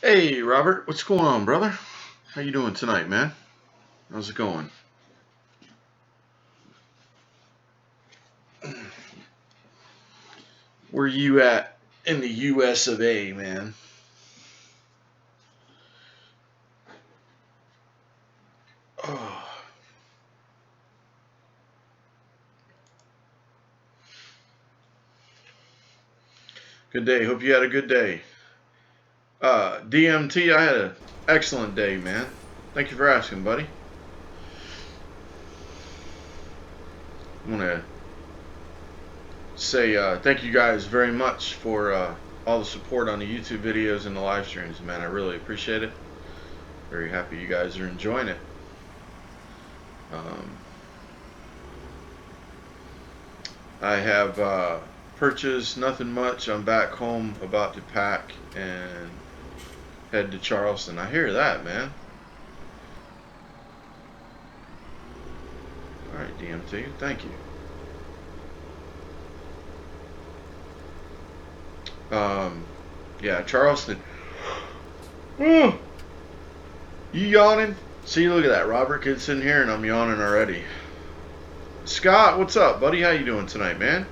Hey, Robert, what's going on, brother? How you doing tonight, man? How's it going? Where you at in the U.S. of A, man? Oh, good day. Hope you had a good day. DMT, I had an excellent day, man. Thank you for asking, buddy. I want to say thank you guys very much for all the support on the YouTube videos and the live streams, man. I really appreciate it. Very happy you guys are enjoying it. Um, I have purchased nothing much. I'm back home, about to pack and head to Charleston. I hear that, man. All right, DMT. Thank you. Yeah, Charleston. Ooh, you yawning? See, look at that. Robert gets in here and I'm yawning already. Scott, what's up, buddy? How you doing tonight, man?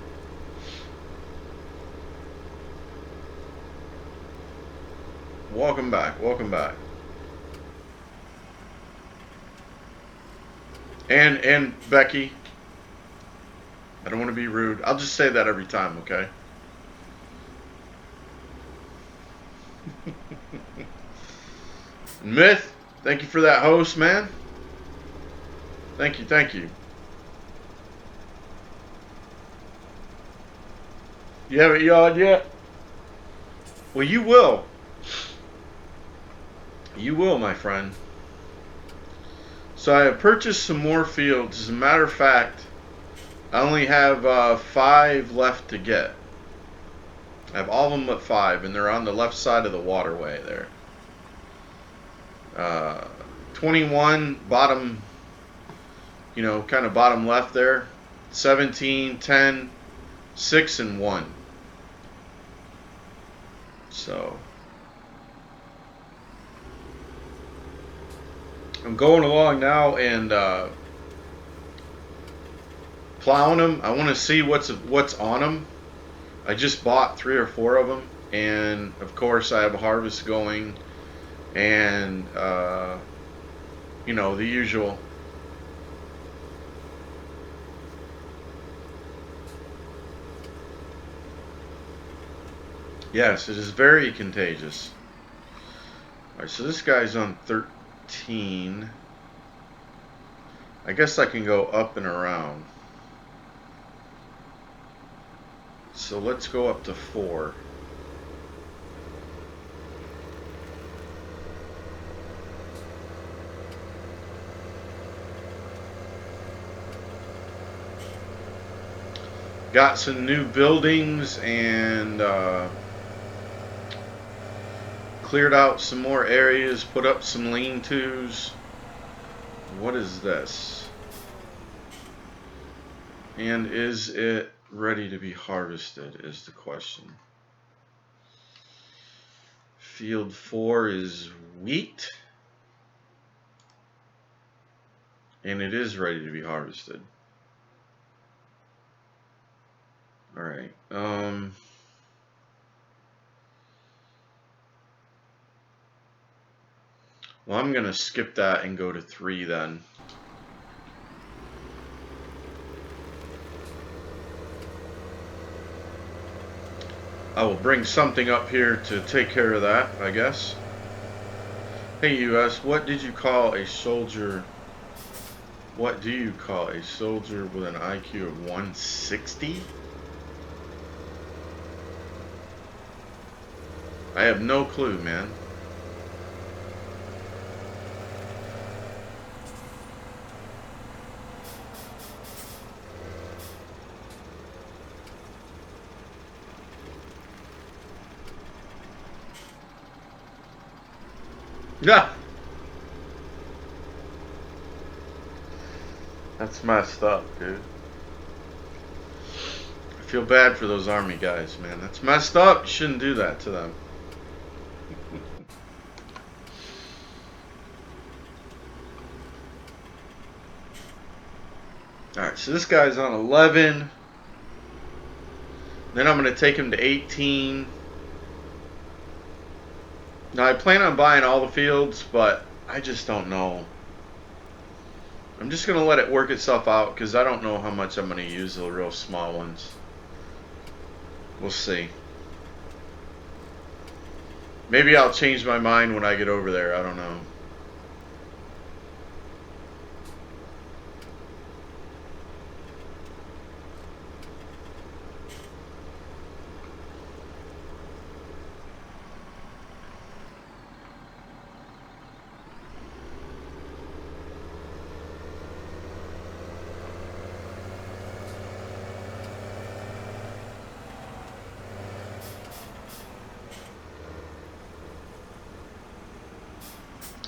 Welcome back. Welcome back. And Becky, I don't want to be rude. I'll just say that every time, okay? Myth, thank you for that host, man. Thank you, thank you. You haven't yawned yet? Well, you will. You will, my friend. So I have purchased some more fields. As a matter of fact, I only have 5 left to get. I have all of them but 5, and they're on the left side of the waterway there. 21, bottom, kind of bottom left there. 17, 10, 6, and 1. So I'm going along now and plowing them. I want to see what's on them. I just bought 3 or 4 of them, and of course I have a harvest going, and the usual. Yes, it is very contagious. All right, so this guy's on 13. I guess I can go up and around. So let's go up to 4. Got some new buildings and cleared out some more areas, put up some lean-tos. What is this? And is it ready to be harvested is the question. Field 4 is wheat. And it is ready to be harvested. Alright. Well, I'm going to skip that and go to 3 then. I will bring something up here to take care of that, I guess. Hey, US, what did you call a soldier? What do you call a soldier with an IQ of 160? I have no clue, man. Yeah. That's messed up, dude. I feel bad for those army guys, man. That's messed up. You shouldn't do that to them. Alright, so this guy's on 11. Then I'm going to take him to 18. Now, I plan on buying all the fields, but I just don't know. I'm just going to let it work itself out because I don't know how much I'm going to use the real small ones. We'll see. Maybe I'll change my mind when I get over there. I don't know.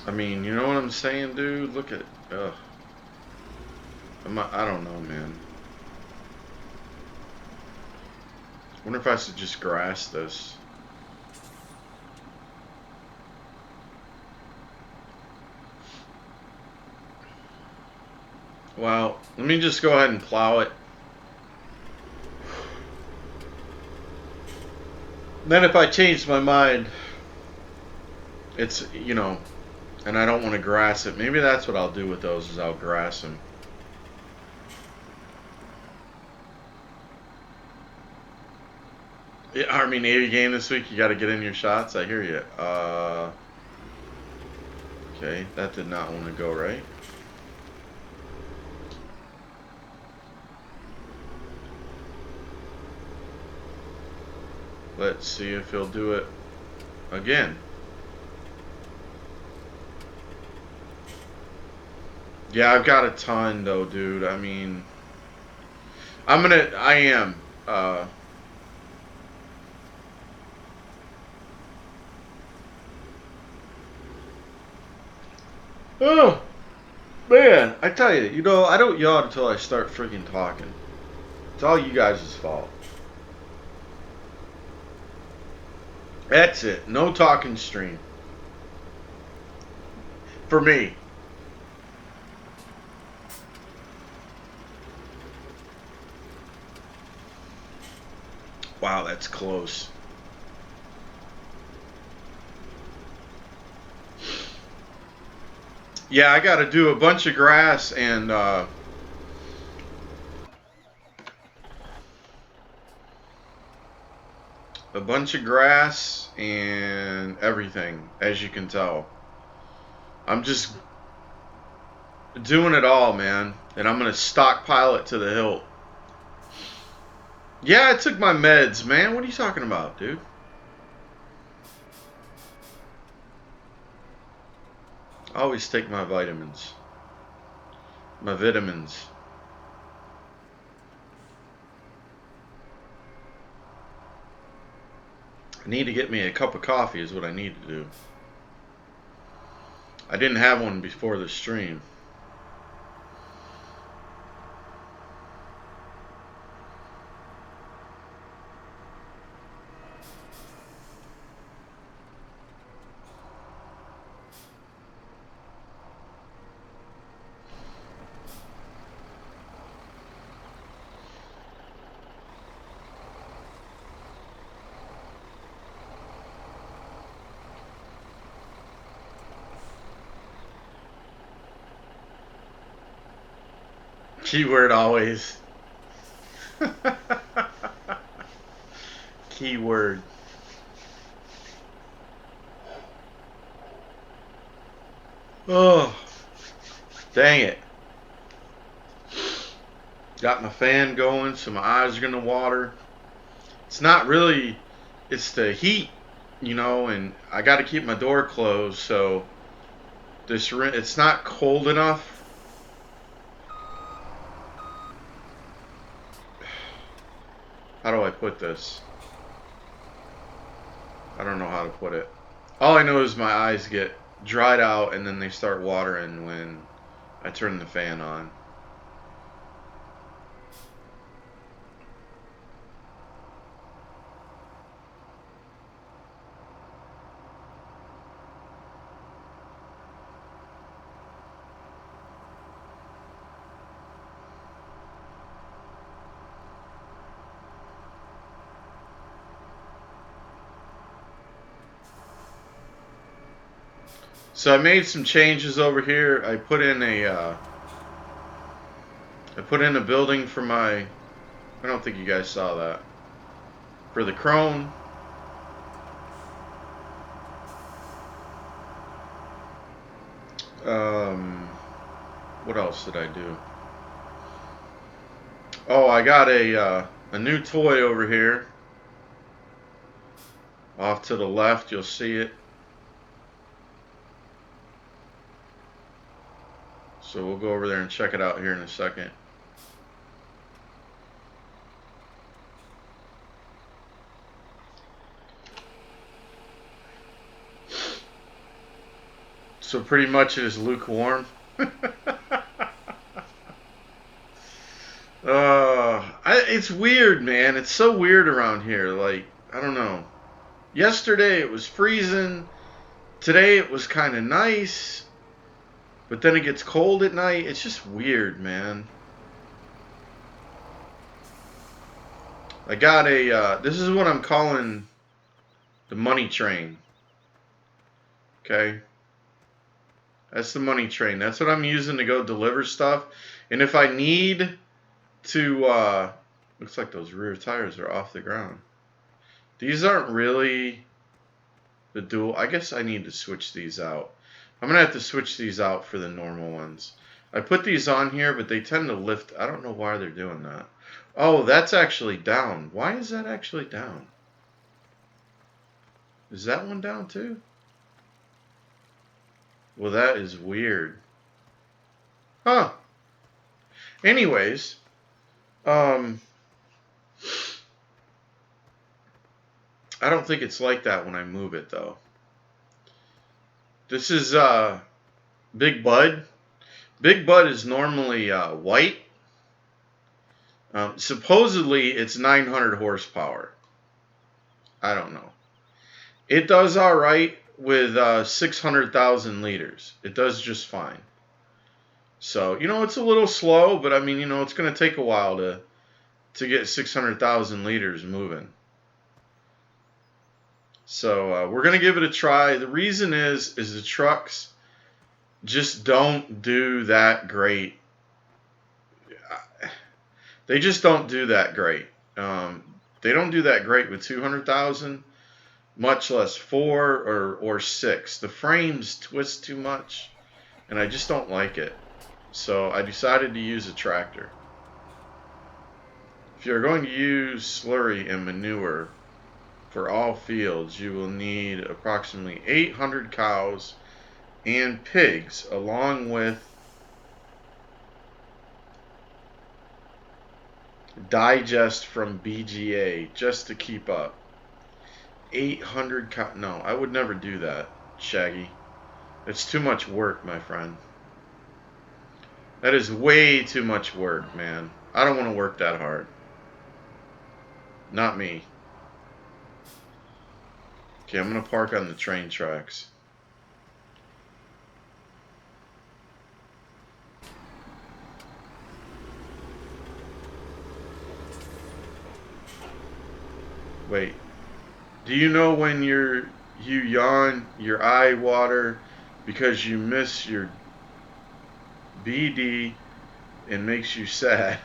I mean, you know what I'm saying, dude? Look at, ugh. I don't know, man. I wonder if I should just grass this. Well, let me just go ahead and plow it. Then if I change my mind, it's, you know, and I don't want to grass it. Maybe that's what I'll do with those, is I'll grass them. Yeah, Army Navy game this week. You got to get in your shots. I hear you. Okay, that did not want to go right. Let's see if he'll do it again. Yeah, I've got a ton though, dude. I mean, I am. Oh, man. I tell you, you know, I don't yawn until I start freaking talking. It's all you guys' fault. That's it. No talking stream. For me. Wow, that's close. Yeah, I got to do a bunch of grass and a bunch of grass and everything, as you can tell. I'm just doing it all, man. And I'm going to stockpile it to the hilt. Yeah, I took my meds, man. What are you talking about, dude? I always take my vitamins. My vitamins. I need to get me a cup of coffee is what I need to do. I didn't have one before the stream. Keyword always. Keyword. Oh, dang it. Got my fan going, so my eyes are going to water. It's not really, it's the heat, you know, and I got to keep my door closed, so it's not cold enough. How do I put this? I don't know how to put it. All I know is my eyes get dried out and then they start watering when I turn the fan on. So I made some changes over here. I put in a building for my. I don't think you guys saw that. For the crone. What else did I do? Oh, I got a new toy over here. Off to the left, you'll see it. So we'll go over there and check it out here in a second. So pretty much it is lukewarm. It's weird, man. It's so weird around here. Like, I don't know. Yesterday it was freezing. Today it was kind of nice. But then it gets cold at night. It's just weird, man. I got this is what I'm calling the money train. Okay? That's the money train. That's what I'm using to go deliver stuff. And if I need to, looks like those rear tires are off the ground. These aren't really the dual. I guess I need to switch these out. I'm going to have to switch these out for the normal ones. I put these on here, but they tend to lift. I don't know why they're doing that. Oh, that's actually down. Why is that actually down? Is that one down too? Well, that is weird. Huh. Anyways, I don't think it's like that when I move it, though. This is Big Bud. Big Bud is normally white. Supposedly, it's 900 horsepower. I don't know. It does all right with 600,000 liters. It does just fine. So, it's a little slow, but I mean, it's going to take a while to get 600,000 liters moving. So, we're going to give it a try. The reason is the trucks just don't do that great. They just don't do that great. They don't do that great with 200,000, much less 4 or 6. The frames twist too much, and I just don't like it. So I decided to use a tractor. If you're going to use slurry and manure for all fields, you will need approximately 800 cows and pigs, along with digest from BGA, just to keep up. 800 cows. No, I would never do that, Shaggy. It's too much work, my friend. That is way too much work, man. I don't want to work that hard. Not me. Okay, I'm going to park on the train tracks. Wait. Do you know when you yawn, your eye water because you miss your BD and makes you sad?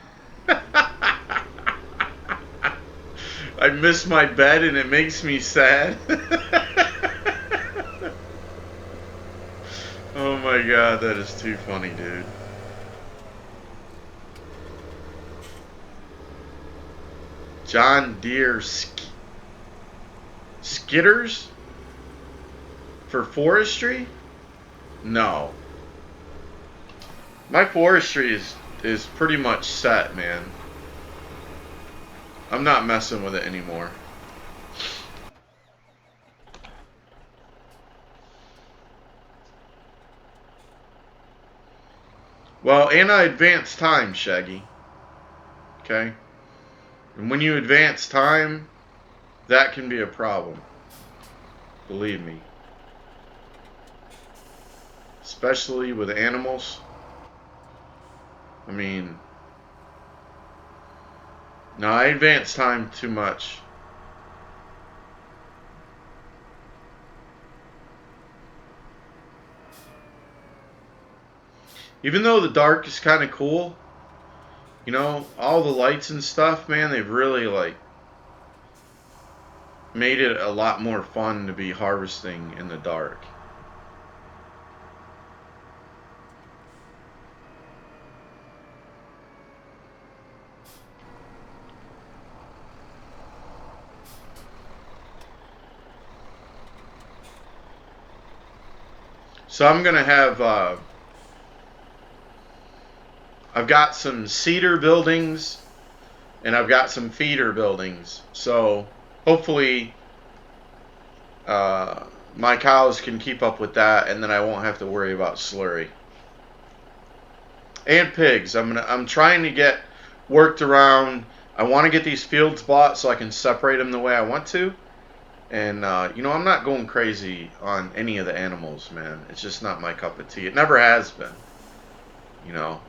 I miss my bed and it makes me sad. Oh my god, that is too funny, dude. John Deere skidders for forestry? No. My forestry is pretty much set, man. I'm not messing with it anymore. Well, and I advance time, Shaggy. Okay? And when you advance time, that can be a problem. Believe me. Especially with animals. I mean, no, I advance time too much. Even though the dark is kind of cool, you know, all the lights and stuff, man, they've really like made it a lot more fun to be harvesting in the dark. So I'm gonna have I've got some cedar buildings and I've got some feeder buildings. So hopefully my cows can keep up with that, and then I won't have to worry about slurry. And pigs. I'm trying to get worked around. I want to get these fields bought so I can separate them the way I want to. And you know, I'm not going crazy on any of the animals, man. It's just not my cup of tea. It never has been. You know,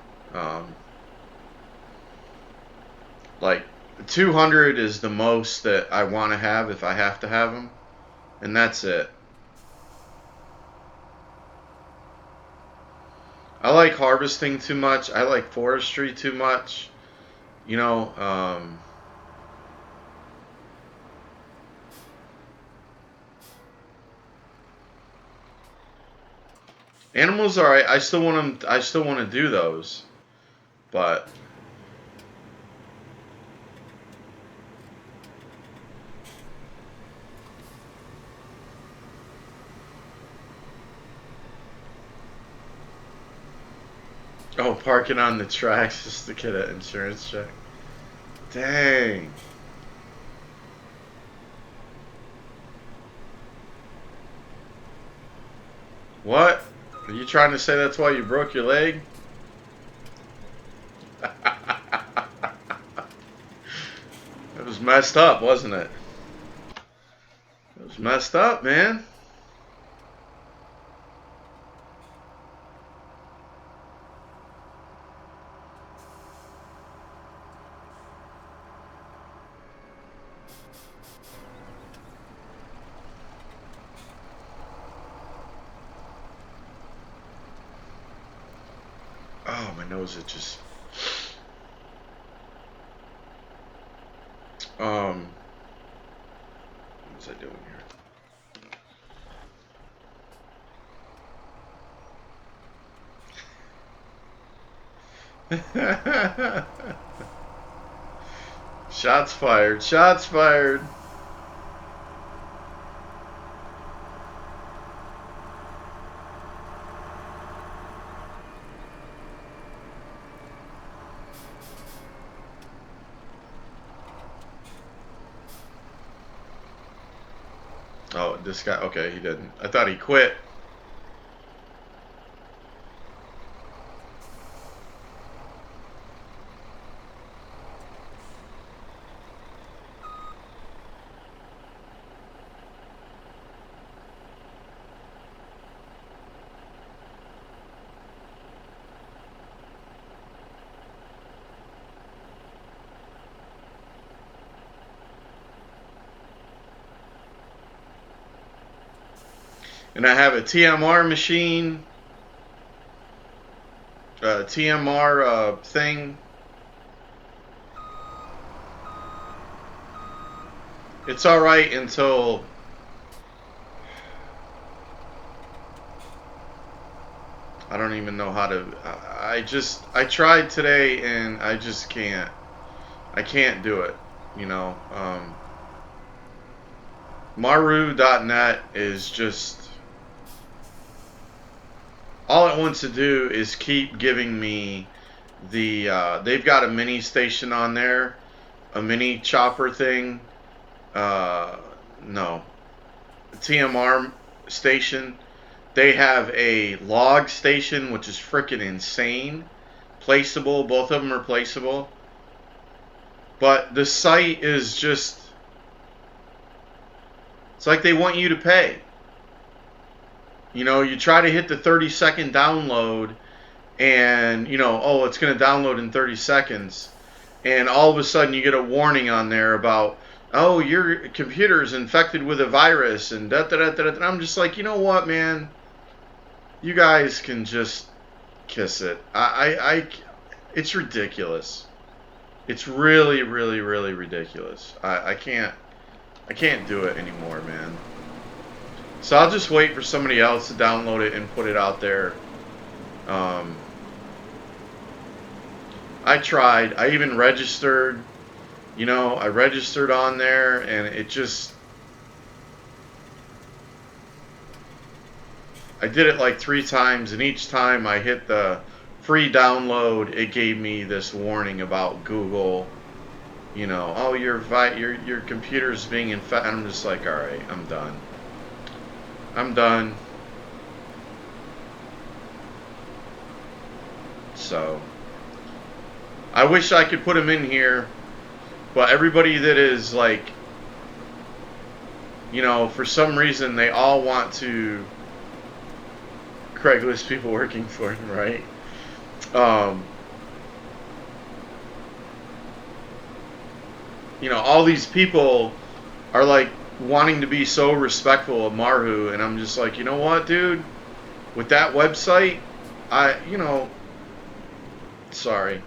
like 200 is the most that I want to have if I have to have them, and that's it. I like harvesting too much. I like forestry too much. You know, animals are. I still want them. I still want to do those, but oh, parking on the tracks just to get an insurance check. Dang. What? Are you trying to say that's why you broke your leg? It was messed up, wasn't it? It was messed up, man. Oh, my nose it just what was I doing here? Shots fired. Shots fired. Oh, this guy. Okay, he didn't. I thought he quit. And I have a TMR machine, TMR thing. It's all right until I don't even know how to. I tried today and I just can't. I can't do it. You know, Maru.net is just all it wants to do is keep giving me the they've got a mini station on there, a mini chopper thing. No, TMR station. They have a log station, which is freaking insane. Placeable, both of them are placeable. But the site is just, it's like they want you to pay. You know, you try to hit the 30-second download and, you know, oh, it's going to download in 30 seconds. And all of a sudden you get a warning on there about, oh, your computer is infected with a virus and da da da da da. And I'm just like, you know what, man? You guys can just kiss it. It's ridiculous. It's really, really, really ridiculous. I can't do it anymore, man. So I'll just wait for somebody else to download it and put it out there. Um, I tried. I even registered. I registered on there, and it just. I did it like 3 times, and each time I hit the free download, it gave me this warning about Google. Oh, your computer's being infected. I'm just like, all right, I'm done. I'm done. So, I wish I could put them in here, but everybody that is like, for some reason they all want to. Craigslist people working for him, right? All these people are like wanting to be so respectful of Marhu, and I'm just like, you know what, dude? With that website, sorry.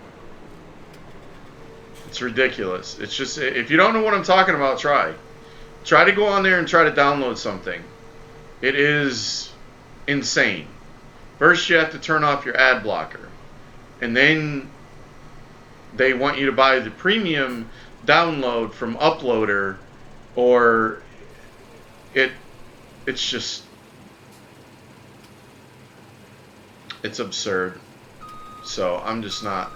It's ridiculous. It's just, if you don't know what I'm talking about, try. Try to go on there and try to download something. It is insane. First, you have to turn off your ad blocker. And then they want you to buy the premium download from Uploader, or it's just, it's absurd. So I'm just not.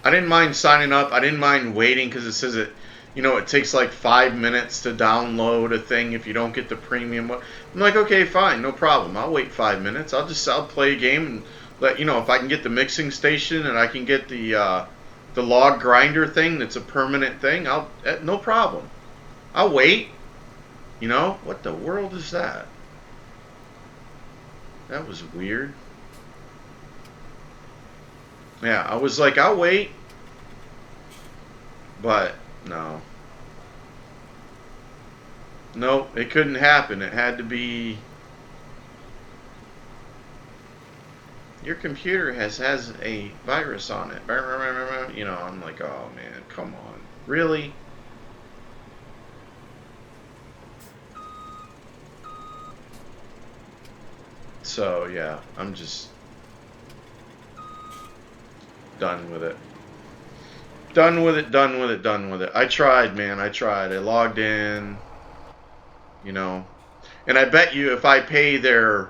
I didn't mind signing up. I didn't mind waiting because it says it takes like 5 minutes to download a thing if you don't get the premium. I'm like, okay, fine, no problem. I'll wait 5 minutes. I'll play a game and if I can get the mixing station and I can get the log grinder thing that's a permanent thing, no problem. I'll wait. What the world is that? That was weird. Yeah, I was like, I'll wait. But no. Nope, it couldn't happen. It had to be. Your computer has a virus on it. I'm like, oh man, come on. Really? So yeah, I'm just done with it. Done with it, done with it, done with it. I tried, man. I tried. I logged in, and I bet you if I pay their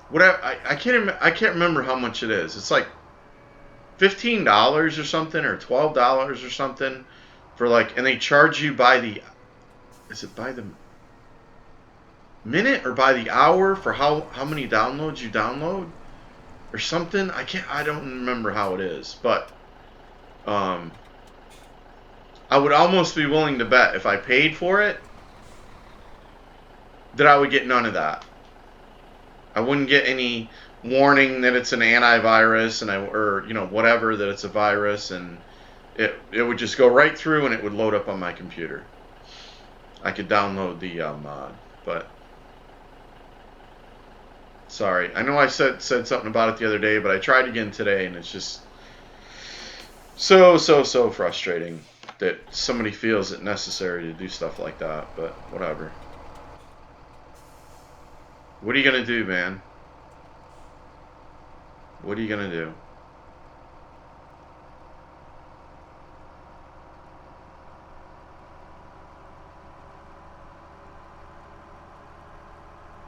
whatever, I can't remember how much it is. It's like $15 or something, or $12 or something for and they charge you is it by the minute or by the hour for how many downloads you download or something. I don't remember how it is, but I would almost be willing to bet if I paid for it that I would get none of that. I wouldn't get any warning that it's an antivirus or whatever, that it's a virus, and it would just go right through and it would load up on my computer. I could download the mod, but sorry. I know I said something about it the other day, but I tried again today, and it's just so frustrating that somebody feels it necessary to do stuff like that, but whatever. What are you going to do, man? What are you going to do?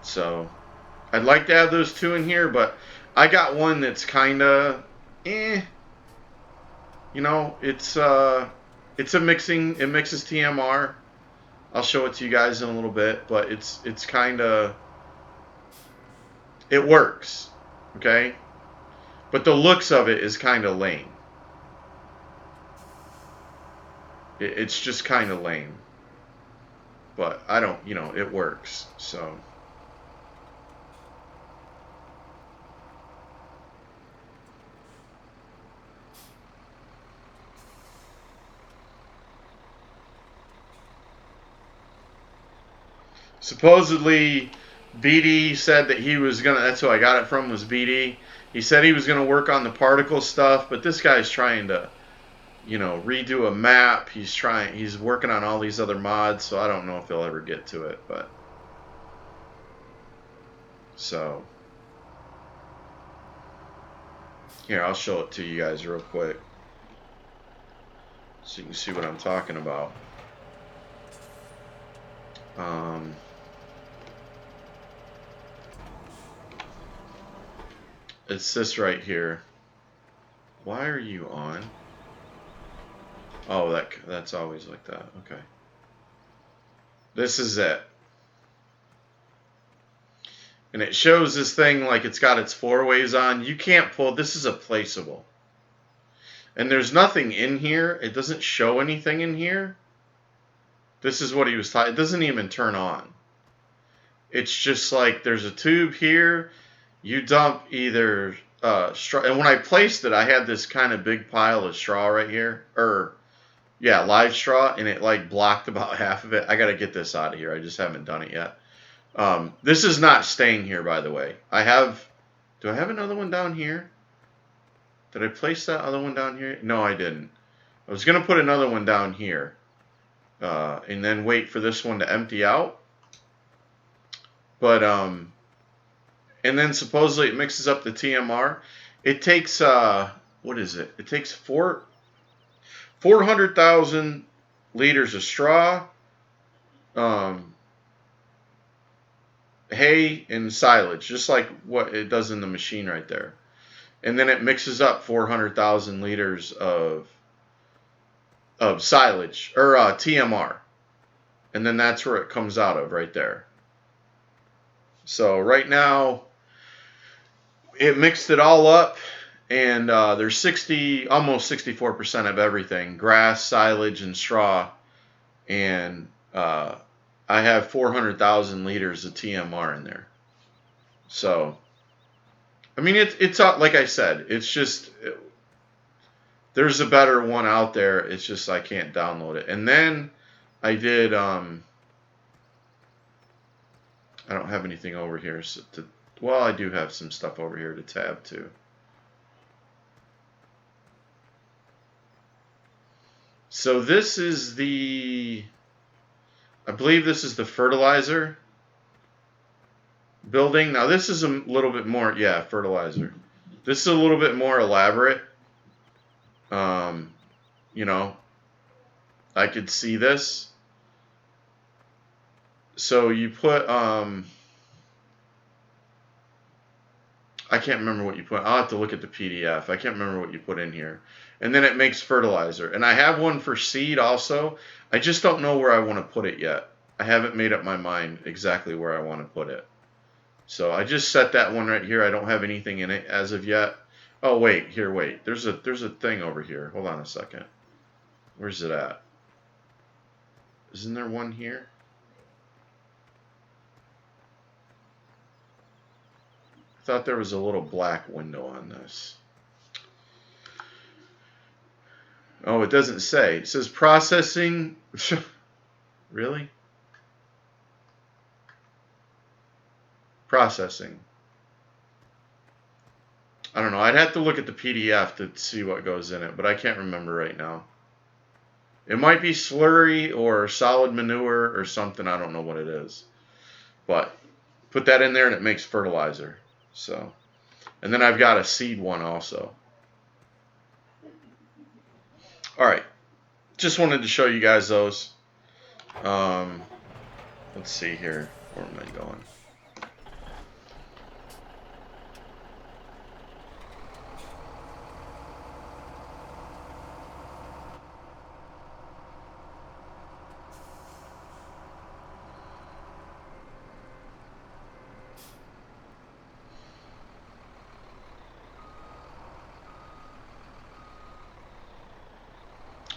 So, I'd like to have those two in here, but I got one that's kind of, it's a mixing. It mixes TMR. I'll show it to you guys in a little bit, but it's kind of, it works, okay? But the looks of it is kind of lame. It's just kind of lame. But I don't, it works, so. Supposedly, BD said that he was gonna. That's who I got it from. Was BD. He said he was gonna work on the particle stuff, but this guy's trying to, redo a map. He's working on all these other mods, so I don't know if he'll ever get to it, but so here, I'll show it to you guys real quick so you can see what I'm talking about. It's this right here. Why are you on? Oh, that's always like that. Okay. This is it. And it shows this thing like it's got its 4-ways on. You can't pull. This is a placeable. And there's nothing in here. It doesn't show anything in here. This is what he was talking. It doesn't even turn on. It's just like there's a tube here. You dump either straw. And when I placed it, I had this kind of big pile of straw right here. Yeah, live straw. And it like blocked about half of it. I got to get this out of here. I just haven't done it yet. This is not staying here, by the way. Do I have another one down here? Did I place that other one down here? No, I didn't. I was going to put another one down here. And then wait for this one to empty out. But, and then supposedly it mixes up the TMR. It takes, what is it? It takes 400,000 liters of straw, hay, and silage, just like what it does in the machine right there. And then it mixes up 400,000 liters of silage, or TMR. And then that's where it comes out of, right there. So right now, it mixed it all up, and there's almost 64% of everything: grass, silage, and straw. And I have 400,000 liters of TMR in there. So, I mean, it's like I said, it's just, there's a better one out there. It's just I can't download it. And then I did, I don't have anything over here. Well, I do have some stuff over here to tab to. So this is I believe this is the fertilizer building. Now this is a little bit more, yeah, fertilizer. This is a little bit more elaborate. I could see this. So you put, I can't remember what you put. I'll have to look at the PDF. I can't remember what you put in here. And then it makes fertilizer. And I have one for seed also. I just don't know where I want to put it yet. I haven't made up my mind exactly where I want to put it. So I just set that one right here. I don't have anything in it as of yet. Oh, wait. Here, wait. There's a thing over here. Hold on a second. Where's it at? Isn't there one here? I thought there was a little black window on this. Oh, it doesn't say. It says processing. Really? Processing. I don't know. I'd have to look at the PDF to see what goes in it, but I can't remember right now. It might be slurry or solid manure or something. I don't know what it is. But put that in there and it makes fertilizer. So, and then I've got a seed one also. All right. Just wanted to show you guys those. Let's see here. Where am I going?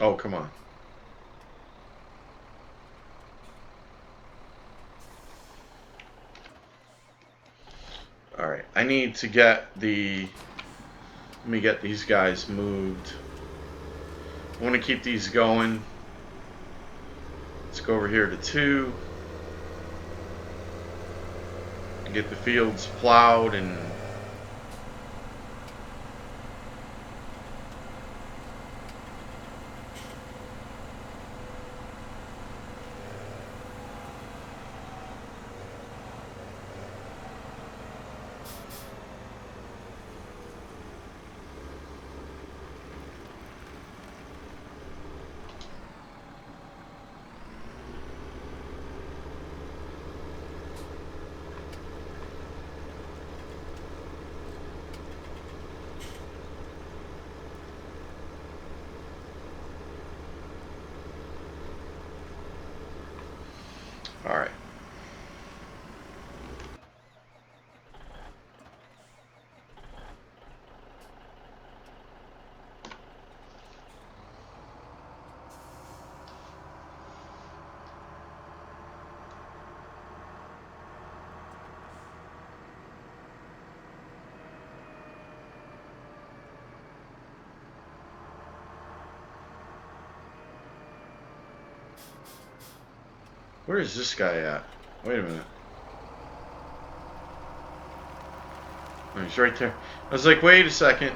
Oh, come on. All right. I need to get let me get these guys moved. I want to keep these going. Let's go over here to 2. and get the fields plowed and all right. Where is this guy at? Wait a minute. Oh, he's right there. I was like, wait a second.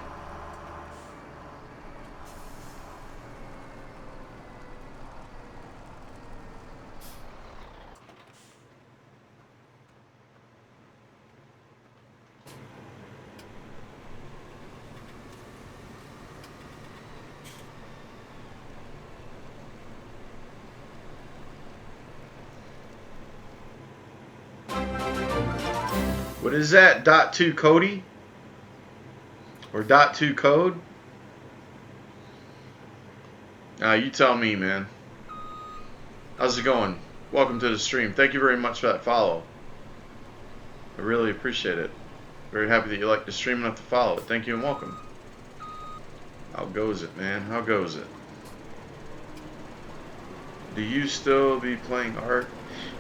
What is that? .2 Cody? Or .2 code? You tell me, man. How's it going? Welcome to the stream. Thank you very much for that follow. I really appreciate it. Very happy that you like the stream enough to follow it. Thank you and welcome. How goes it, man? How goes it? Do you still be playing art?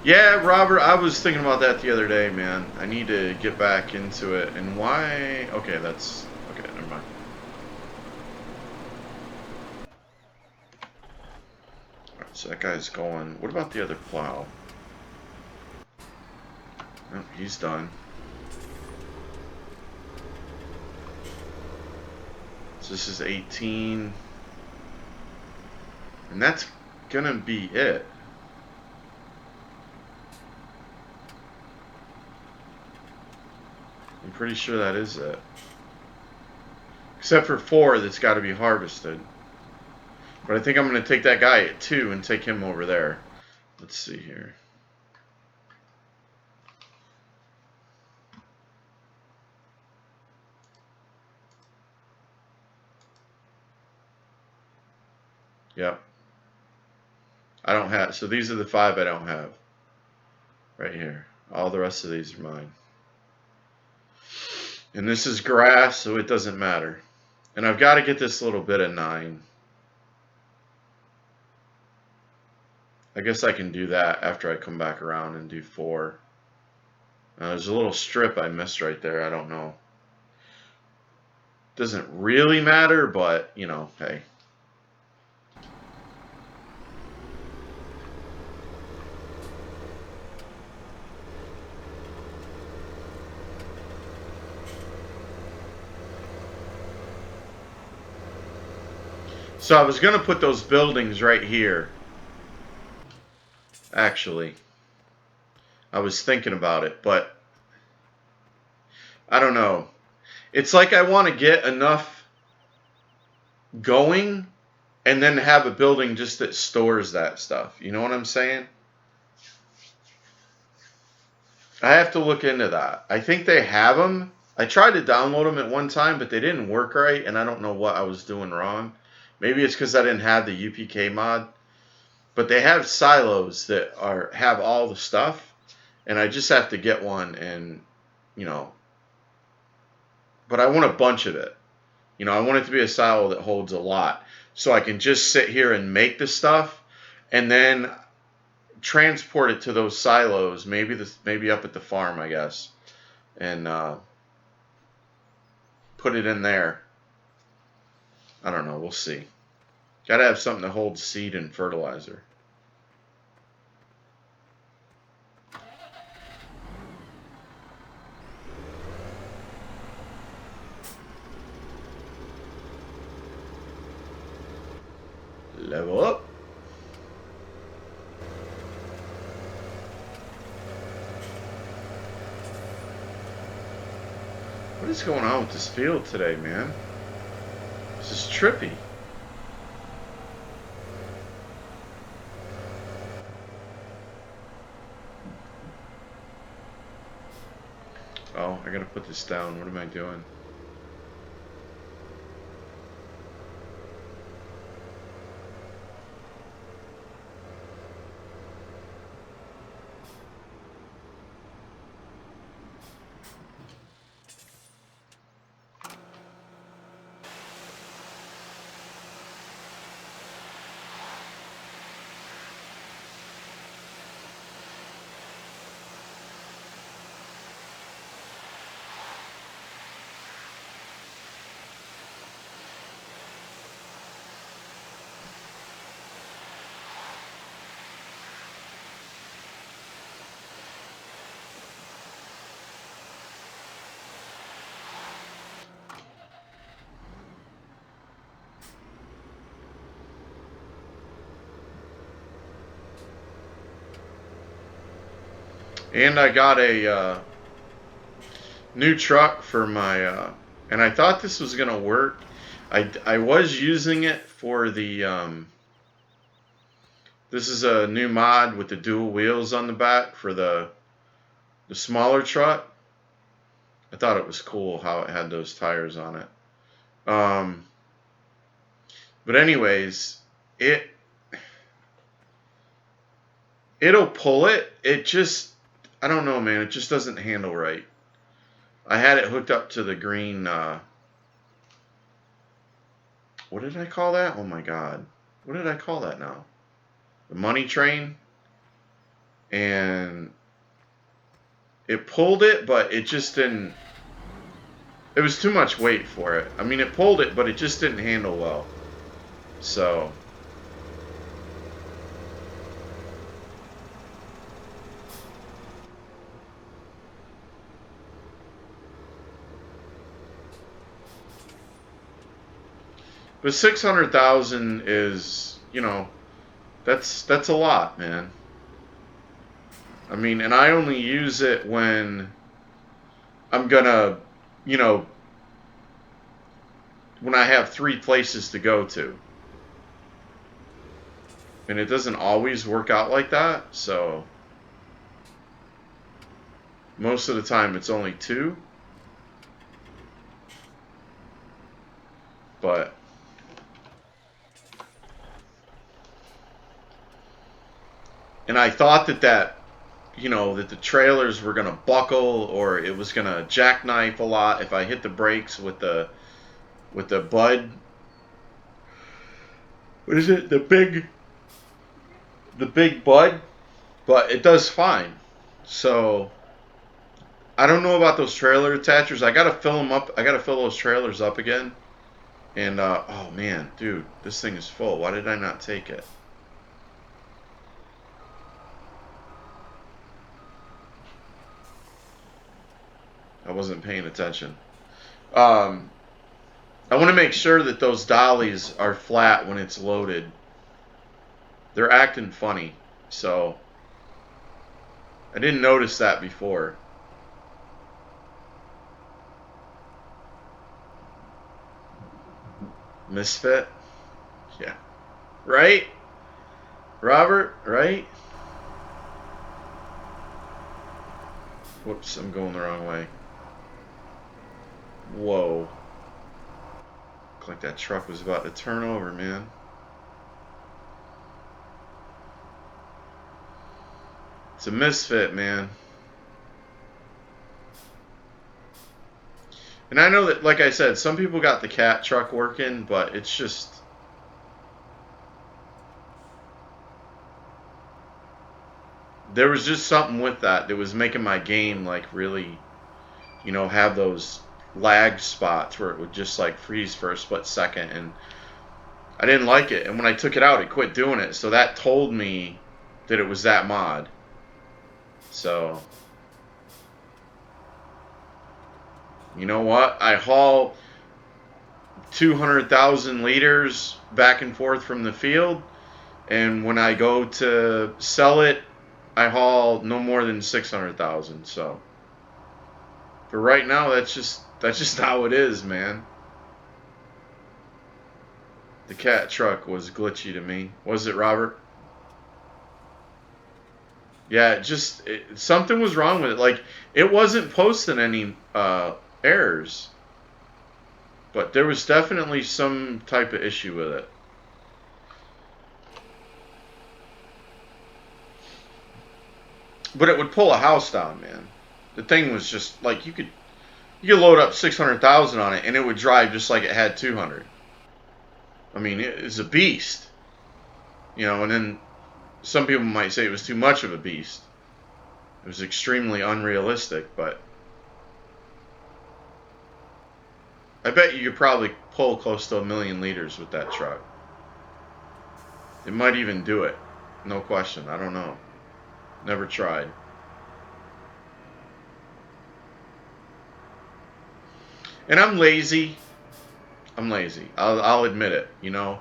Yeah, Robert, I was thinking about that the other day, man. I need to get back into it. And why? Okay, that's... Okay, never mind. Alright, so that guy's going. What about the other plow? Oh, he's done. So this is 18. And that's gonna be it. I'm pretty sure that is it. Except for 4 that's got to be harvested. But I think I'm going to take that guy at 2 and take him over there. Let's see here. Yep. I don't have, so these are the 5 I don't have. Right here. All the rest of these are mine. And this is grass, so it doesn't matter. And I've got to get this little bit of 9. I guess I can do that after I come back around and do 4. There's a little strip I missed right there. I don't know. Doesn't really matter, but, you know, hey. So I was going to put those buildings right here. Actually. I was thinking about it, but I don't know. It's like I want to get enough going and then have a building just that stores that stuff. You know what I'm saying? I have to look into that. I think they have them. I tried to download them at one time, but they didn't work right, and I don't know what I was doing wrong. Maybe it's because I didn't have the UPK mod. But they have silos that have all the stuff, and I just have to get one and, you know, but I want a bunch of it. You know, I want it to be a silo that holds a lot. So I can just sit here and make the stuff and then transport it to those silos, maybe up at the farm, I guess, and put it in there. I don't know. We'll see. Got to have something to hold seed and fertilizer. Level up. What is going on with this field today, man? This is trippy. Oh, I gotta put this down. What am I doing? And I got a new truck for my, and I thought this was gonna work. I was using it for the, this is a new mod with the dual wheels on the back for the smaller truck. I thought it was cool how it had those tires on it. But anyways, it'll pull it. It just, I don't know, man. It just doesn't handle right. I had it hooked up to the green, what did I call that? Oh my God. What did I call that now? The money train. And it pulled it, but it just didn't, it was too much weight for it. I mean, it pulled it, but it just didn't handle well. So but 600,000 is, you know, that's a lot, man. I mean, and I only use it when I'm gonna, you know, when I have 3 places to go to. And it doesn't always work out like that, so most of the time it's only 2. But and I thought that you know, that the trailers were gonna buckle or it was gonna jackknife a lot if I hit the brakes with the bud. What is it? The big bud, but it does fine. So I don't know about those trailer attachers. I gotta fill them up. I gotta fill those trailers up again. And oh man, dude, this thing is full. Why did I not take it? I wasn't paying attention. I want to make sure that those dollies are flat when it's loaded. They're acting funny, so I didn't notice that before. Misfit? Yeah. Right? Robert, right? Whoops, I'm going the wrong way. Whoa. Looked like that truck was about to turn over, man. It's a misfit, man. And I know that, like I said, some people got the cat truck working, but it's just... There was just something with that was making my game, like, really, you know, have those lag spots where it would just, like, freeze for a split second, and I didn't like it. And when I took it out, it quit doing it, so that told me that it was that mod. So... You know what? I haul 200,000 liters back and forth from the field, and when I go to sell it, I haul no more than 600,000. So for right now, that's just how it is, man. The cat truck was glitchy to me. Was it, Robert? Yeah, something was wrong with it. Like, it wasn't posting any errors, but there was definitely some type of issue with it. But it would pull a house down, man. The thing was just like you could load up 600,000 on it and it would drive just like it had 200. I mean, it's a beast, you know. And then some people might say it was too much of a beast. It was extremely unrealistic, but I bet you could probably pull close to 1,000,000 liters with that truck. It might even do it, no question. I don't know. Never tried. And I'm lazy. I'm lazy. I'll admit it. You know,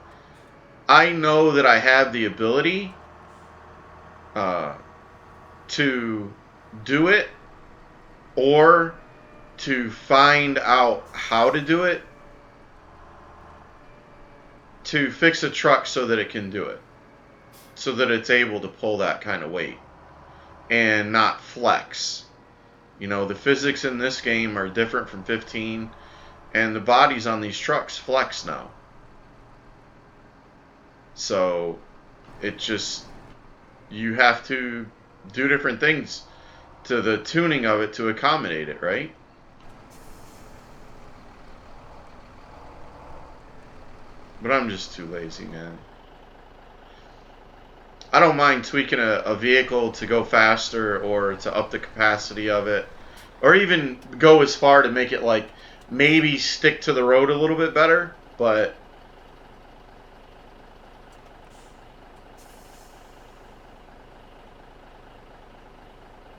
I know that I have the ability to do it, or to find out how to do it, to fix a truck so that it can do it, so that it's able to pull that kind of weight and not flex. You know, the physics in this game are different from 15, and the bodies on these trucks flex now. So it just, you have to do different things to the tuning of it to accommodate it, right? But I'm just too lazy, man. I don't mind tweaking a vehicle to go faster or to up the capacity of it, or even go as far to make it like maybe stick to the road a little bit better. But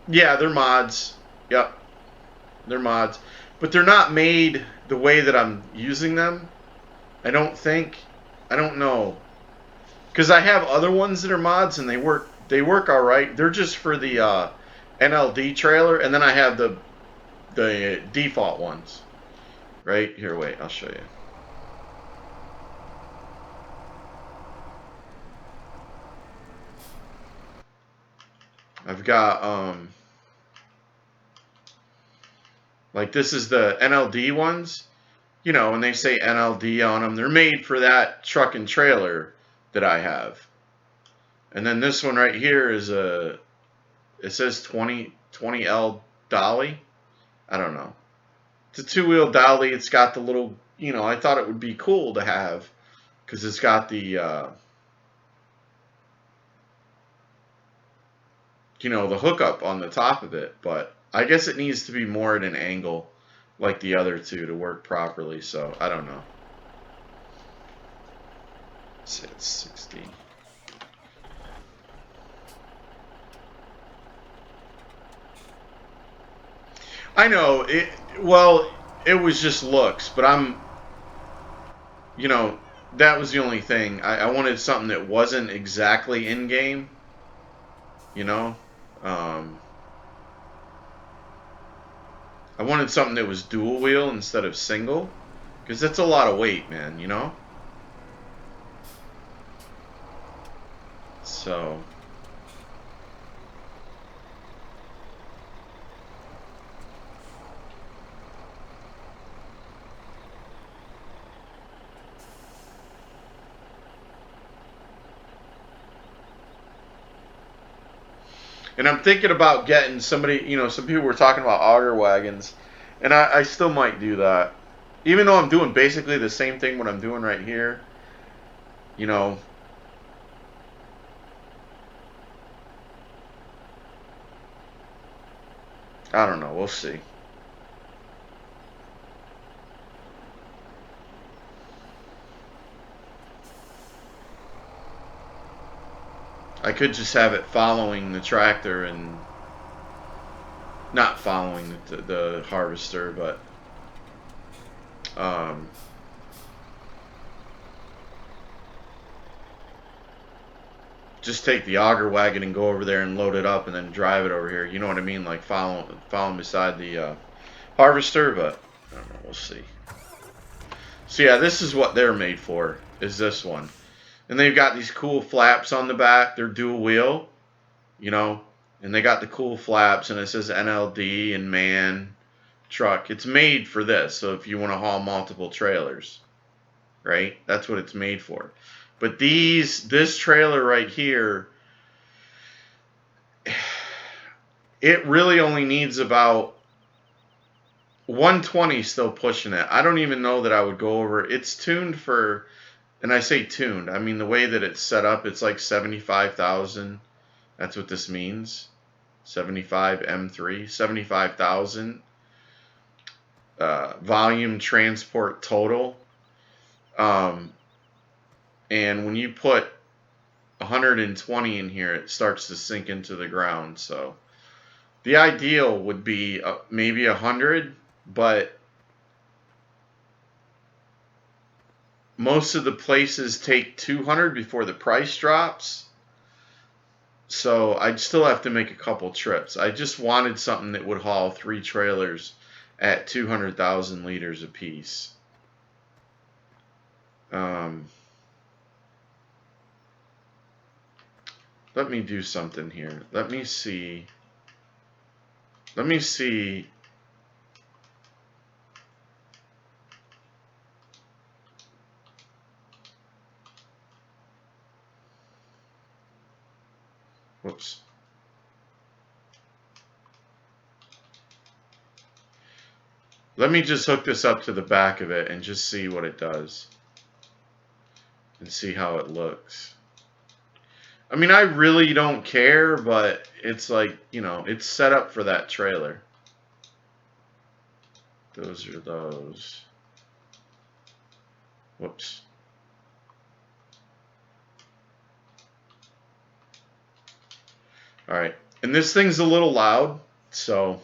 yeah, they're mods. Yep, they're mods, but they're not made the way that I'm using them. I don't think. I don't know, because I have other ones that are mods and they work. They work all right. They're just for the NLD trailer, and then I have the default ones. Right here. Wait, I'll show you. I've got like this is the NLD ones. You know, when they say NLD on them, they're made for that truck and trailer that I have. And then this one right here is it says 20L dolly. I don't know. It's a two-wheel dolly. It's got the little, you know, I thought it would be cool to have because it's got the, you know, the hookup on the top of it. But I guess it needs to be more at an angle like the other two to work properly. So I don't know. Say it's 60. I know it. Well, it was just looks, but you know, that was the only thing. I wanted something that wasn't exactly in game. You know, I wanted something that was dual wheel instead of single, because that's a lot of weight, man. You know, so. And I'm thinking about getting somebody, you know, some people were talking about auger wagons, and I still might do that. Even though I'm doing basically the same thing what I'm doing right here, you know. I don't know, we'll see. I could just have it following the tractor and not following the harvester, but just take the auger wagon and go over there and load it up and then drive it over here. You know what I mean? Like following beside the harvester, but I don't know. We'll see. So yeah, this is what they're made for, is this one. And they've got these cool flaps on the back. They're dual wheel, you know, and they got the cool flaps, and it says NLD and man truck. It's made for this, so if you want to haul multiple trailers, right? That's what it's made for. But this trailer right here, it really only needs about 120 still pushing it. I don't even know that I would go over. It's tuned for, and I say tuned, I mean the way that it's set up, it's like 75,000. That's what this means. 75 M3, 75,000 volume transport total. And when you put 120 in here, it starts to sink into the ground. So the ideal would be maybe 100, but most of the places take 200 before the price drops. So I'd still have to make a couple trips. I just wanted something that would haul 3 trailers at 200,000 liters apiece. Let me do something here. Let me see. Whoops. Let me just hook this up to the back of it and just see what it does. And see how it looks. I mean, I really don't care, but it's like, you know, it's set up for that trailer. Those are those. Whoops. All right. And this thing's a little loud, so.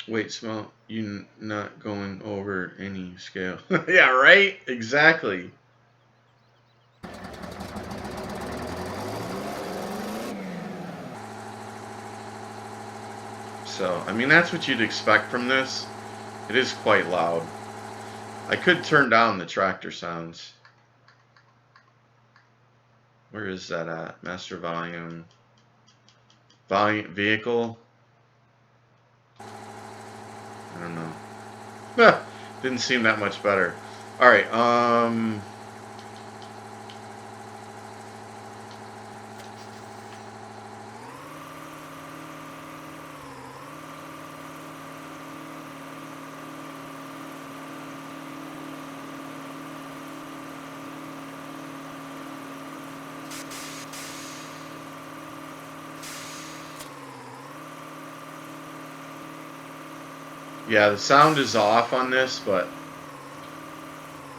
Wait, smell. You not going over any scale. Yeah, right? Exactly. So, I mean, that's what you'd expect from this. It is quite loud. I could turn down the tractor sounds. Where is that at? Master volume. Volume vehicle. I don't know. Didn't seem that much better. All right. Yeah, the sound is off on this, but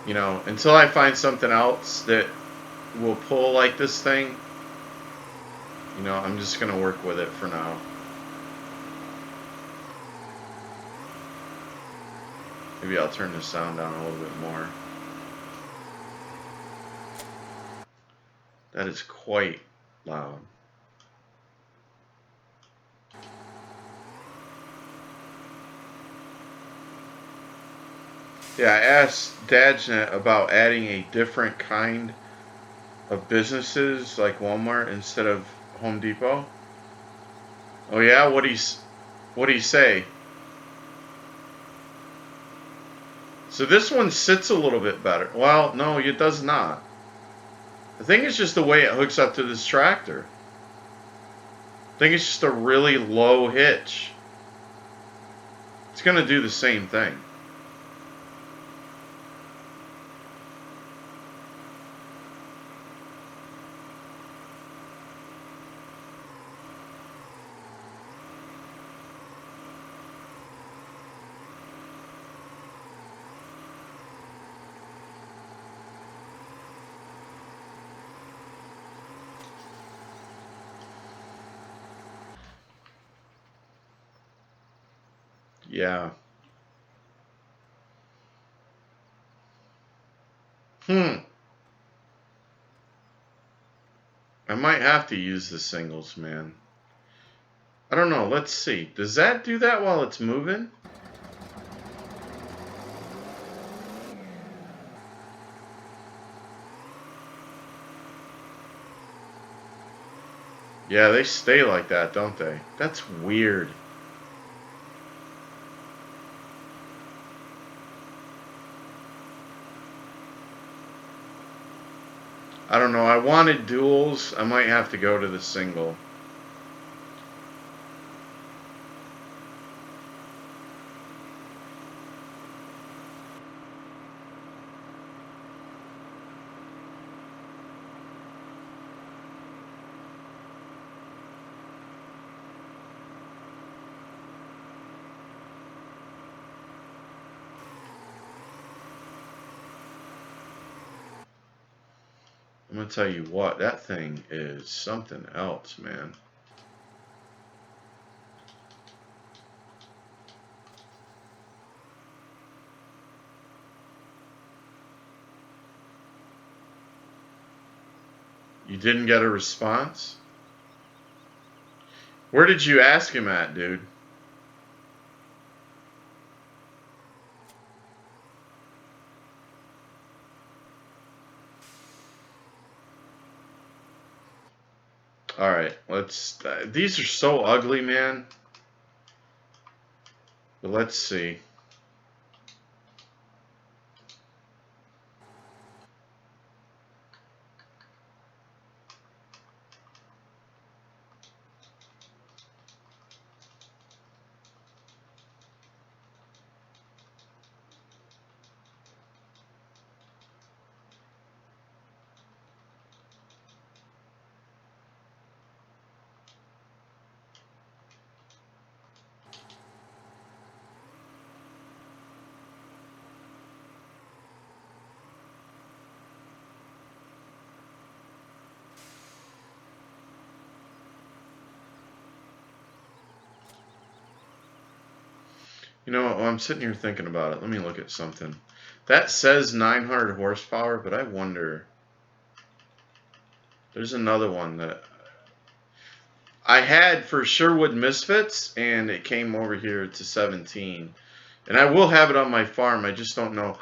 you know, until I find something else that will pull like this thing, you know, I'm just gonna work with it for now. Maybe I'll turn the sound down a little bit more. That is quite loud. Yeah, I asked Dadnet about adding a different kind of businesses like Walmart instead of Home Depot. Oh yeah, what'd he say? So this one sits a little bit better. Well, no, it does not. I think it's just the way it hooks up to this tractor. I think it's just a really low hitch. It's gonna do the same thing. Yeah. I might have to use the singles, man. I don't know. Let's see. Does that do that while it's moving? Yeah, they stay like that, don't they? That's weird. I don't know. I wanted duals. I might have to go to the single. I'm going to tell you what, that thing is something else, man. You didn't get a response? Where did you ask him at, dude? Alright, let's... these are so ugly, man. But let's see. You know, I'm sitting here thinking about it. Let me look at something. That says 900 horsepower, but I wonder... There's another one that I had for Sherwood Misfits, and it came over here to 17. And I will have it on my farm. I just don't know.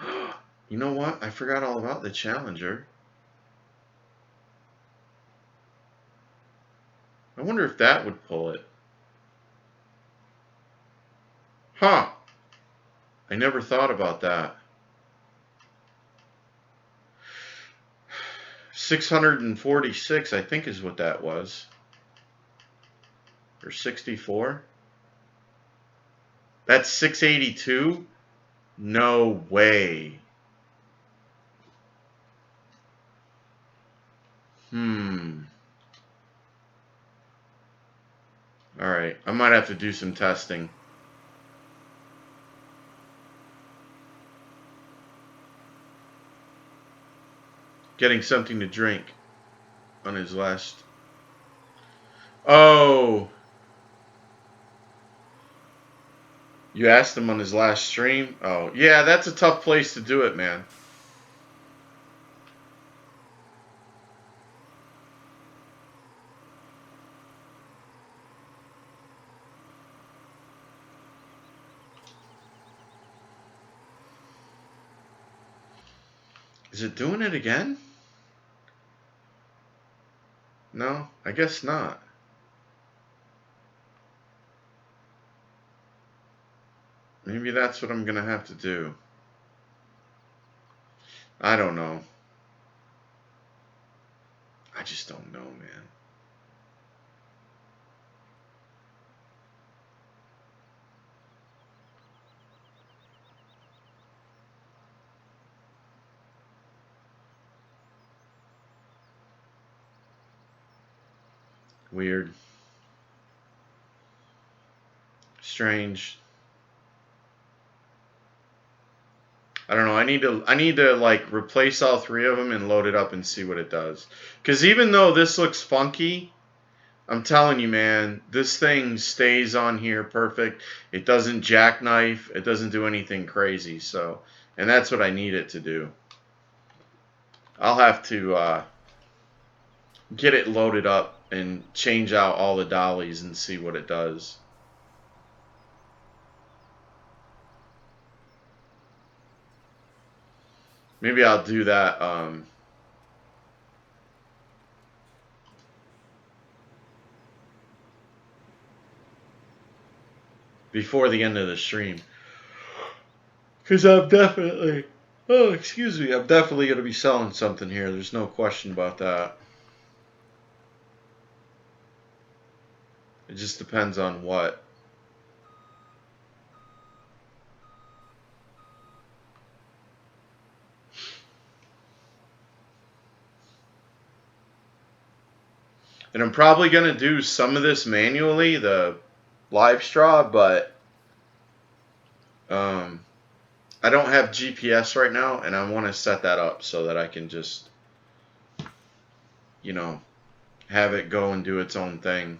You know what? I forgot all about the Challenger. I wonder if that would pull it. Huh. I never thought about that. 646, I think, is what that was. Or 64. That's 682? No way. Alright, I might have to do some testing. Getting something to drink on his last... Oh! You asked him on his last stream? Oh, yeah, that's a tough place to do it, man. Is it doing it again? No, I guess not. Maybe that's what I'm going to have to do. I don't know. I just don't know, man. Weird. Strange. I don't know. I need to like replace all three of them and load it up and see what it does. Because even though this looks funky, I'm telling you, man, this thing stays on here perfect. It doesn't jackknife. It doesn't do anything crazy. So, and that's what I need it to do. I'll have to get it loaded up and change out all the dollies and see what it does. Maybe I'll do that before the end of the stream. Because I'm definitely, oh, excuse me, I'm definitely going to be selling something here. There's no question about that. It just depends on what. And I'm probably going to do some of this manually, the live straw, but I don't have GPS right now, and I want to set that up so that I can just, you know, have it go and do its own thing.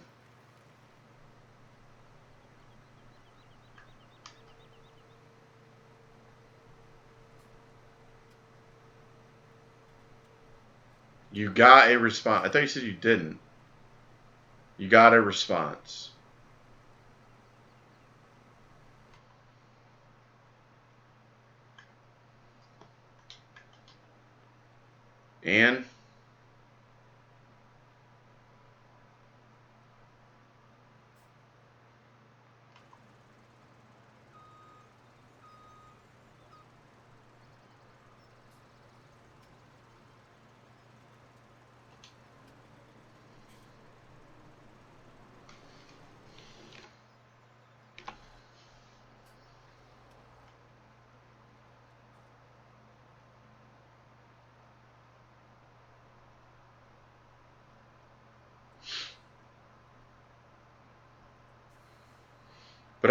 You got a response. I thought you said you didn't. You got a response. And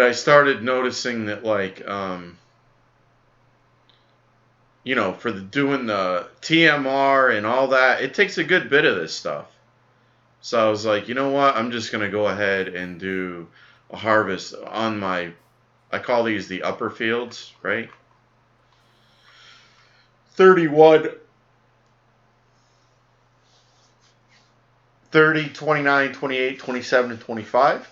but I started noticing that, like, you know, for doing the TMR and all that, it takes a good bit of this stuff. So I was like, you know what? I'm just going to go ahead and do a harvest on my, I call these the upper fields, right? 31, 30, 29, 28, 27, and 25.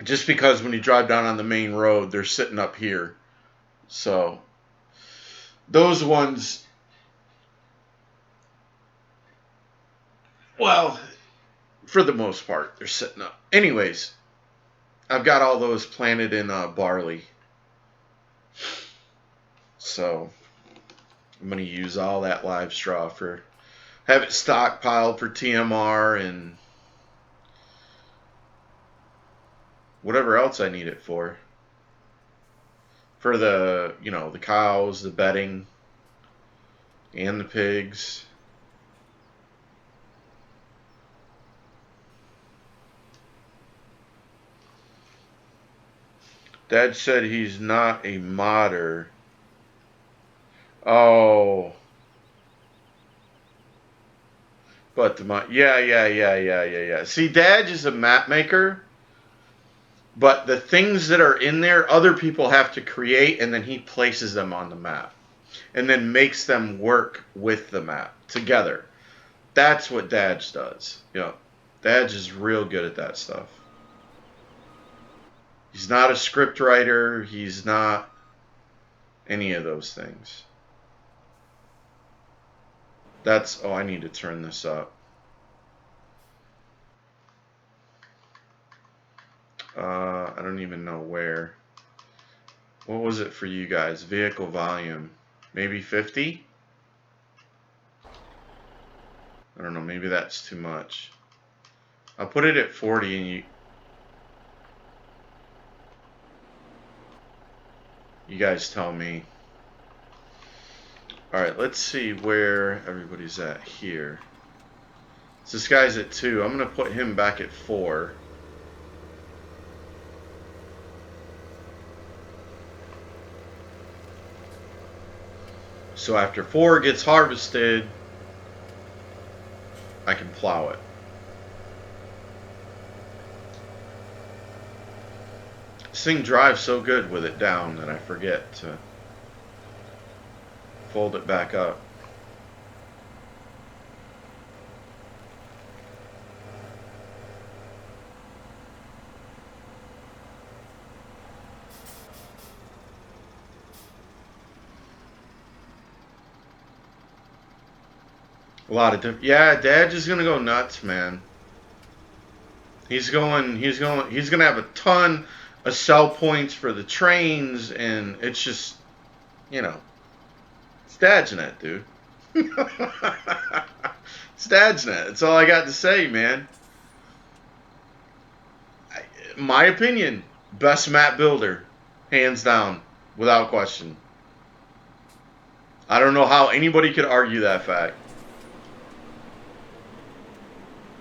Just because when you drive down on the main road, they're sitting up here. So those ones, well, for the most part, they're sitting up. Anyways, I've got all those planted in barley. So I'm going to use all that live straw for, have it stockpiled for TMR and whatever else I need it for. For the, you know, the cows, the bedding, and the pigs. Dad said he's not a modder. Oh. But the mod, yeah. See, Dad is a map maker, but the things that are in there, other people have to create, and then he places them on the map. And then makes them work with the map together. That's what Dadge does. You know, Dadge is real good at that stuff. He's not a script writer. He's not any of those things. That's, oh, I need to turn this up. I don't even know where. What was it for you guys? Vehicle volume. Maybe 50? I don't know. Maybe that's too much. I'll put it at 40 and you guys tell me. Alright, let's see where everybody's at here. So this guy's at 2. I'm going to put him back at 4. So after 4 gets harvested, I can plow it. This thing drives so good with it down that I forget to fold it back up. A lot of different. Yeah, Dad's just gonna go nuts, man. He's gonna have a ton of sell points for the trains, and it's just, you know, it's Dad's net, dude. It's Dad's net. That's all I got to say, man. My opinion, best map builder, hands down, without question. I don't know how anybody could argue that fact.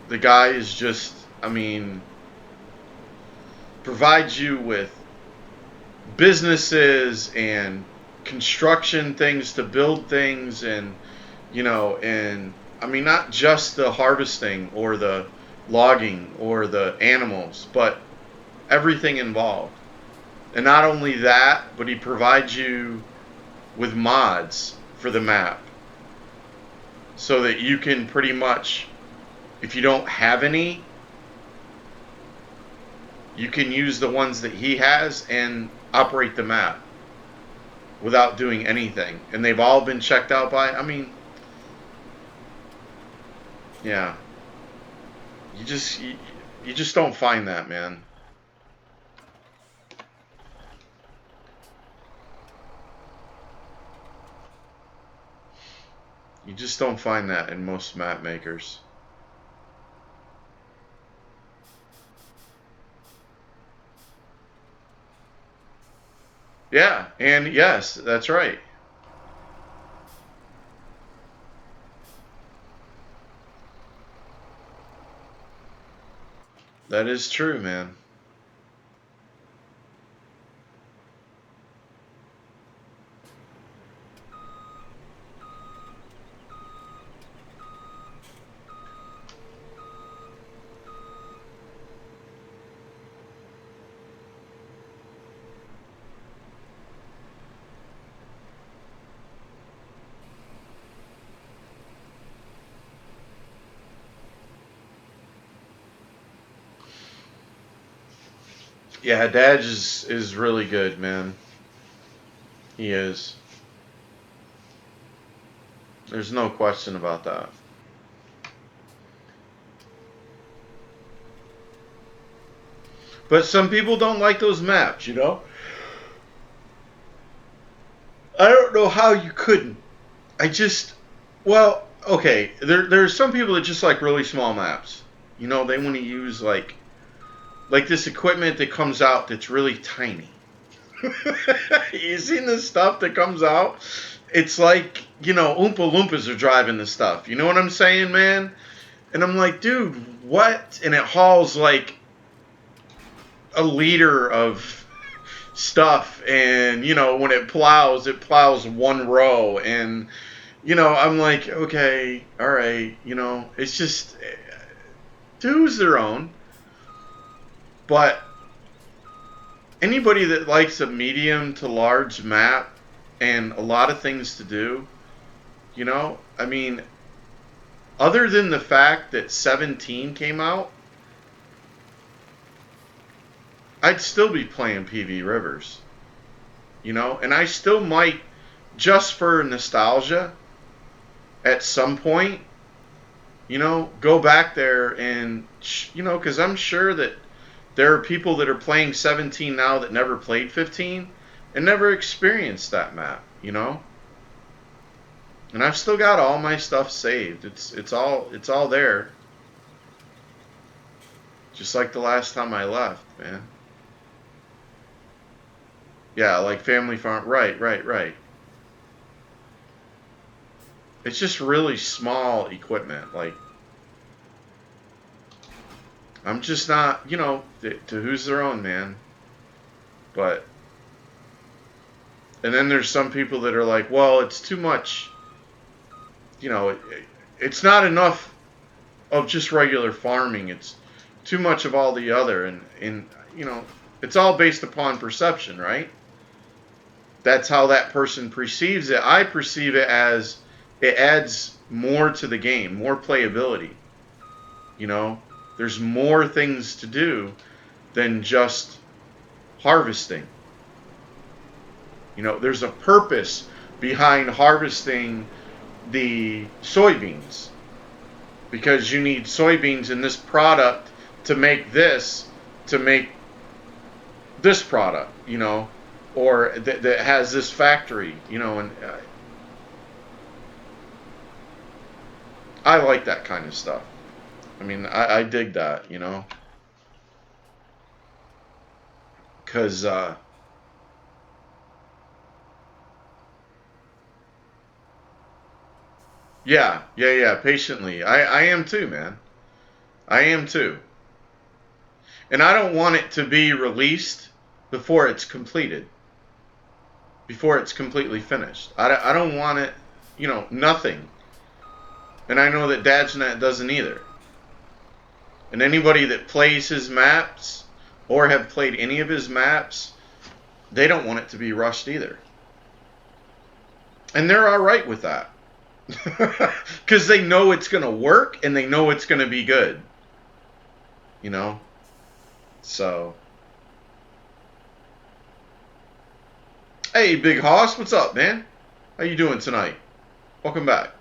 The guy is just, I mean, provides you with businesses and construction things to build things, and and I mean, not just the harvesting or the logging or the animals, but everything involved. And not only that, but he provides you with mods for the map so that you can pretty much, if you don't have any, you can use the ones that he has and operate the map without doing anything. And they've all been checked out by, I mean, yeah. You just don't find that, man. You just don't find that in most map makers. Yeah, and yes, that's right. That is true, man. Yeah, Dad is really good, man. He is. There's no question about that. But some people don't like those maps, you know? I don't know how you couldn't. I just, well, okay, there's some people that just like really small maps. You know, they want to use like this equipment that comes out that's really tiny. You seen this stuff that comes out? It's like, Oompa Loompas are driving this stuff. You know what I'm saying, man? And I'm like, dude, what? And it hauls like a liter of stuff, and when it plows one row, and I'm like, okay, all right, it's just to their own. But anybody that likes a medium to large map and a lot of things to do, I mean, other than the fact that 17 came out, I'd still be playing PV Rivers, and I still might, just for nostalgia, at some point, go back there and, because I'm sure that there are people that are playing 17 now that never played 15 and never experienced that map, And I've still got all my stuff saved. It's all there. Just like the last time I left, man. Yeah, like Family Farm. Right. It's just really small equipment. Like, I'm just not, to who's their own, man. But, and then there's some people that are like, well, it's too much, it's not enough of just regular farming. It's too much of all the other. And it's all based upon perception, right? That's how that person perceives it. I perceive it as it adds more to the game, more playability. There's more things to do than just harvesting. There's a purpose behind harvesting the soybeans. because you need soybeans in this product to make this product, or that has this factory, and I like that kind of stuff. I mean, I dig that, because yeah, patiently. I am too, man. I am too. And I don't want it to be released before it's completed, before it's completely finished. I don't want it, nothing. And I know that Dadgenet doesn't either. And anybody that plays his maps or have played any of his maps, they don't want it to be rushed either. And they're all right with that. Because they know it's going to work and they know it's going to be good. So. Hey, Big Hoss, what's up, man? How you doing tonight? Welcome back.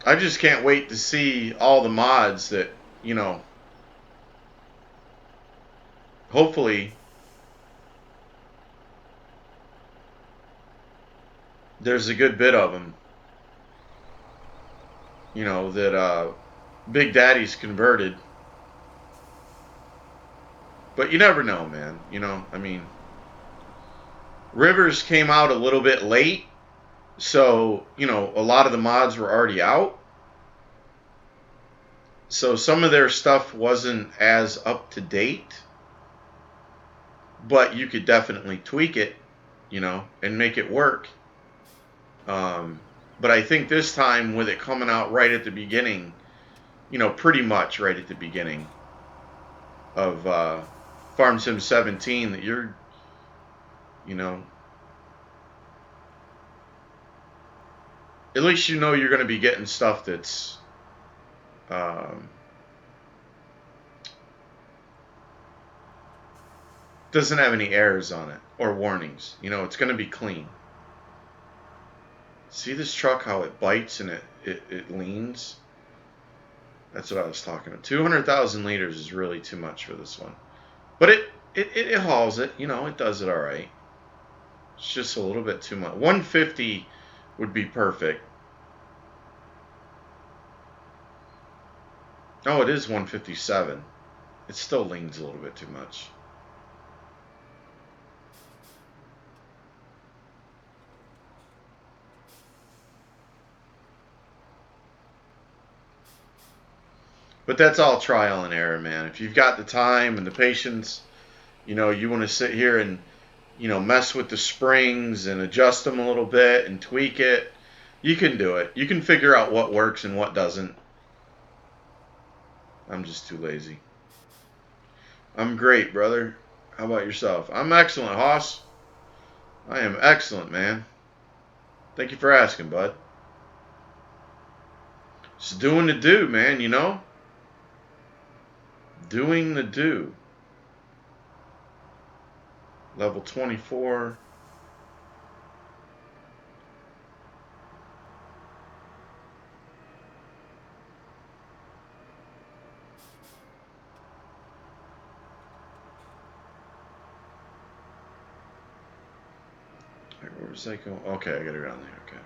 I just can't wait to see all the mods that, hopefully there's a good bit of them, that Big Daddy's converted. But you never know, man. I mean, Rivers came out a little bit late, so, a lot of the mods were already out. So some of their stuff wasn't as up to date, but you could definitely tweak it, and make it work. But I think this time, with it coming out right at the beginning, pretty much right at the beginning of Farm Sim 17, that you're, at least you're going to be getting stuff that's doesn't have any errors on it or warnings. It's going to be clean. See this truck, how it bites and it leans? That's what I was talking about. 200,000 liters is really too much for this one. But it hauls it. It does it all right. It's just a little bit too much. 150 would be perfect. Oh, it is 157. It still leans a little bit too much. But that's all trial and error, man. If you've got the time and the patience, you want to sit here and, mess with the springs and adjust them a little bit and tweak it, you can do it. You can figure out what works and what doesn't. I'm just too lazy. I'm great, brother. How about yourself? I'm excellent, Hoss. I am excellent, man. Thank you for asking, bud. Just doing the do, man, Doing the do. Level 24. Where's that going? Okay, I got it around there. Okay.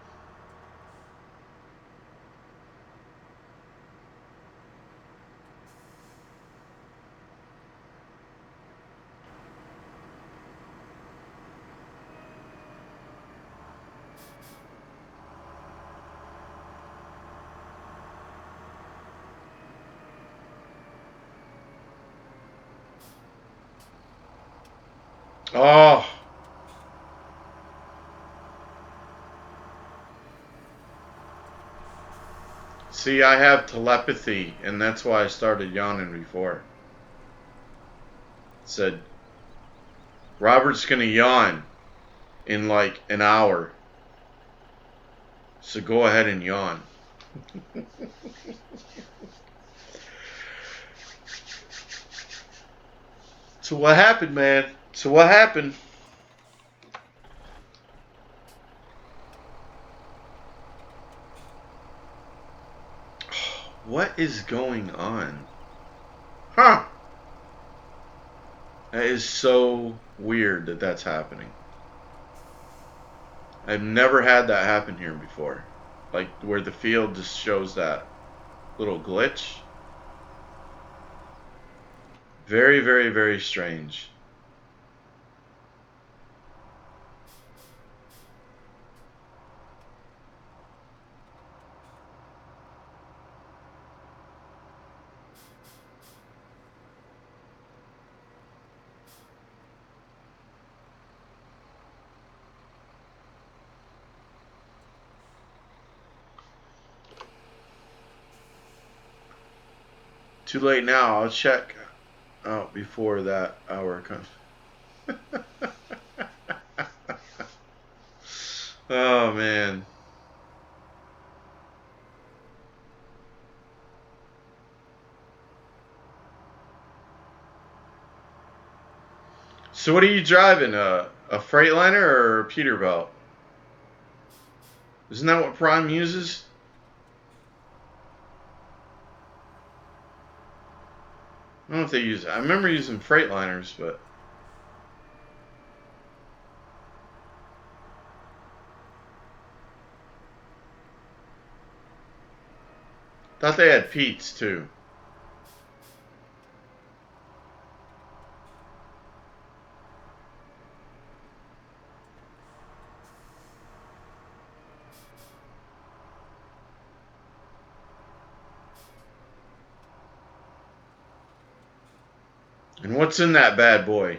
Oh. See, I have telepathy, and that's why I started yawning before. It said, Robert's going to yawn in like an hour. So go ahead and yawn. So what happened, man? So what happened? What is going on? Huh. That is so weird that that's happening. I've never had that happen here before. Like where the field just shows that little glitch. Very, very, very strange. Too late now. I'll check out before that hour comes. Oh man. So what are you driving? A Freightliner or a Peterbilt? Isn't that what Prime uses? I don't know if they use it. I remember using Freightliners, but thought they had Pete's too. And what's in that bad boy?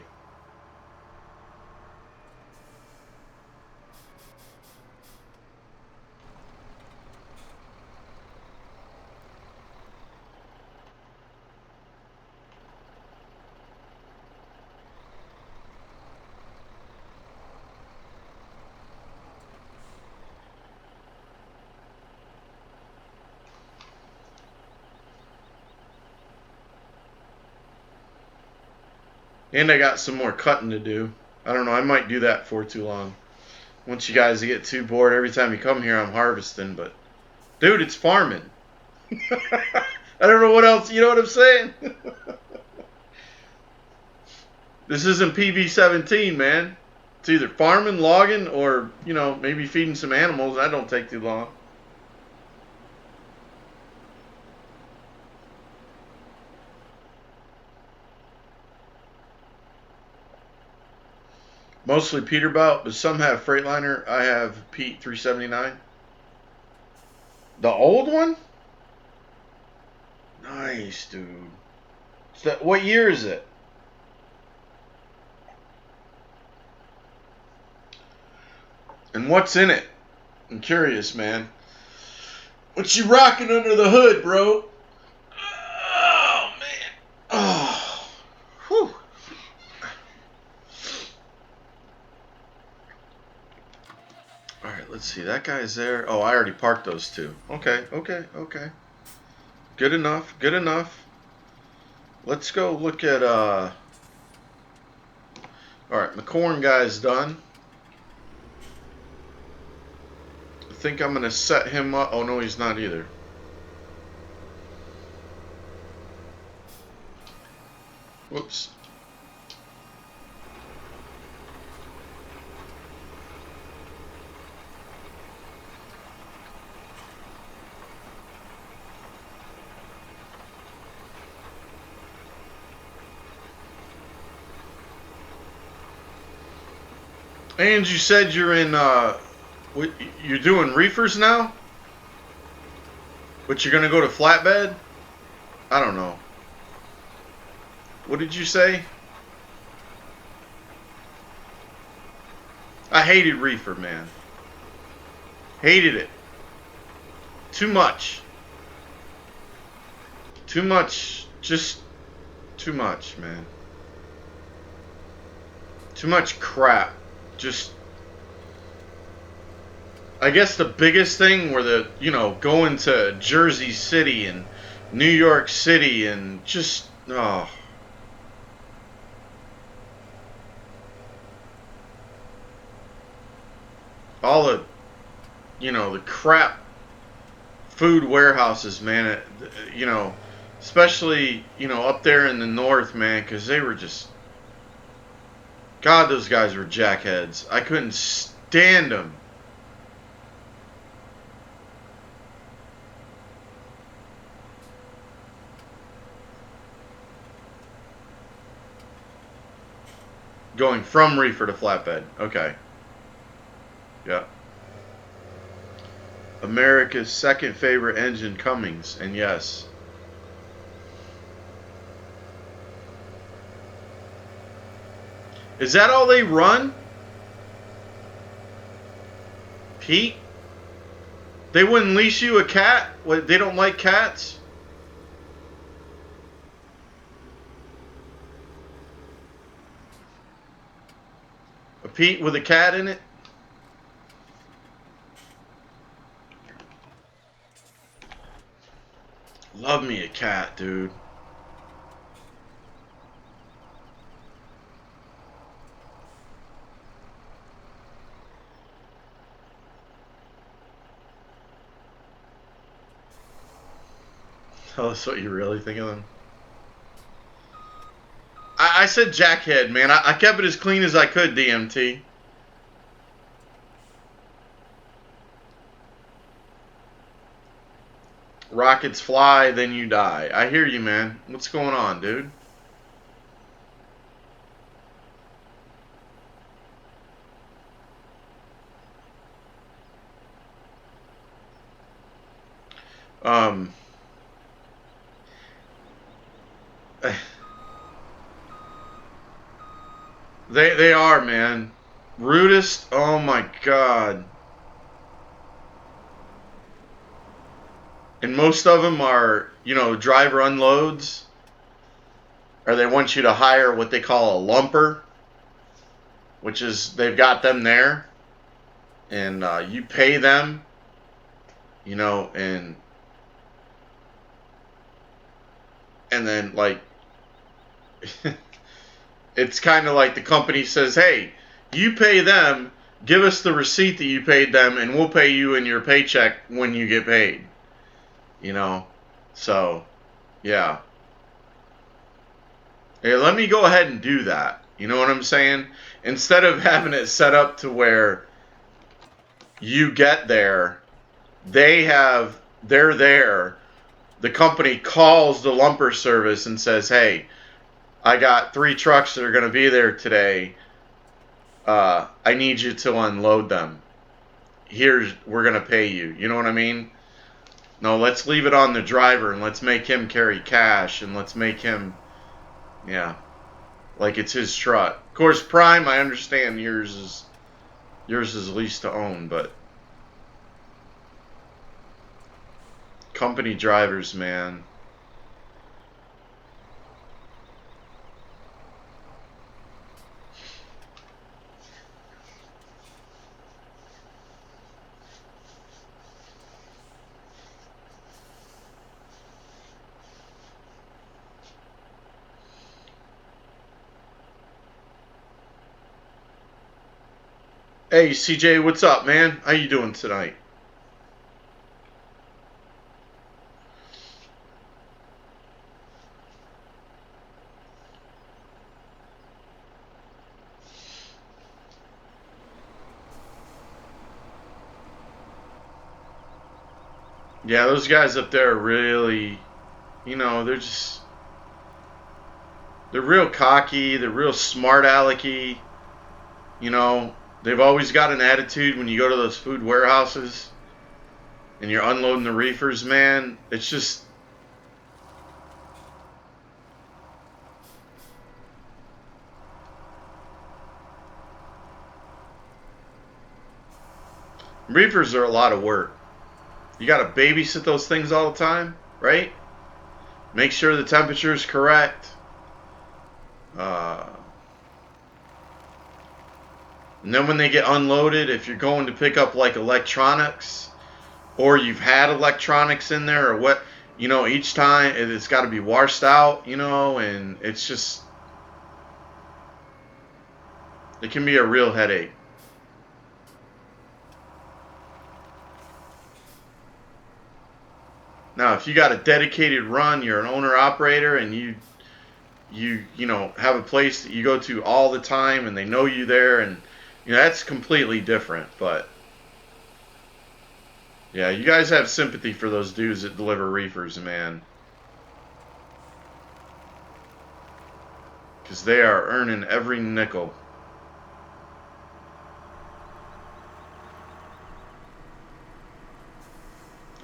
And I got some more cutting to do. I don't know. I might do that for too long. Once you guys get too bored, every time you come here, I'm harvesting. But, dude, it's farming. I don't know what else. You know what I'm saying? This isn't PV-17, man. It's either farming, logging, or, maybe feeding some animals. That don't take too long. Mostly Peterbilt, but some have Freightliner. I have Pete 379. The old one? Nice, dude. What year is it? And what's in it? I'm curious, man. What you rocking under the hood, bro? Oh, man. Oh. Whew. Alright, let's see. That guy's there. Oh, I already parked those two. Okay. Good enough. Let's go look at, Alright, the corn guy's done. I think I'm going to set him up. Oh, no, he's not either. Whoops. And you said you're in, you're doing reefers now? But you're going to go to flatbed? I don't know. What did you say? I hated reefer, man. Hated it. Too much. Too much. Just too much, man. Too much crap. Just, I guess the biggest thing were going to Jersey City and New York City and just, oh. All the, the crap food warehouses, man. You know, especially up there in the north, man, because they were just God. Those guys were jackheads. I couldn't stand them. Going from reefer to flatbed. Okay. Yeah. America's second favorite engine, Cummins, and yes. Is that all they run? Pete? They wouldn't leash you a cat? What, they don't like cats? A Pete with a cat in it? Love me a cat, dude. Tell us what you really think of them. I said jackhead, man. I kept it as clean as I could, DMT. Rockets fly, then you die. I hear you, man. What's going on, dude? Um, they are, man. Rudest. Oh my god. And most of them are, driver unloads, or they want you to hire what they call a lumper, which is they've got them there, and you pay them, and then like it's kind of like the company says, hey, you pay them, give us the receipt that you paid them, and we'll pay you in your paycheck when you get paid. So yeah. Hey, let me go ahead and do that. You know what I'm saying? Instead of having it set up to where you get there, they're there. The company calls the lumper service and says, hey, I got 3 trucks that are going to be there today. I need you to unload them. We're going to pay you. You know what I mean? No, let's leave it on the driver and let's make him carry cash and let's make him, yeah, like it's his truck. Of course, Prime, I understand yours is lease to own, but company drivers, man. Hey, CJ, what's up, man? How you doing tonight? Yeah, those guys up there are really, they're real cocky. They're real smart alecky. They've always got an attitude when you go to those food warehouses and you're unloading the reefers, man. It's just, reefers are a lot of work. You got to babysit those things all the time, right? Make sure the temperature is correct. And then when they get unloaded, if you're going to pick up like electronics, or you've had electronics in there, or what, each time it's got to be washed out, and it's just, it can be a real headache. Now, if you got a dedicated run, you're an owner operator, and you know have a place that you go to all the time, and they know you there, and you know that's completely different. But yeah, you guys have sympathy for those dudes that deliver reefers, man, because they are earning every nickel.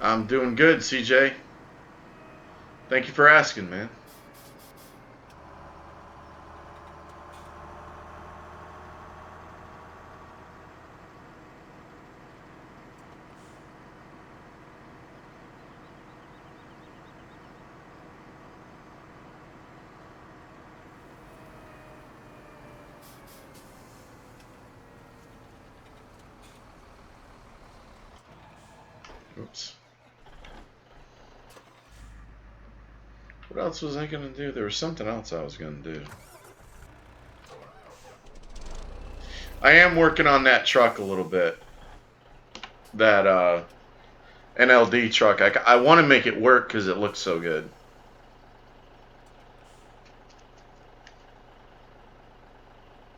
I'm doing good, CJ. Thank you for asking, man. Oops. What else was I going to do? There was something else I was going to do. I am working on that truck a little bit. That NLD truck. I want to make it work because it looks so good.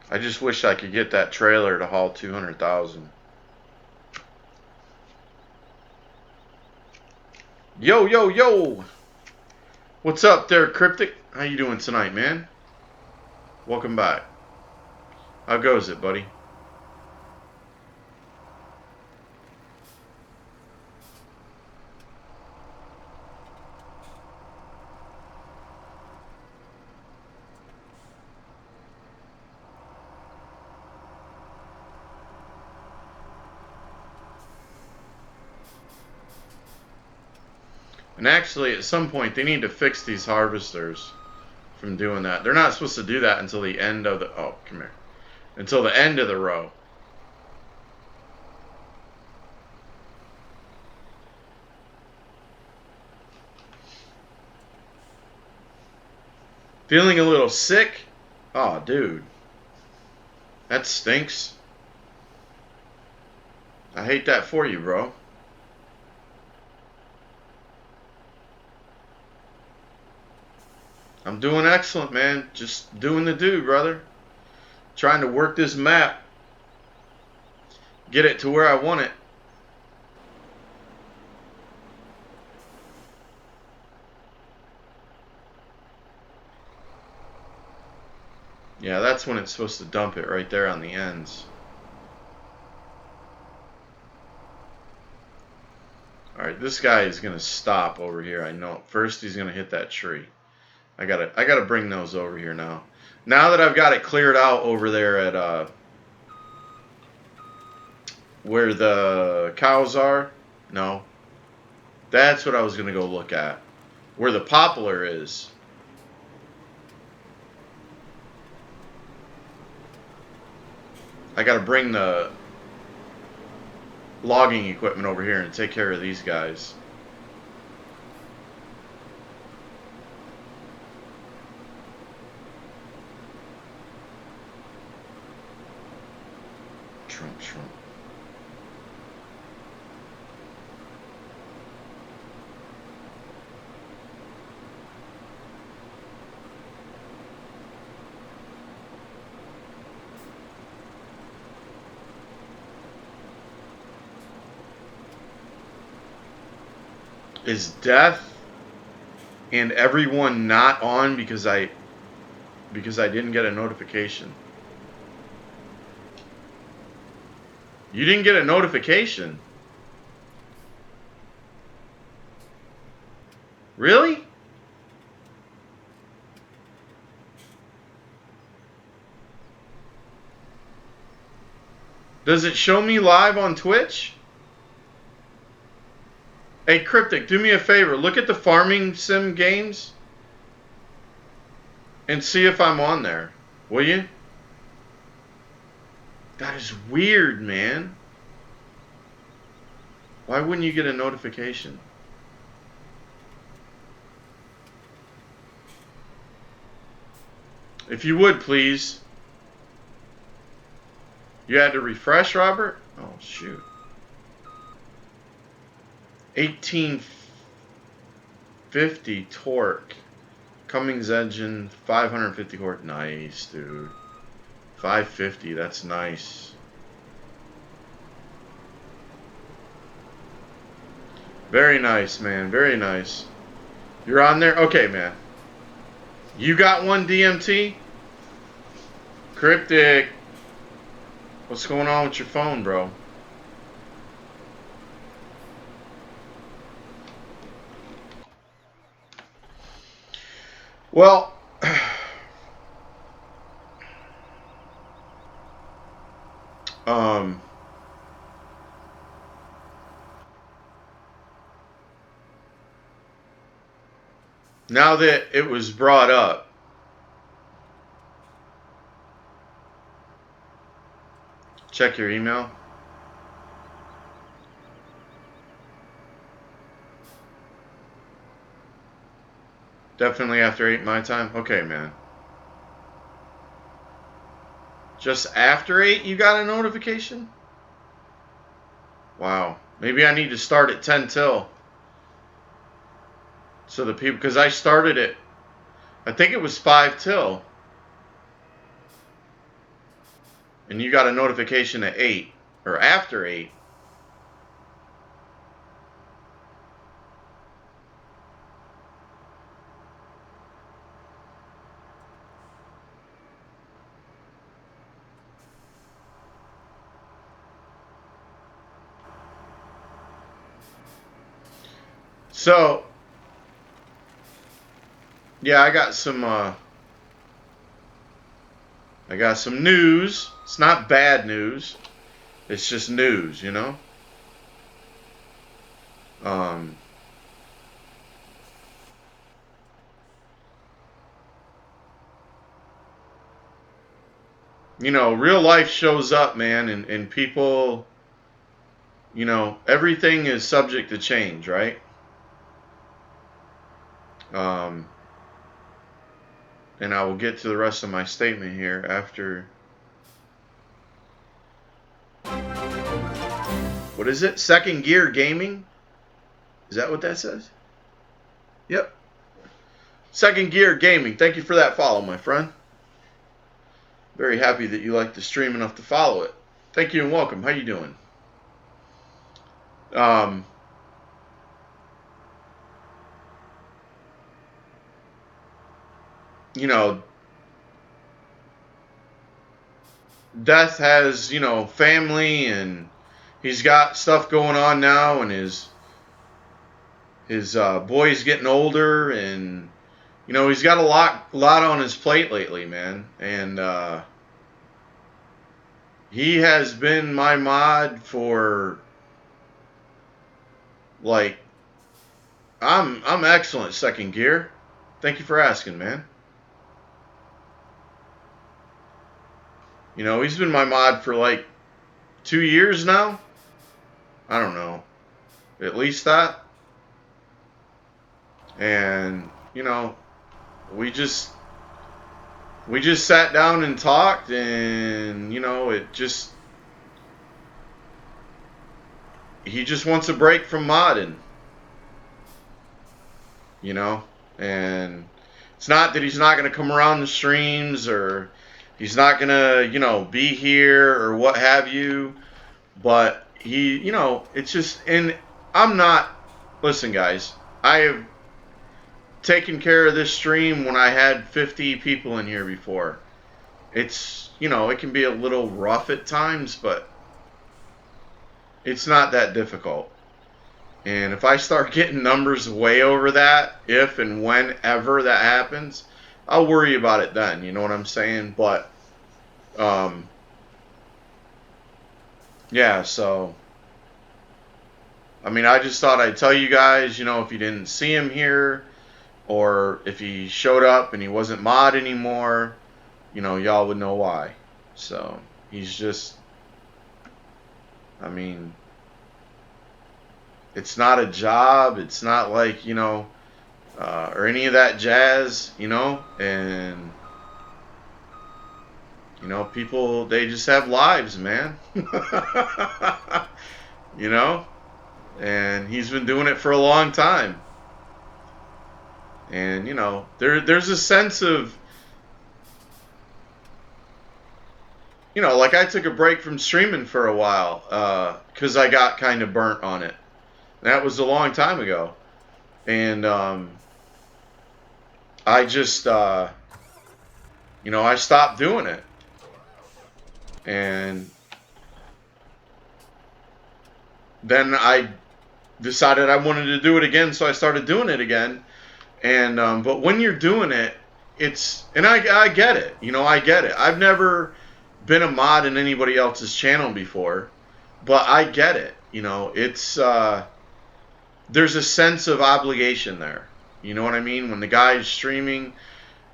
I just wish I could get that trailer to haul 200,000. Yo, yo, yo! What's up there, Cryptic? How you doing tonight, man? Welcome back. How goes it, buddy? And actually, at some point, they need to fix these harvesters from doing that. They're not supposed to do that until the end of the... Oh, come here. Until the end of the row. Feeling a little sick? Oh, dude. That stinks. I hate that for you, bro. I'm doing excellent, man. Just doing the do, brother. Trying to work this map. Get it to where I want it. Yeah, that's when it's supposed to dump it right there on the ends. Alright, this guy is going to stop over here. I know. First, he's going to hit that tree. I gotta bring those over here now. Now that I've got it cleared out over there at where the cows are. No. That's what I was gonna go look at. Where the poplar is. I gotta bring the logging equipment over here and take care of these guys. Trump. Is death and everyone not on because I didn't get a notification? You didn't get a notification? Really? Does it show me live on Twitch? Hey, Cryptic, do me a favor. Look at the farming sim games and see if I'm on there. Will you? That is weird, man. Why wouldn't you get a notification? If you would, please. You had to refresh, Robert? Oh, shoot. 18. 550 torque. Cummins engine, 550 horse. Nice, dude. 550, that's nice. Very nice, man. Very nice. You're on there? Okay, man. You got one DMT? Cryptic. What's going on with your phone, bro? Well, now that it was brought up, check your email. Definitely after 8 my time? Okay, man. Just after 8 you got a notification? Wow. Maybe I need to start at 10 till. So the people, because I started it, I think it was 5 till. And you got a notification at 8, or after 8. So, yeah, I got some news. It's not bad news. It's just news, you know? You know, real life shows up, man, and people, you know, everything is subject to change, right? And I will get to the rest of my statement here after. What is it? Second Gear Gaming? Is that what that says? Yep. Second Gear Gaming. Thank you for that follow, my friend. Very happy that you like the stream enough to follow it. Thank you and welcome. How you doing? You know, Death has, you know, family, and he's got stuff going on now, and his boy's getting older, and you know, he's got a lot on his plate lately, man. And he has been my mod for, like, I'm excellent Second Gear. Thank you for asking, man. You know, he's been my mod for like 2 years now. I don't know, at least that. And you know, we just sat down and talked, and you know, he just wants a break from modding, you know. And it's not that he's not going to come around the streams, or he's not going to, you know, be here or what have you, but he, you know, it's just, and I'm not, listen guys, I have taken care of this stream when I had 50 people in here before. It's, you know, it can be a little rough at times, but it's not that difficult. And if I start getting numbers way over that, if and whenever that happens, I'll worry about it then, you know what I'm saying? But yeah, so I mean, I just thought I'd tell you guys, you know, if you didn't see him here, or if he showed up and he wasn't mod anymore, you know, y'all would know why. So he's just, I mean, it's not a job. It's not like, you know, or any of that jazz, you know. And you know, people, they just have lives, man. You know, and he's been doing it for a long time. And you know, there's a sense of, you know, like I took a break from streaming for a while because I got kind of burnt on it. That was a long time ago, and I just you know, I stopped doing it, and then I decided I wanted to do it again, so I started doing it again. And but when you're doing it, it's, and I get it. You know, I get it. I've never been a mod in anybody else's channel before, but I get it. You know, it's there's a sense of obligation there. You know what I mean? When the guy is streaming,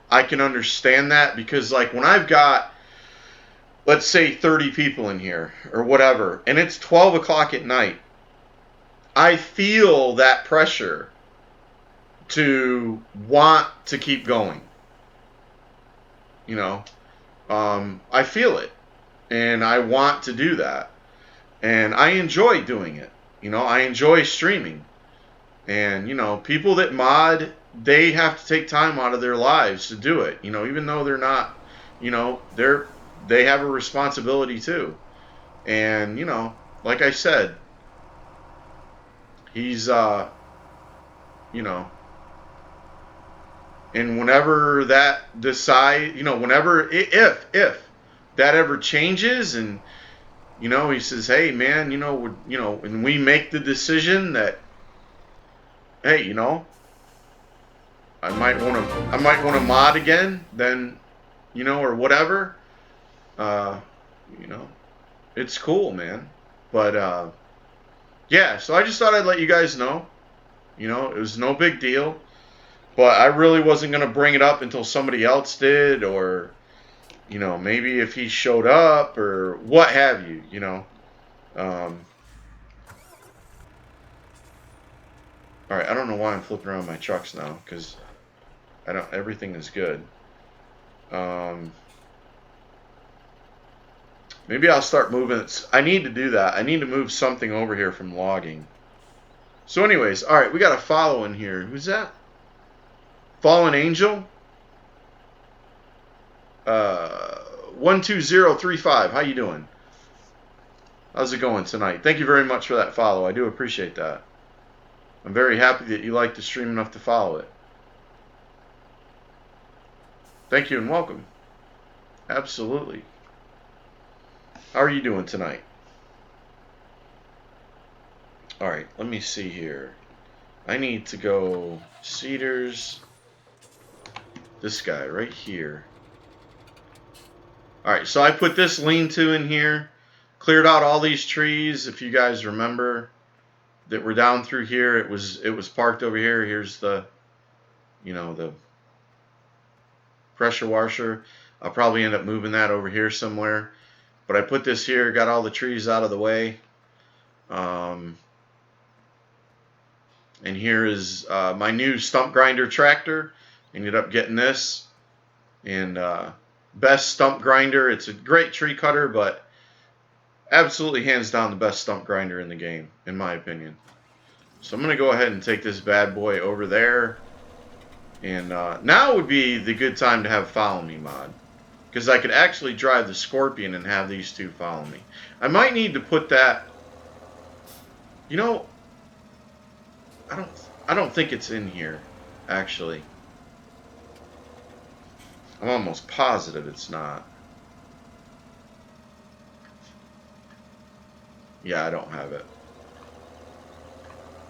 I can understand that, because like when I've got, let's say, 30 people in here or whatever, and it's 12 o'clock at night, I feel that pressure to want to keep going. You know, I feel it, and I want to do that, and I enjoy doing it. You know, I enjoy streaming, and you know, people that mod, they have to take time out of their lives to do it. You know, even though they're not, you know, they have a responsibility too. And you know, like I said, he's you know, and whenever that decide, you know, whenever, if that ever changes, and you know, he says, hey man, you know, and we make the decision that, hey, you know, I might want to mod again, then, you know, or whatever, uh you know, it's cool, man. But yeah, so I just thought I'd let you guys know. You know, it was no big deal, but I really wasn't going to bring it up until somebody else did, or you know, maybe if he showed up or what have you, you know. Um, all right, I don't know why I'm flipping around my trucks now, because I don't. Everything is good. Um, maybe I'll start moving. I need to do that. I need to move something over here from logging. So, anyways, all right, we got a follow in here. Who's that? Fallen Angel. 12035. How you doing? How's it going tonight? Thank you very much for that follow. I do appreciate that. I'm very happy that you like the stream enough to follow it. Thank you and welcome. Absolutely. How are you doing tonight? All right, let me see here. I need to go Cedars. This guy right here. All right, so I put this lean-to in here. Cleared out all these trees, if you guys remember, that were down through here. It was parked over here. Here's the, you know, the pressure washer. I'll probably end up moving that over here somewhere. But I put this here, got all the trees out of the way. And here is my new stump grinder tractor. Ended up getting this. And best stump grinder. It's a great tree cutter, but absolutely hands down the best stump grinder in the game, in my opinion. So I'm going to go ahead and take this bad boy over there. And now would be the good time to have Follow Me mod, because I could actually drive the Scorpion and have these two follow me. I might need to put that, you know, I don't think it's in here, actually. I'm almost positive it's not. Yeah, I don't have it.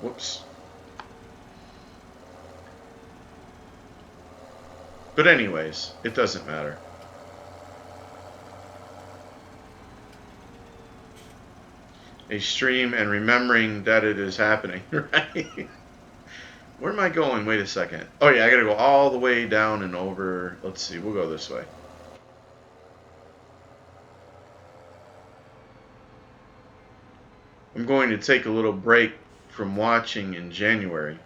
Whoops. But anyways, it doesn't matter. A stream and remembering that it is happening, right? Where am I going? Wait a second. Oh yeah, I gotta go all the way down and over. Let's see, we'll go this way. I'm going to take a little break from watching in January.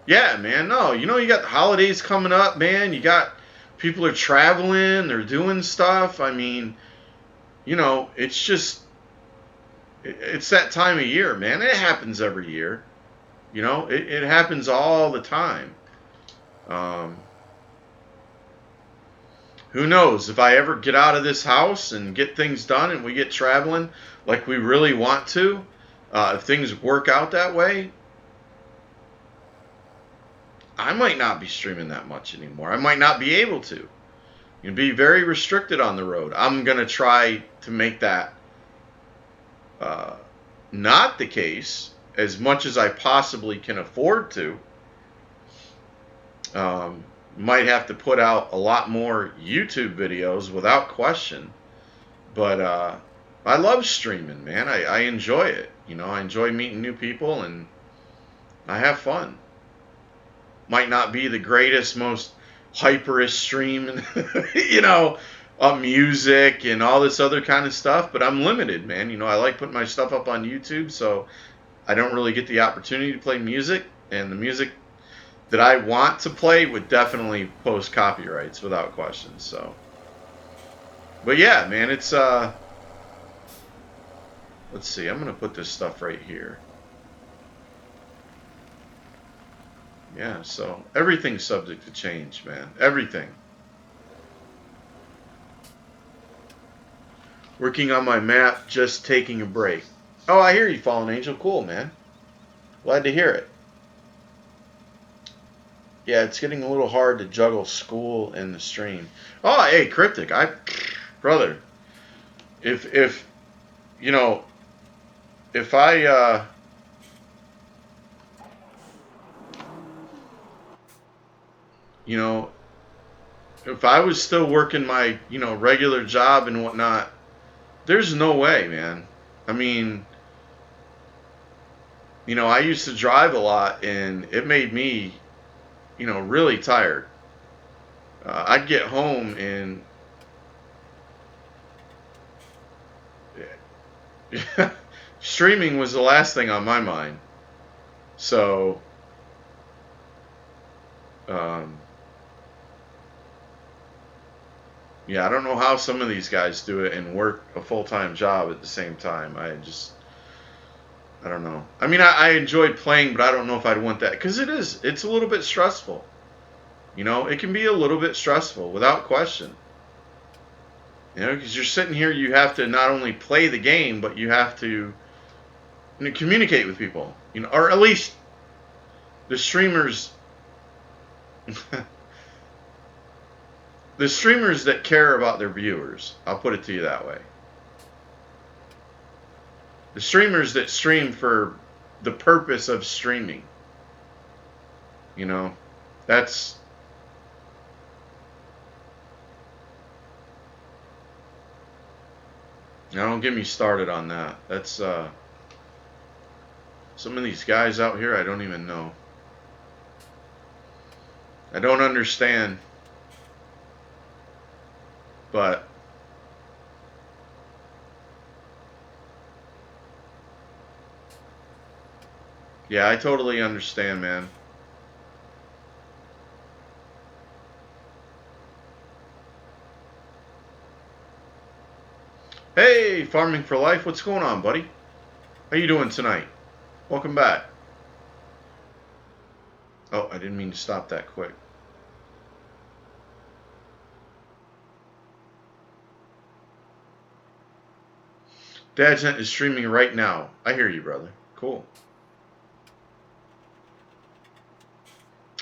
Yeah, man, no, you know, you got the holidays coming up, man. You got people are traveling, they're doing stuff. I mean, you know, it's just, it's that time of year, man. It happens every year. You know, it happens all the time. Um, who knows? If I ever get out of this house and get things done and we get traveling like we really want to, if things work out that way, I might not be streaming that much anymore. I might not be able to. You'd be very restricted on the road. I'm going to try to make that uh, not the case as much as I possibly can afford to. Might have to put out a lot more YouTube videos without question. But I love streaming, man. I enjoy it. You know, I enjoy meeting new people and I have fun. Might not be the greatest, most hyperest stream, you know, music and all this other kind of stuff, but I'm limited, man. You know, I like putting my stuff up on YouTube, so I don't really get the opportunity to play music, and the music that I want to play would definitely post copyrights without question. So, but yeah, man, it's let's see, I'm gonna put this stuff right here. Yeah, so everything's subject to change, man. Everything. Working on my map, just taking a break. Oh, I hear you, Fallen Angel. Cool, man. Glad to hear it. Yeah, it's getting a little hard to juggle school and the stream. Oh, hey, Cryptic, brother, if you know, if I you know, if I was still working my, you know, regular job and whatnot, there's no way, man. I mean, you know, I used to drive a lot and it made me, you know, really tired. I'd get home and streaming was the last thing on my mind. So, um, yeah, I don't know how some of these guys do it and work a full-time job at the same time. I don't know. I mean, I enjoyed playing, but I don't know if I'd want that because it's a little bit stressful. You know, it can be a little bit stressful without question. You know, because you're sitting here, you have to not only play the game, but you have to, you know, communicate with people. You know, or at least the streamers, the streamers that care about their viewers. I'll put it to you that way. The streamers that stream for the purpose of streaming. You know, that's. Now don't get me started on that. That's some of these guys out here I don't even know. I don't understand. But yeah, I totally understand, man. Hey, Farming for Life, what's going on, buddy? How you doing tonight? Welcome back. Oh, I didn't mean to stop that quick. Dad's is streaming right now. I hear you, brother. Cool.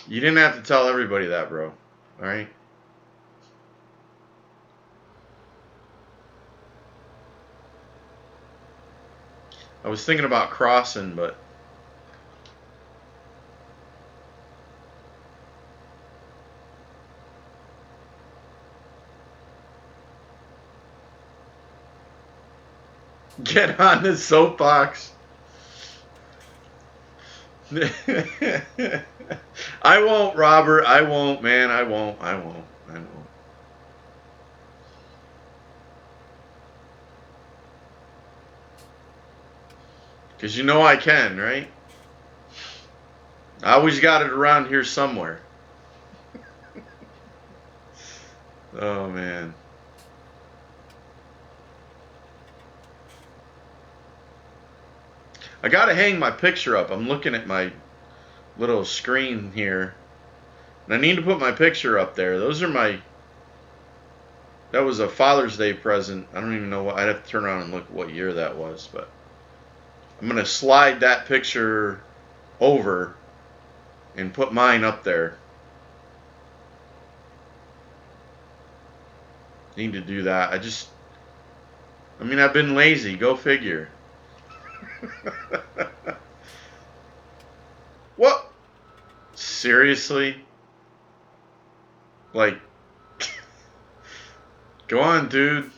You didn't have to tell everybody that, bro. All right? I was thinking about crossing, but get on the soapbox. I won't, Robert. I won't, man. I won't. Because you know I can, right? I always got it around here somewhere. Oh, man. I gotta hang my picture up. I'm looking at my little screen here. And I need to put my picture up there. Those are my... That was a Father's Day present. I don't even know what... I'd have to turn around and look what year that was. But I'm going to slide that picture over and put mine up there. Need to do that. I mean, I've been lazy. Go figure. What? Seriously? Like, go on, dude.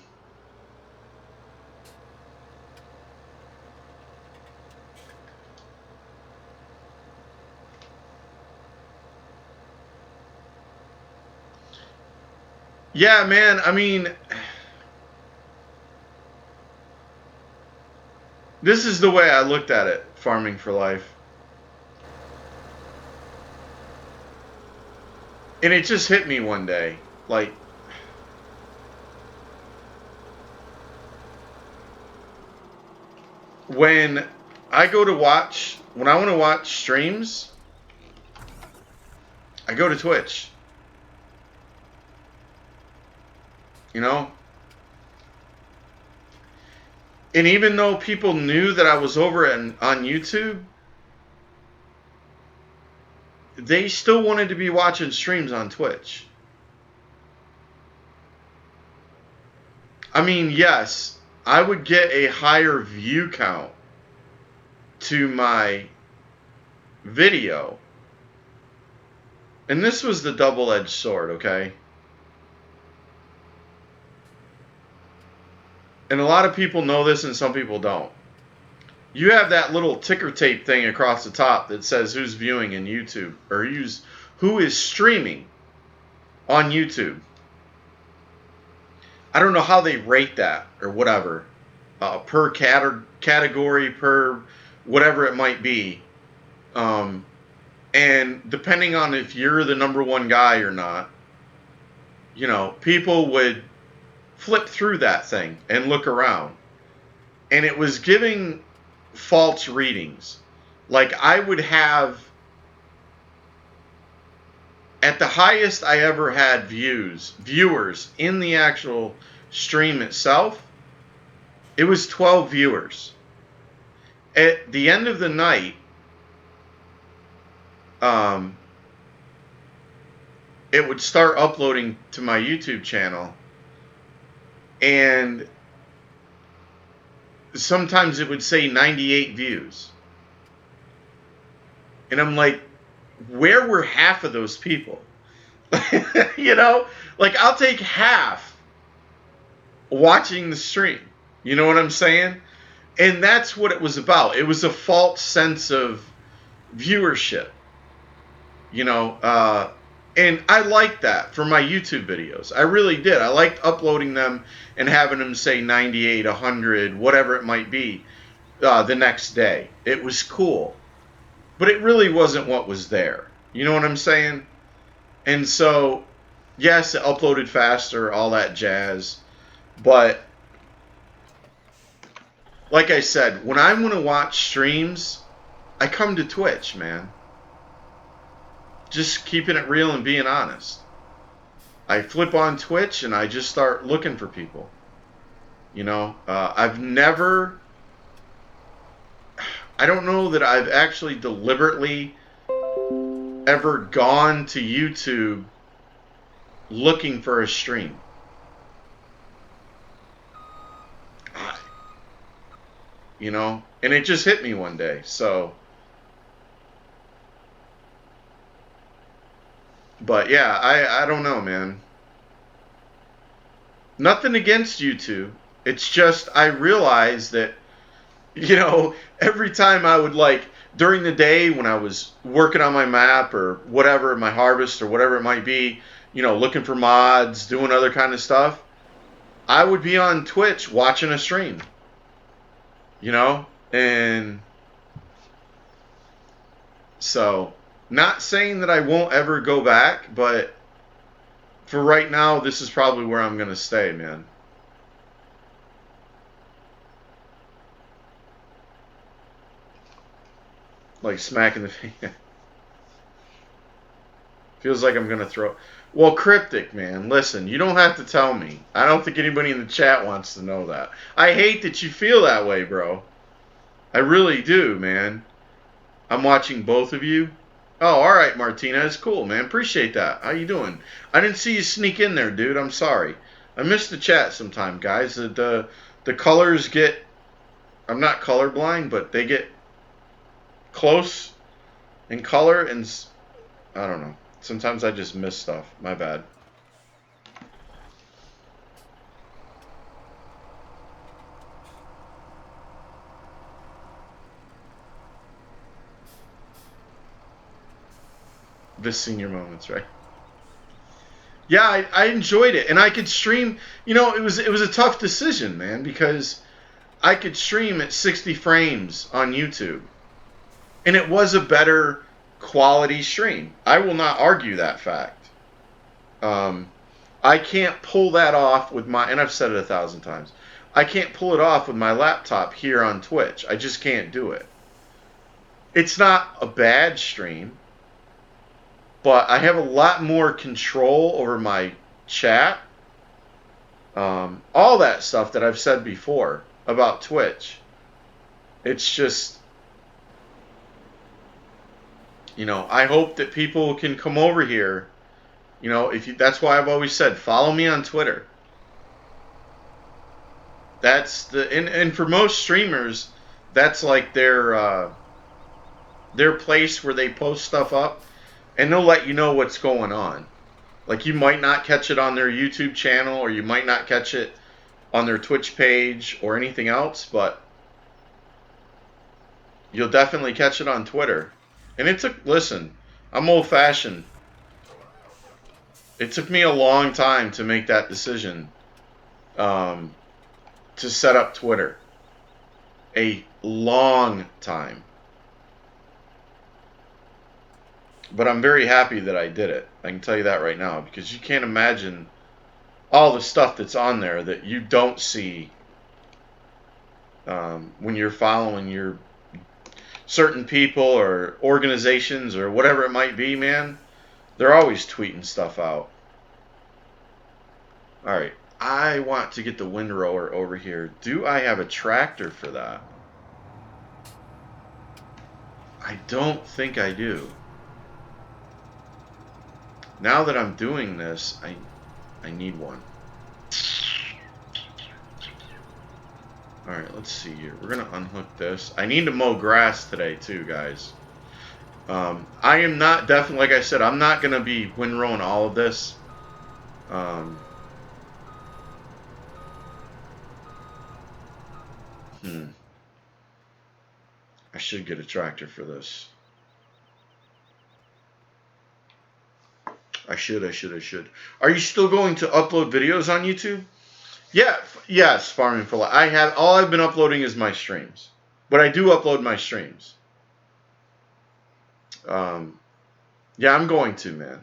Yeah, man. I mean, this is the way I looked at it, farming for life. And it just hit me one day. Like, when I want to watch streams, I go to Twitch. You know? And even though people knew that I was over on YouTube, they still wanted to be watching streams on Twitch. I mean, yes, I would get a higher view count to my video. And this was the double-edged sword, okay? And a lot of people know this and some people don't. You have that little ticker tape thing across the top that says who's viewing in YouTube, or who is streaming on YouTube. I don't know how they rate that or whatever, per category, per whatever it might be. And depending on if you're the number one guy or not, you know, people would flip through that thing and look around. And it was giving false readings. Like, I would have, at the highest I ever had viewers in the actual stream itself, it was 12 viewers. At the end of the night, it would start uploading to my YouTube channel, and sometimes it would say 98 views. And I'm like, where were half of those people? You know, like, I'll take half watching the stream. You know what I'm saying? And that's what it was about. It was a false sense of viewership. You know, and I liked that for my YouTube videos. I really did. I liked uploading them and having them say 98, 100, whatever it might be, the next day. It was cool. But it really wasn't what was there. You know what I'm saying? And so, yes, it uploaded faster, all that jazz. But, like I said, when I want to watch streams, I come to Twitch, man. Just keeping it real and being honest. I flip on Twitch and I just start looking for people. You know, I don't know that I've actually deliberately ever gone to YouTube looking for a stream. You know, and it just hit me one day, so. But yeah, I don't know, man. Nothing against YouTube. It's just I realized that, you know, every time I would, like, during the day when I was working on my map or whatever, my harvest or whatever it might be, you know, looking for mods, doing other kind of stuff, I would be on Twitch watching a stream. You know? And so, not saying that I won't ever go back, but for right now, this is probably where I'm going to stay, man. Like smacking the face. Feels like I'm going to throw. Well, Cryptic, man, listen, you don't have to tell me. I don't think anybody in the chat wants to know that. I hate that you feel that way, bro. I really do, man. I'm watching both of you. Oh, all right, Martinez. Cool, man. Appreciate that. How you doing? I didn't see you sneak in there, dude. I'm sorry. I miss the chat sometime, guys. The colors get. I'm not colorblind, but they get close in color, and I don't know. Sometimes I just miss stuff. My bad. The senior moments, right? Yeah, I enjoyed it, and I could stream. You know, it was a tough decision, man, because I could stream at 60 frames on YouTube, and it was a better quality stream. I will not argue that fact. I can't pull that off with my, and I've said it 1,000 times. I can't pull it off with my laptop here on Twitch. I just can't do it. It's not a bad stream, but I have a lot more control over my chat. All that stuff that I've said before about Twitch. It's just, you know, I hope that people can come over here. You know, that's why I've always said, follow me on Twitter. That's and for most streamers, that's like their place where they post stuff up, and they'll let you know what's going on. Like, you might not catch it on their YouTube channel, or you might not catch it on their Twitch page or anything else, but you'll definitely catch it on Twitter. And listen, I'm old-fashioned. It took me a long time to make that decision to set up Twitter. A long time. But I'm very happy that I did it. I can tell you that right now, because you can't imagine all the stuff that's on there that you don't see when you're following your certain people or organizations or whatever it might be, man. They're always tweeting stuff out. All right. I want to get the windrower over here. Do I have a tractor for that? I don't think I do. Now that I'm doing this, I need one. Alright, let's see here. We're going to unhook this. I need to mow grass today too, guys. I am not definitely, like I said, I'm not going to be windrowing all of this. I should get a tractor for this. I should. Are you still going to upload videos on YouTube? Yeah, yes, Farming for Life. All I've been uploading is my streams. But I do upload my streams. Yeah, I'm going to, man.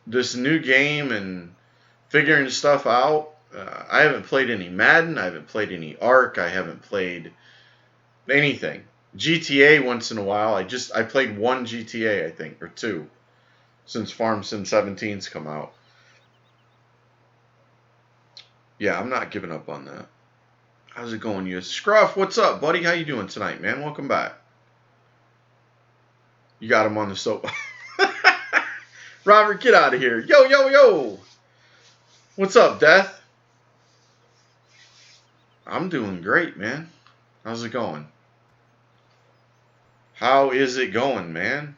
This new game and figuring stuff out. I haven't played any Madden. I haven't played any Ark. I haven't played anything. GTA once in a while. I played one GTA, I think, or two, since Farm Sim 17's come out. Yeah, I'm not giving up on that. How's it going, you? Scruff, what's up, buddy? How you doing tonight, man? Welcome back. You got him on the soap. Robert, get out of here. Yo. What's up, Death? I'm doing great, man. How's it going? How is it going, man?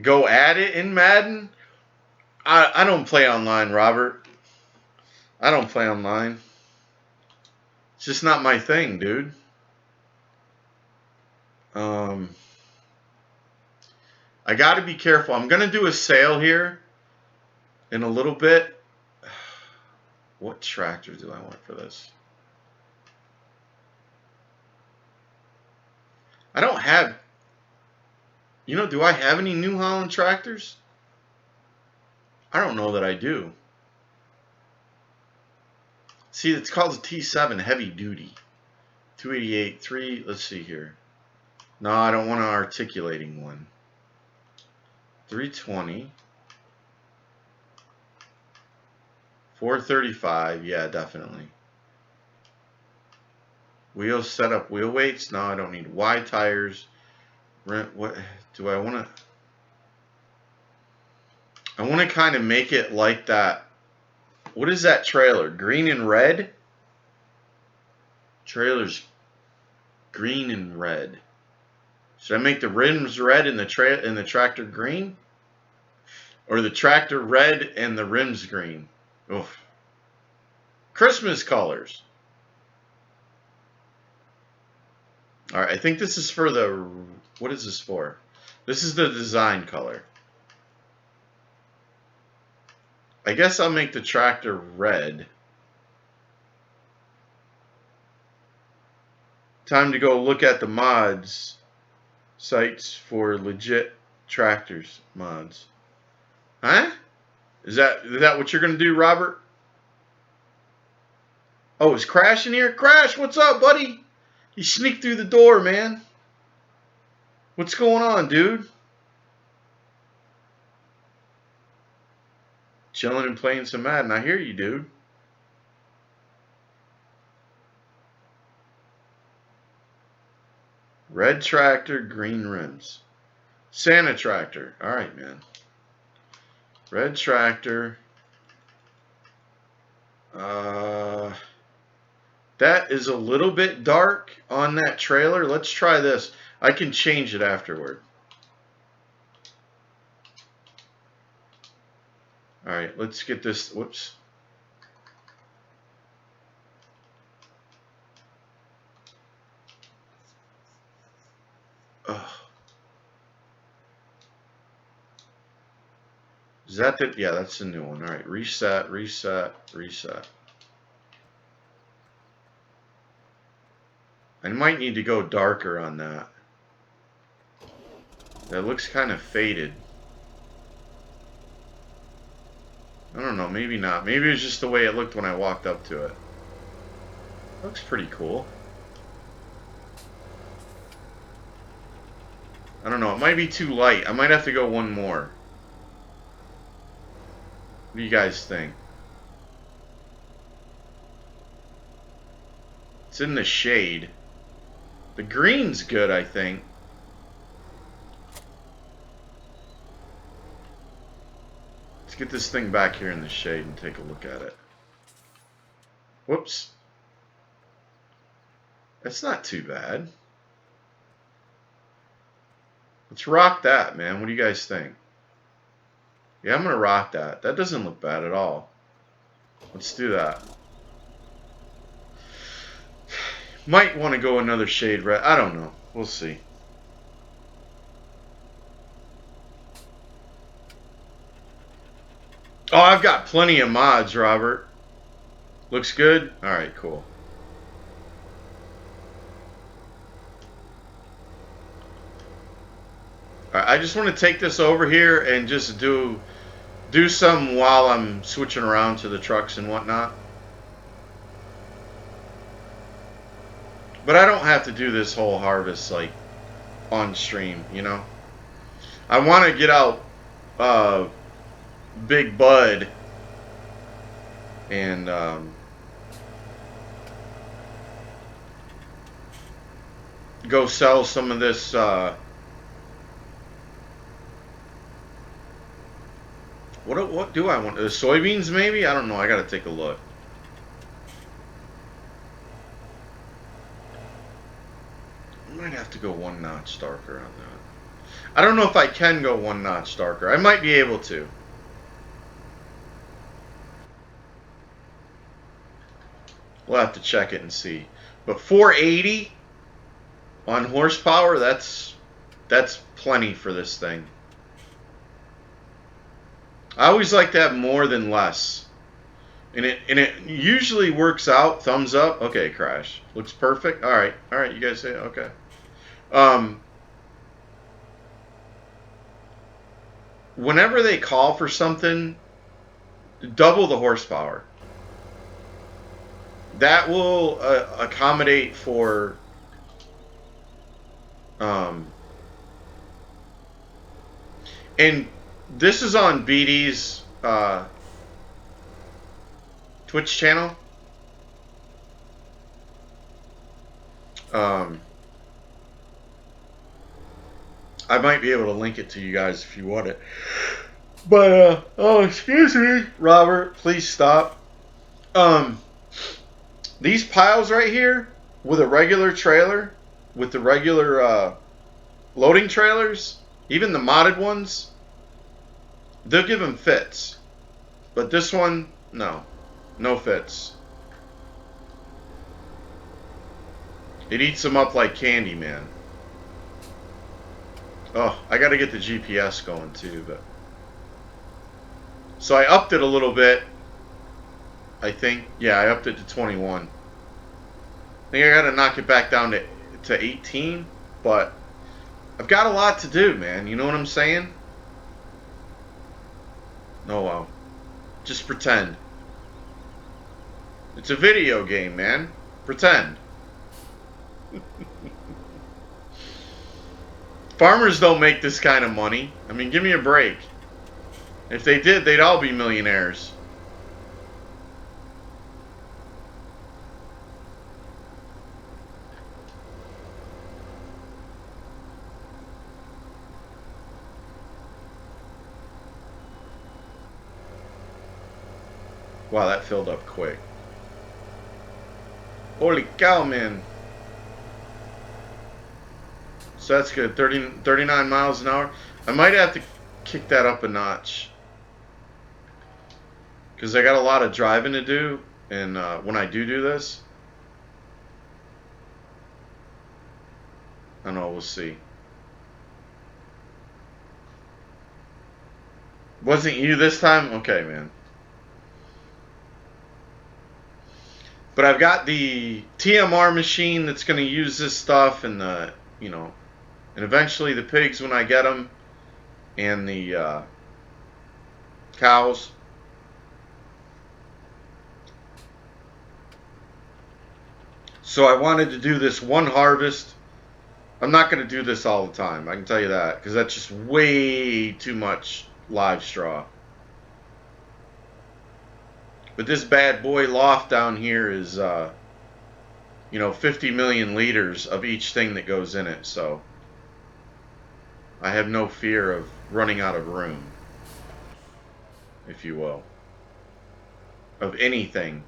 Go at it in Madden? I don't play online, Robert. I don't play online. It's just not my thing, dude. I got to be careful. I'm going to do a sale here in a little bit. What tractor do I want for this? I don't have... You know, do I have any New Holland tractors? I don't know that I do. See, it's called a T7 heavy duty. 288, 3, let's see here. No, I don't want an articulating one. 320. 435, yeah, definitely. Wheels setup, wheel weights. No, I don't need wide tires. What do I want to? I want to kind of make it like that. What is that trailer? Green and red? Trailer's green and red. Should I make the rims red and the tractor green? Or the tractor red and the rims green? Oof. Christmas colors. Alright, I think this is for the... What is this for? This is the design color. I guess I'll make the tractor red. Time to go look at the mods sites for legit tractors mods. Huh? Is that what you're gonna do, Robert? Oh, is Crash in here? Crash, what's up, buddy? You sneaked through the door, man. What's going on, dude? Chilling and playing some Madden. I hear you, dude. Red tractor, green rims. Santa tractor. Alright, man. Red tractor. That is a little bit dark on that trailer. Let's try this. I can change it afterward. Alright, let's get this. Whoops. Ugh. Is that the... Yeah, that's the new one. Alright, reset, reset, reset. I might need to go darker on that. That looks kind of faded. I don't know, maybe not. Maybe it was just the way it looked when I walked up to it. Looks pretty cool. I don't know, it might be too light. I might have to go one more. What do you guys think? It's in the shade. The green's good, I think. Let's get this thing back here in the shade and take a look at it. Whoops. That's not too bad. Let's rock that, man. What do you guys think? Yeah, I'm going to rock that. That doesn't look bad at all. Let's do that. Might want to go another shade red. I don't know. We'll see. Oh, I've got plenty of mods, Robert. Looks good? Alright, cool. Alright, I just want to take this over here and just do some while I'm switching around to the trucks and whatnot. But I don't have to do this whole harvest like on stream, you know. I want to get out Big Bud and go sell some of this what do I want? Soybeans maybe? I don't know. I got to take a look. I might have to go one notch darker on that. I don't know if I can go one notch darker. I might be able to. We'll have to check it and see. But 480 on horsepower, that's plenty for this thing. I always like to have more than less. And it usually works out. Thumbs up. Okay, Crash. Looks perfect. All right, you guys say okay. Whenever they call for something, double the horsepower. that will accommodate for um, and this is on BD's Twitch channel. Um, I might be able to link it to you guys if you want it. But oh, excuse me, Robert, please stop. These piles right here with a regular trailer, with the regular loading trailers, even the modded ones, they'll give them fits. But this one, no fits. It eats them up like candy, man. Oh, I got to get the GPS going too, but so I upped it a little bit. I think, yeah, I upped it to 21. I think I got to knock it back down to 18, but I've got a lot to do, man. You know what I'm saying? Oh well, just pretend. It's a video game, man. Pretend. Farmers don't make this kind of money. I mean, give me a break. If they did, they'd all be millionaires. Wow, that filled up quick. Holy cow, man. So that's good. 39 miles an hour. I might have to kick that up a notch. Because I got a lot of driving to do. And when I do this, I don't know, we'll see. Wasn't you this time? Okay, man. But I've got the TMR machine that's going to use this stuff, and the, you know, and eventually the pigs when I get them, and the cows. So I wanted to do this one harvest. I'm not going to do this all the time, I can tell you that, because that's just way too much live straw. But this bad boy loft down here is, 50 million liters of each thing that goes in it. So I have no fear of running out of room, if you will, of anything.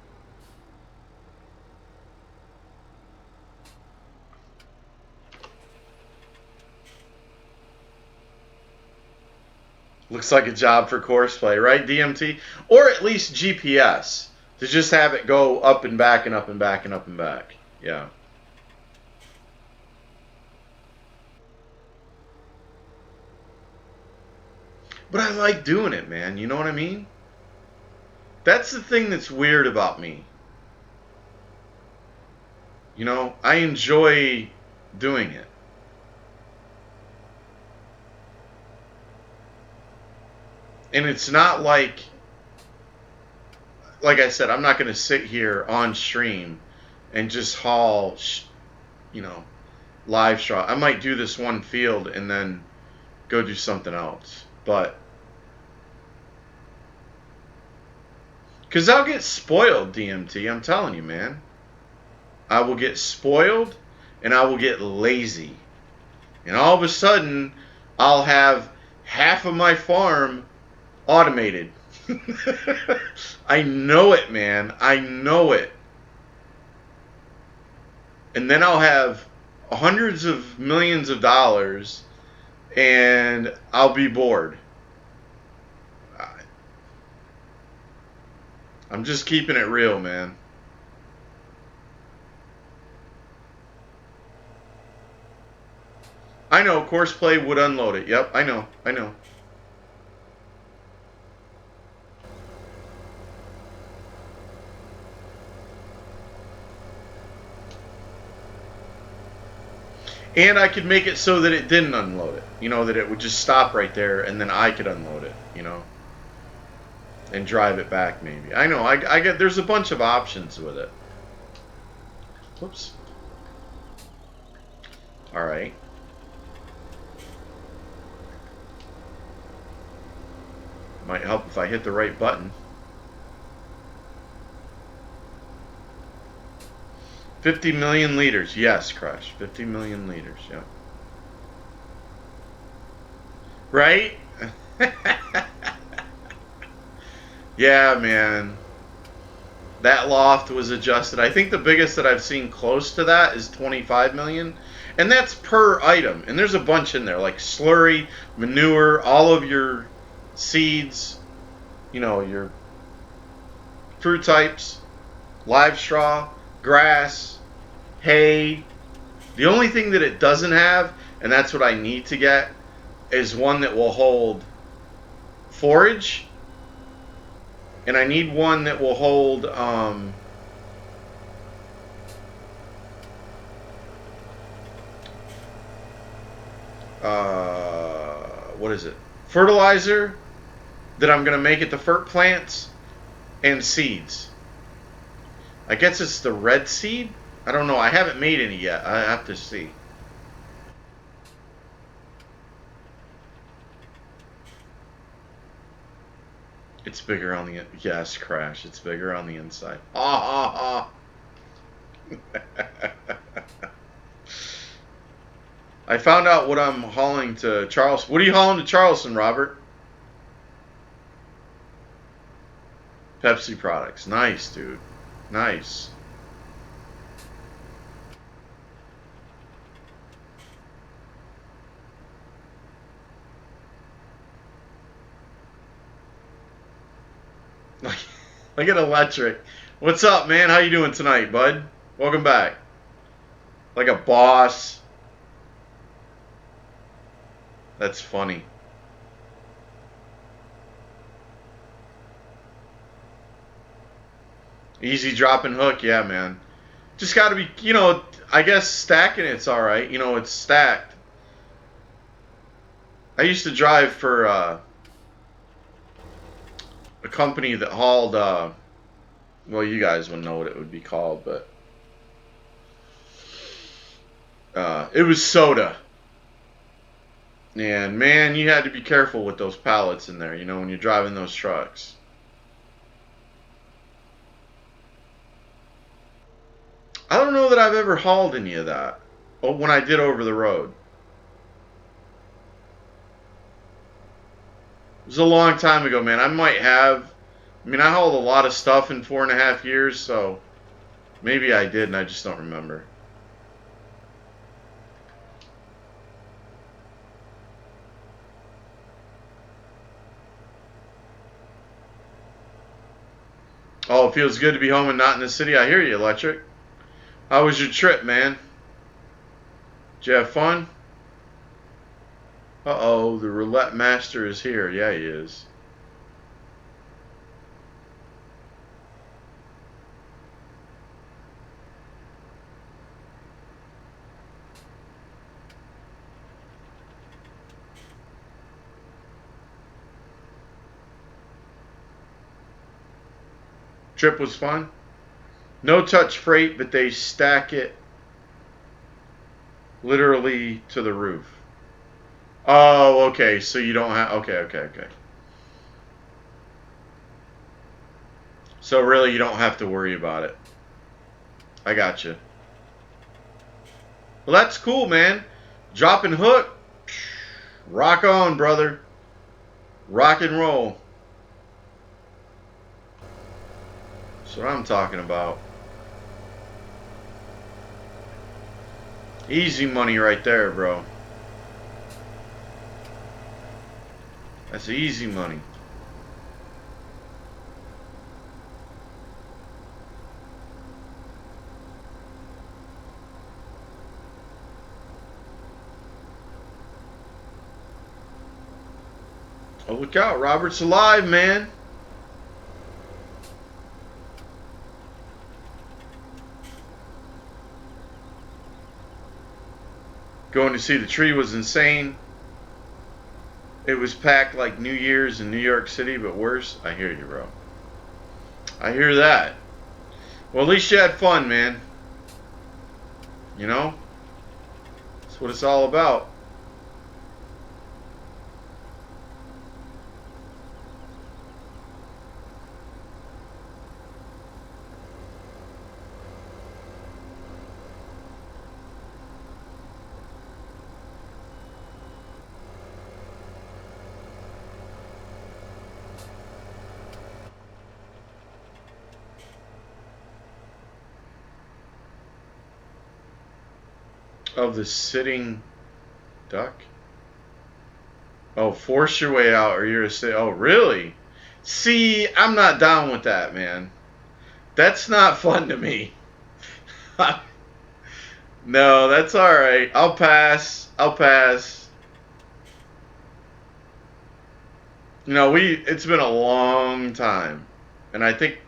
Looks like a job for Courseplay, right, DMT? Or at least GPS, to just have it go up and back and up and back and up and back. Yeah. But I like doing it, man. You know what I mean? That's the thing that's weird about me. You know, I enjoy doing it. And it's not like I said, I'm not going to sit here on stream and just haul, live straw. I might do this one field and then go do something else. But, because I'll get spoiled, DMT. I'm telling you, man. I will get spoiled and I will get lazy. And all of a sudden, I'll have half of my farm automated. I know it, man. I know it. And then I'll have hundreds of millions of dollars and I'll be bored. I'm just keeping it real, man. I know, Courseplay would unload it. Yep, I know. And I could make it so that it didn't unload it. You know, that it would just stop right there and then I could unload it, and drive it back maybe. I know, I get, there's a bunch of options with it. Whoops. Alright. Might help if I hit the right button. 50 million liters. Yes, Crush. 50 million liters. Yeah. Right? Yeah, man. That loft was adjusted. I think the biggest that I've seen close to that is 25 million. And that's per item. And there's a bunch in there, like slurry, manure, all of your seeds, you know, your fruit types, live straw, grass, hay. The only thing that it doesn't have, and that's what I need to get, is one that will hold forage. And I need one that will hold what is it? Fertilizer that I'm going to make it the fert plants and seeds. I guess it's the red seed. I don't know. I haven't made any yet. I have to see. It's bigger on the yes, Crash. It's bigger on the inside. Ah ah ah. I found out what I'm hauling to Charleston. What are you hauling to Charleston, Robert? Pepsi products. Nice, dude. Nice. Look at Electric. What's up, man? How you doing tonight, bud? Welcome back. Like a boss. That's funny. Easy drop and hook, yeah, man. Just got to be, you know, I guess stacking it's all right. You know, it's stacked. I used to drive for a company that hauled, well, you guys wouldn't know what it would be called, but it was soda. And, man, you had to be careful with those pallets in there, you know, when you're driving those trucks. I don't know that I've ever hauled any of that. Oh, when I did over the road. It was a long time ago, man. I might have. I mean, I hauled a lot of stuff in 4.5 years, so maybe I did and I just don't remember. Oh, it feels good to be home and not in the city. I hear you, Electric. How was your trip, man? Did you have fun? Uh-oh, the roulette master is here. Yeah, he is. Trip was fun? No touch freight, but they stack it literally to the roof. Oh, okay. So you don't have. Okay. So really, you don't have to worry about it. I got you. Well, that's cool, man. Drop and hook. Rock on, brother. Rock and roll. That's what I'm talking about. Easy money right there, bro. That's easy money. Oh, look out. Robert's alive, man. Going to see the tree was insane. It was packed like New Year's in New York City, but worse. I hear you, bro. I hear that. Well, at least you had fun, man. You know? That's what it's all about. Of the sitting duck? Oh, force your way out or you're a say, oh, really? See, I'm not down with that, man. That's not fun to me. No, that's all right. I'll pass. I'll pass. You know, it's been a long time. And I think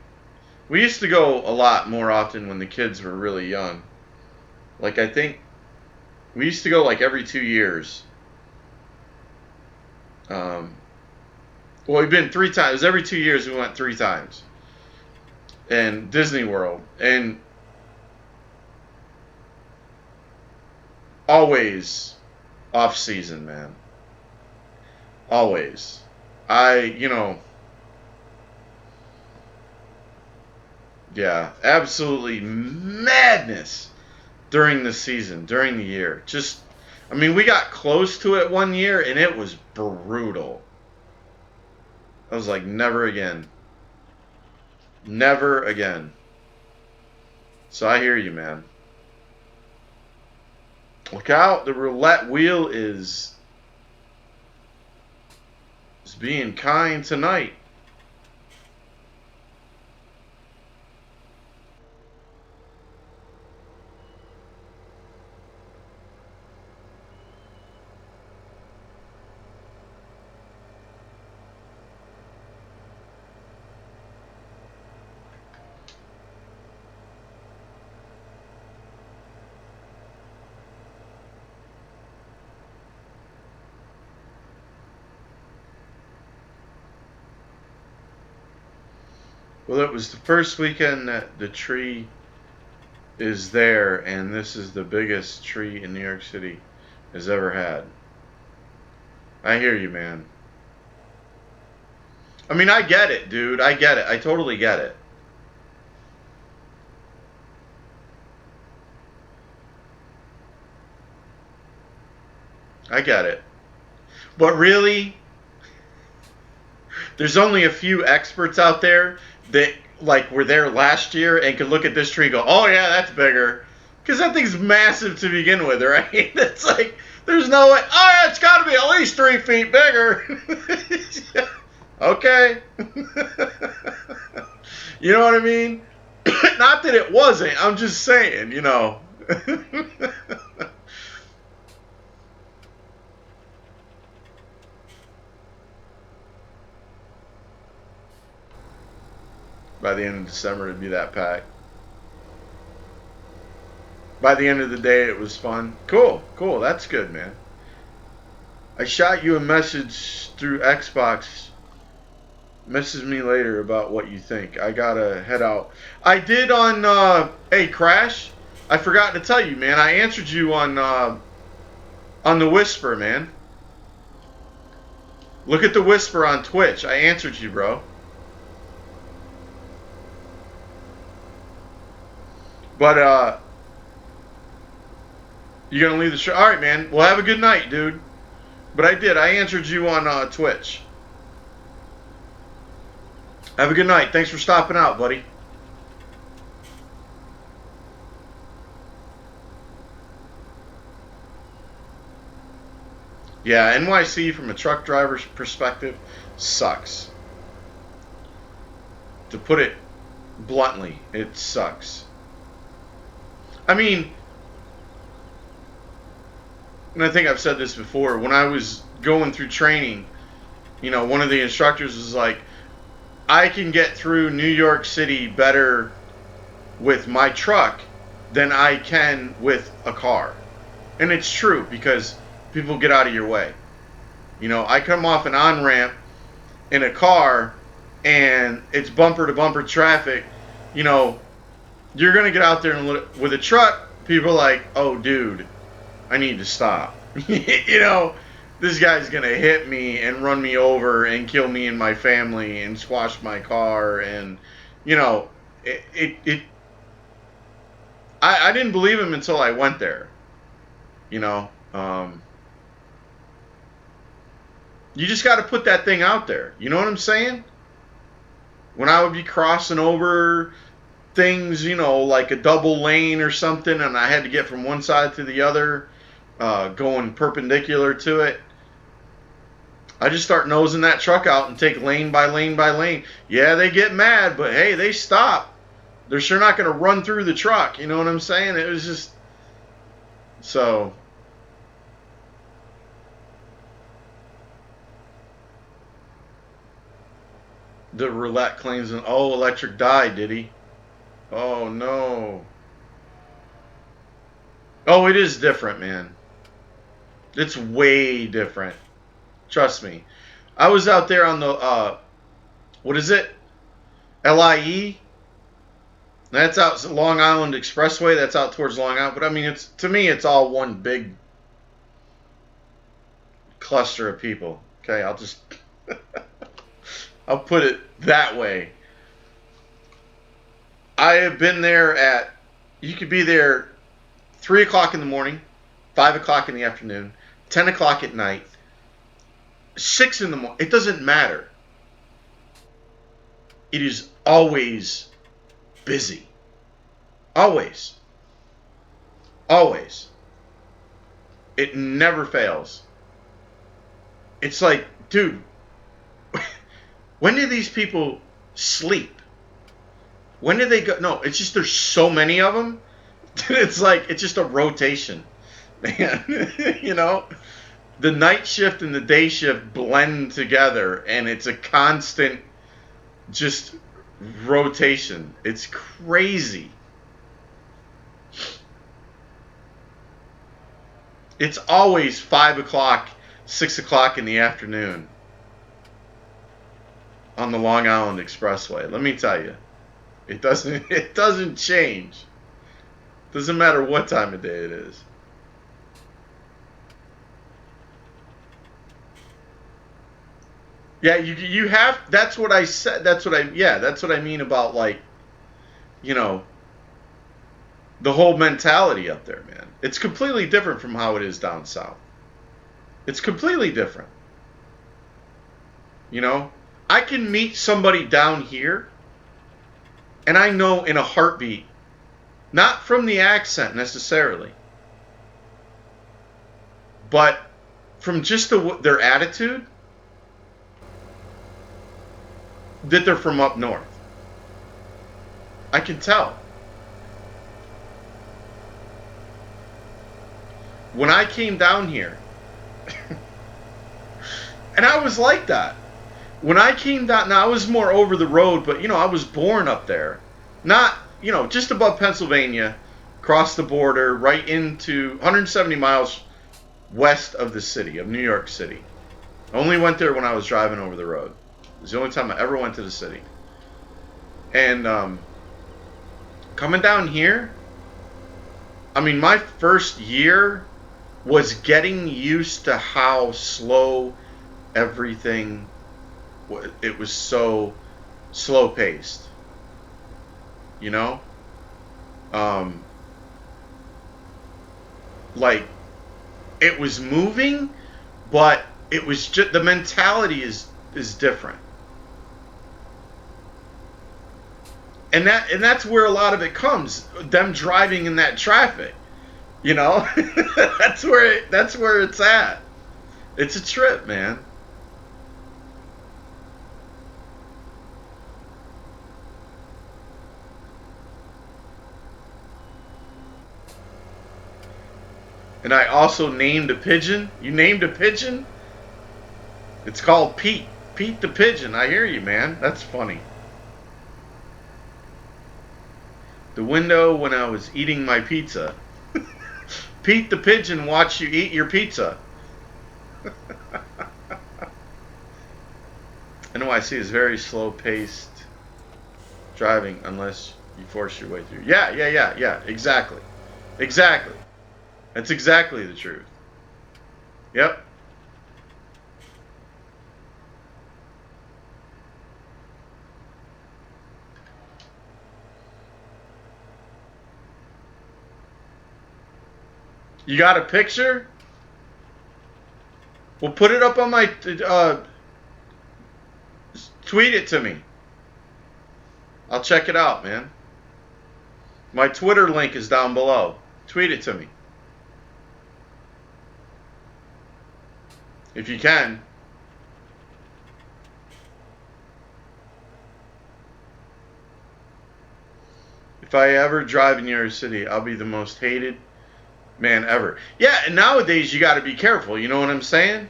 we used to go a lot more often when the kids were really young. Like, I think we used to go like every 2 years. Um, well, we've been 3 times. Every 2 years we went 3 times. And Disney World. And always off season, man. Always. Yeah, absolutely madness during the season, during the year. I mean, we got close to it one year and it was brutal. I was like, never again. Never again. So I hear you, man. Look out, the roulette wheel is being kind tonight. Well, it was the first weekend that the tree is there, and this is the biggest tree in New York City has ever had. I hear you, man. I mean, I get it, dude. I get it. I totally get it. I get it. But really, there's only a few experts out there that like were there last year and could look at this tree and go, oh yeah, that's bigger. Because that thing's massive to begin with, right? It's like, there's no way, oh yeah, it's got to be at least 3 feet bigger. Okay. You know what I mean? Not that it wasn't, I'm just saying, you know. By the end of December, it'd be that packed. By the end of the day, it was fun. Cool, cool. That's good, man. I shot you a message through Xbox. Message me later about what you think. I gotta head out. I did hey, Crash. I forgot to tell you, man. I answered you on the Whisper, man. Look at the Whisper on Twitch. I answered you, bro. But you gonna leave the show? All right, man. Well, have a good night, dude. But I did. I answered you on Twitch. Have a good night. Thanks for stopping out, buddy. Yeah, NYC from a truck driver's perspective sucks. To put it bluntly, it sucks. I mean, and I think I've said this before, when I was going through training, you know, one of the instructors was like, I can get through New York City better with my truck than I can with a car. And it's true, because people get out of your way. You know, I come off an on-ramp in a car and it's bumper to bumper traffic. You know, you're going to get out there and with a truck, people are like, oh, dude, I need to stop. You know, this guy's going to hit me and run me over and kill me and my family and squash my car. And, you know, I didn't believe him until I went there. You know, you just got to put that thing out there. You know what I'm saying? When I would be crossing over things, you know, like a double lane or something, and I had to get from one side to the other, going perpendicular to it, I just start nosing that truck out and take lane by lane by lane. Yeah, they get mad, but hey, they stop. They're sure not going to run through the truck. You know what I'm saying? It was just so. The roulette claims, oh, Electric died, did he? Oh, no. Oh, it is different, man. It's way different. Trust me. I was out there on the, what is it? LIE? That's out Long Island Expressway. That's out towards Long Island. But I mean, it's to me, it's all one big cluster of people. Okay, I'll just, I'll put it that way. I have been there at, you could be there 3 o'clock in the morning, 5 o'clock in the afternoon, 10 o'clock at night, 6 in the morning. It doesn't matter. It is always busy. Always. Always. It never fails. It's like, dude, when do these people sleep? When do they go? No, it's just there's so many of them. It's like, it's just a rotation. Man, you know? The night shift and the day shift blend together, and it's a constant just rotation. It's crazy. It's always 5 o'clock, 6 o'clock in the afternoon on the Long Island Expressway. Let me tell you, it doesn't change. Doesn't matter what time of day it is. Yeah, you have. That's what I said. That's what I. Yeah, that's what I mean about, like, you know, the whole mentality up there, man. It's completely different from how it is down south. It's completely different. You know, I can meet somebody down here, and I know in a heartbeat, not from the accent necessarily, but from just their attitude, that they're from up north. I can tell. When I came down here, and I was like that. When I came down, now I was more over the road, but, you know, I was born up there. Not, you know, just above Pennsylvania, across the border, right into 170 miles west of the city, of New York City. I only went there when I was driving over the road. It was the only time I ever went to the city. And coming down here, I mean, my first year was getting used to how slow everything was. It was so slow paced, you know. Like, it was moving, but it was just, the mentality is different. And that's where a lot of it comes, them driving in that traffic, you know. that's where it's at. It's a trip, man. And I also named a pigeon. You named a pigeon? It's called Pete. Pete the pigeon. I hear you, man. That's funny. The window when I was eating my pizza. Pete the pigeon watched you eat your pizza. NYC is very slow paced driving unless you force your way through. Yeah, exactly. Exactly. That's exactly the truth. Yep. You got a picture? Well, put it up on my tweet it to me. I'll check it out, man. My Twitter link is down below. Tweet it to me. If you can. If I ever drive in your city, I'll be the most hated man ever. Yeah, and nowadays you got to be careful. You know what I'm saying?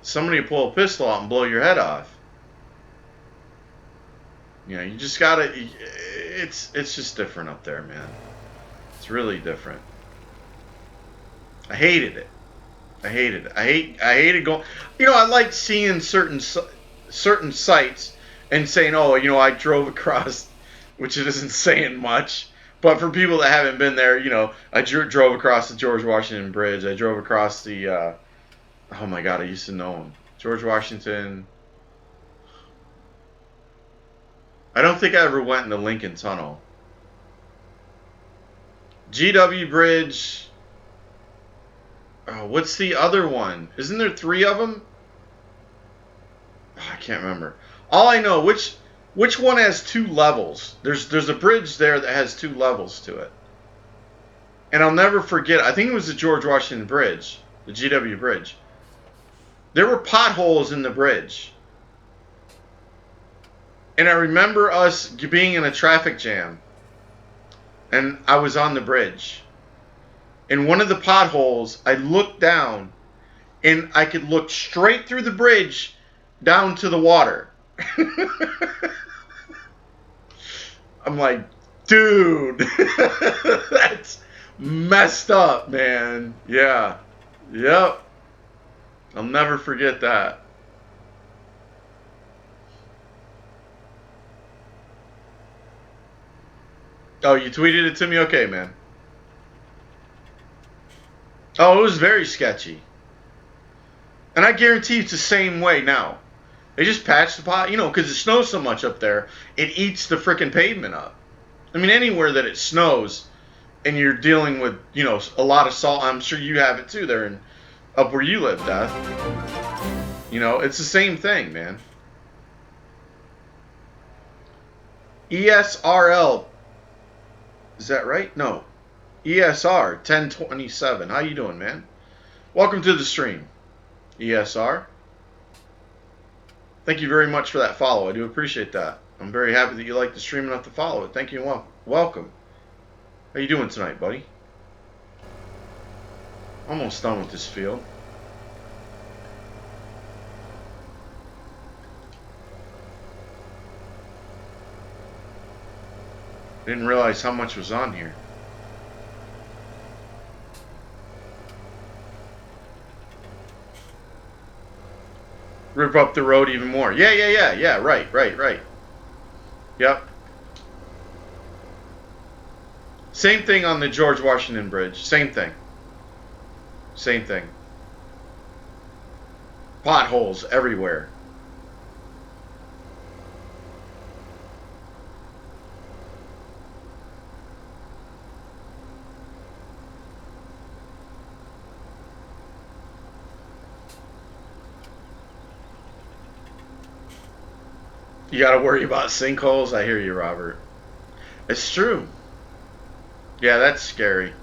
Somebody will pull a pistol out and blow your head off. You know, you just gotta. It's just different up there, man. It's really different. I hated it. I hated it. I hated going. You know, I like seeing certain sites and saying, "Oh, you know, I drove across," which it isn't saying much. But for people that haven't been there, you know, I drove across the George Washington Bridge. I drove across the. Oh my God, I used to know him. George Washington. I don't think I ever went in the Lincoln Tunnel. GW Bridge. Oh, what's the other one? Isn't there 3 of them? Oh, I can't remember. All I know, which one has 2 levels? There's a bridge there that has 2 levels to it. And I'll never forget. I think it was the George Washington Bridge, the GW Bridge. There were potholes in the bridge. And I remember us being in a traffic jam. And I was on the bridge. In one of the potholes, I looked down and I could look straight through the bridge down to the water. I'm like, dude, that's messed up, man. Yeah. Yep. I'll never forget that. Oh, you tweeted it to me? Okay, man. Oh, it was very sketchy. And I guarantee it's the same way now. They just patch the pot, you know, because it snows so much up there, it eats the frickin' pavement up. I mean, anywhere that it snows and you're dealing with, you know, a lot of salt, I'm sure you have it too there in up where you live, Death. You know, it's the same thing, man. ESRL, is that right? No. ESR 1027. How you doing, man? Welcome to the stream, ESR. Thank you very much for that follow. I do appreciate that. I'm very happy that you like the stream enough to follow it. Thank you and welcome. How you doing tonight, buddy? Almost done with this field. Didn't realize how much was on here. Rip up the road even more. Yeah. Right. Yep. Same thing on the George Washington Bridge. Same thing. Potholes everywhere. You got to worry about sinkholes. I hear you, Robert. It's true. Yeah, that's scary.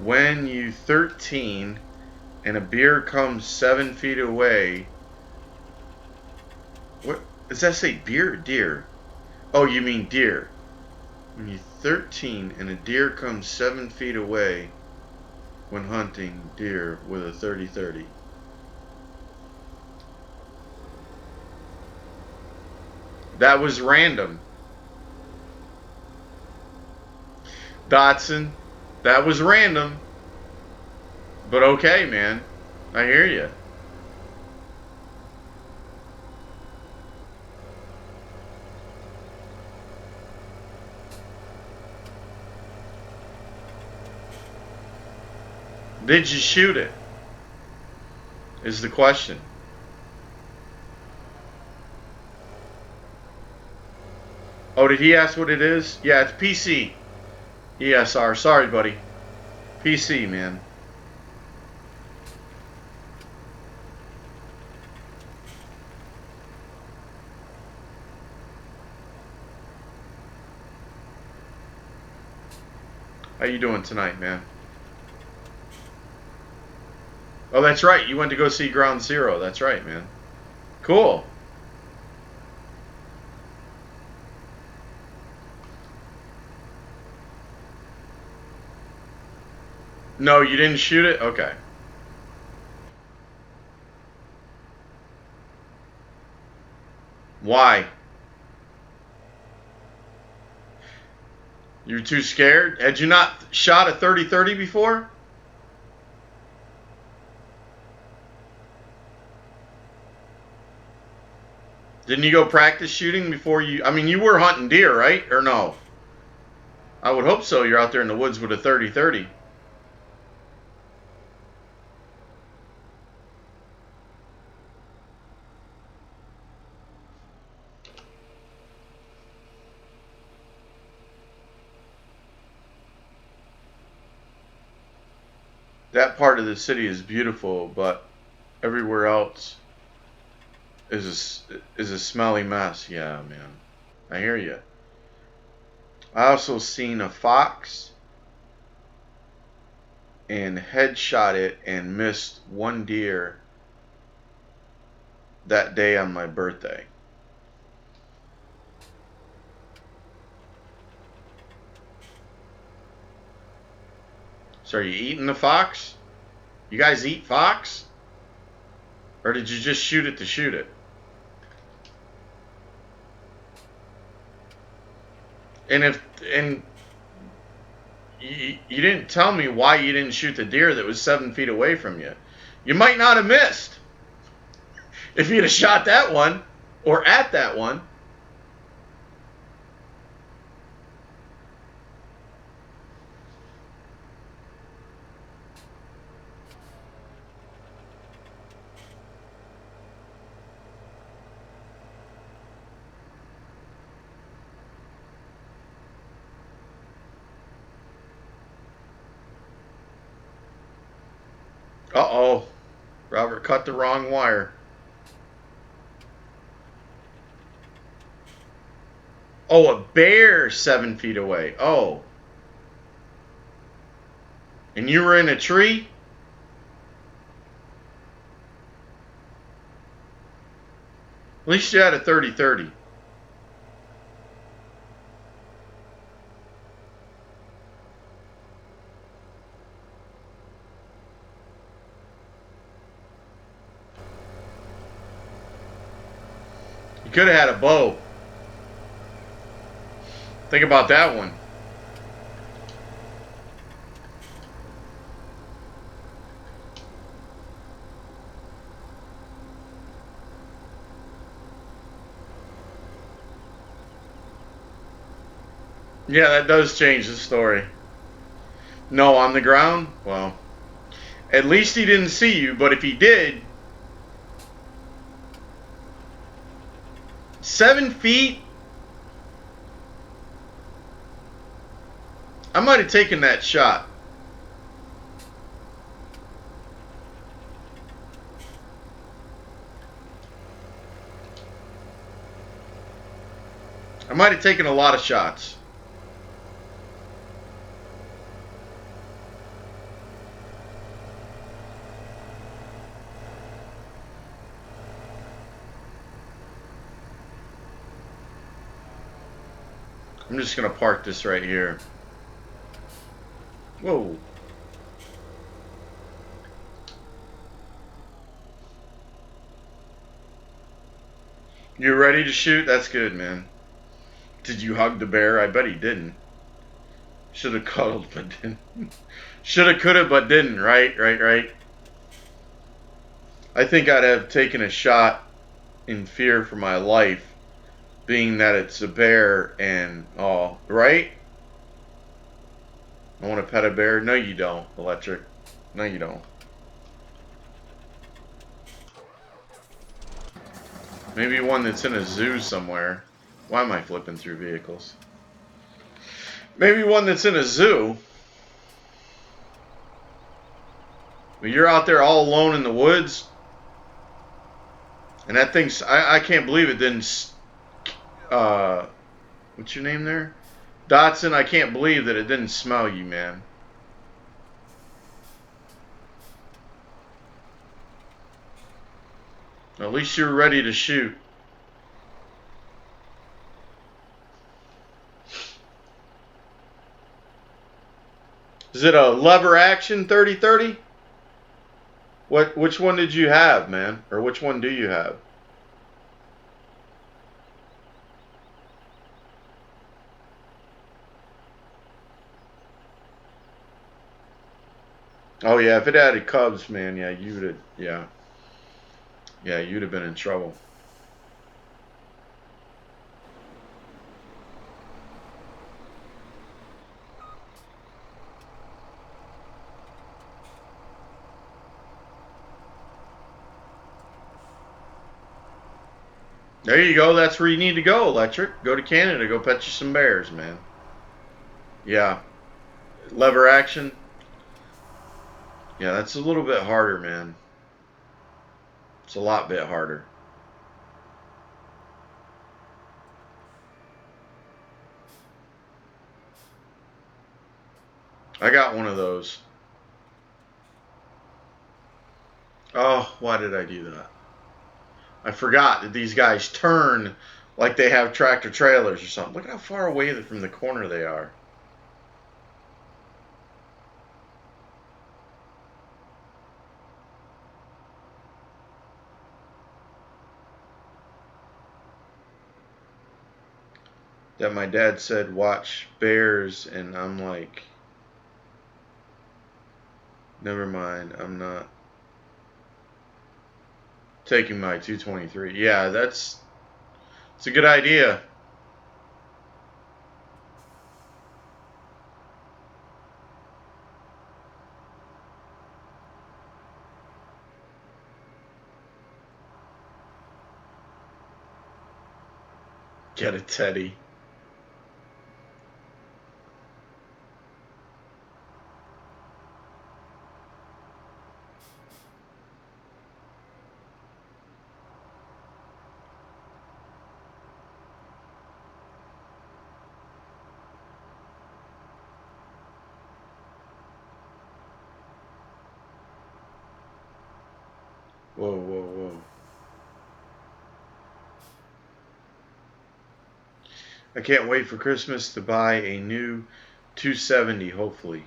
When you 13 and a beer comes 7 feet away. What does that say? Beer or deer? Oh, you mean deer. When you're 13 and a deer comes 7 feet away when hunting deer with a 30-30. That was random. Dotson, that was random. But okay, man. I hear you. Did you shoot it? Is the question. Oh, did he ask what it is? Yeah, it's PC. ESR. Sorry, buddy. PC, man. How you doing tonight, man? Oh, that's right. You went to go see Ground Zero. That's right, man. Cool. No, you didn't shoot it? Okay. Why? You're too scared? Had you not shot a 30-30 before? Didn't you go practice shooting before you... I mean, you were hunting deer, right? Or no? I would hope so. You're out there in the woods with a 30-30. That part of the city is beautiful, but everywhere else is a smelly mess. Yeah, man. I hear you. I also seen a fox and headshot it and missed one deer that day on my birthday. So are you eating the fox? You guys eat fox? Or did you just shoot it to shoot it? And you didn't tell me why you didn't shoot the deer that was 7 feet away from you. You might not have missed if you'd have shot that one or at that one. Uh-oh. Robert cut the wrong wire. Oh, a bear 7 feet away. Oh. And you were in a tree? At least you had a 30-30. You could have had a bow. Think about that one. Yeah, that does change the story. No, on the ground? Well, at least he didn't see you, but if he did, 7 feet? I might have taken that shot. I might have taken a lot of shots. I'm just going to park this right here. Whoa. You ready to shoot? That's good, man. Did you hug the bear? I bet he didn't. Should have cuddled, but didn't. Should have, could have, but didn't. Right, right, right. I think I'd have taken a shot in fear for my life, being that it's a bear and all. Right? I want to pet a bear. No, you don't, Electric. No, you don't. Maybe one that's in a zoo somewhere. Why am I flipping through vehicles? Maybe one that's in a zoo. But you're out there all alone in the woods. And that thing's... I can't believe it didn't... What's your name there? Dotson, I can't believe that it didn't smell you, man. At least you were ready to shoot. Is it a lever action 30-30? Which one did you have, man? Or which one do you have? Oh yeah, if it had Cubs, man, yeah, you would have, yeah. Yeah, you'd have been in trouble. There you go. That's where you need to go, Electric. Go to Canada. Go pet you some bears, man. Yeah. Lever action. Yeah, that's a little bit harder, man. It's a lot bit harder. I got one of those. Oh, why did I do that? I forgot that these guys turn like they have tractor trailers or something. Look how far away from the corner they are. That my dad said watch bears, and I'm like, never mind, I'm not taking my 223. Yeah, it's a good idea. Get a Teddy. Whoa, whoa, whoa. I can't wait for Christmas to buy a new 270, hopefully.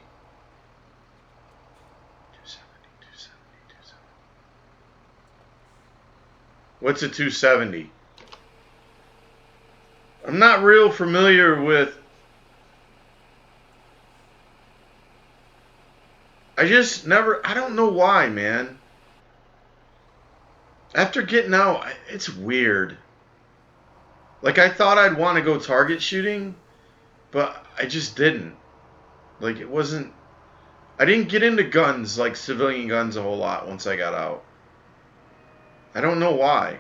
270. What's a 270? I'm not real familiar with... I just never... I don't know why, man. After getting out, it's weird. Like, I thought I'd want to go target shooting, but I just didn't. Like, it wasn't... I didn't get into guns, like civilian guns, a whole lot once I got out. I don't know why.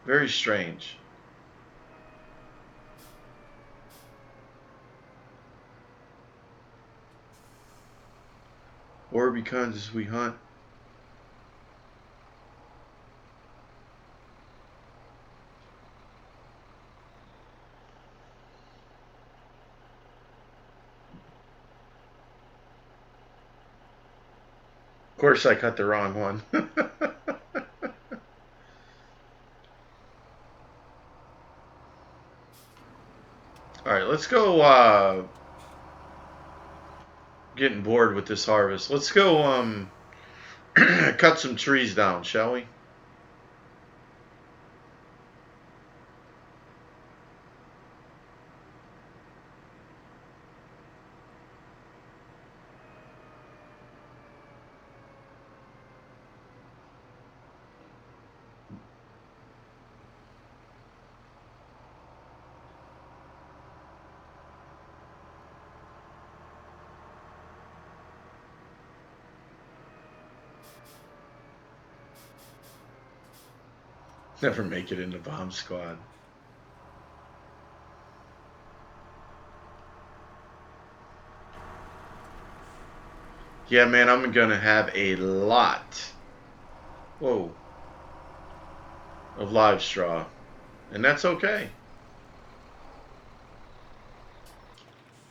Very strange. Or because we hunt. Of course, I cut the wrong one. All right, let's go. Getting bored with this harvest. Let's go cut some trees down, shall we? Never make it into bomb squad. Yeah, man, I'm gonna have a lot. Whoa. Of live straw. And that's okay.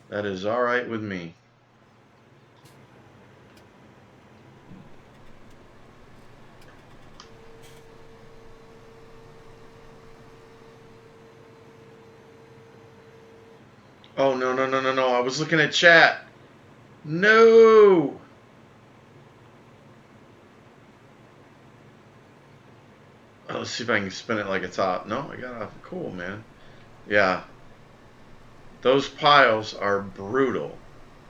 That is alright with me. Oh, no, no, no, no, no. I was looking at chat. No! Oh, let's see if I can spin it like a top. No, I got off. Cool, man. Yeah. Those piles are brutal.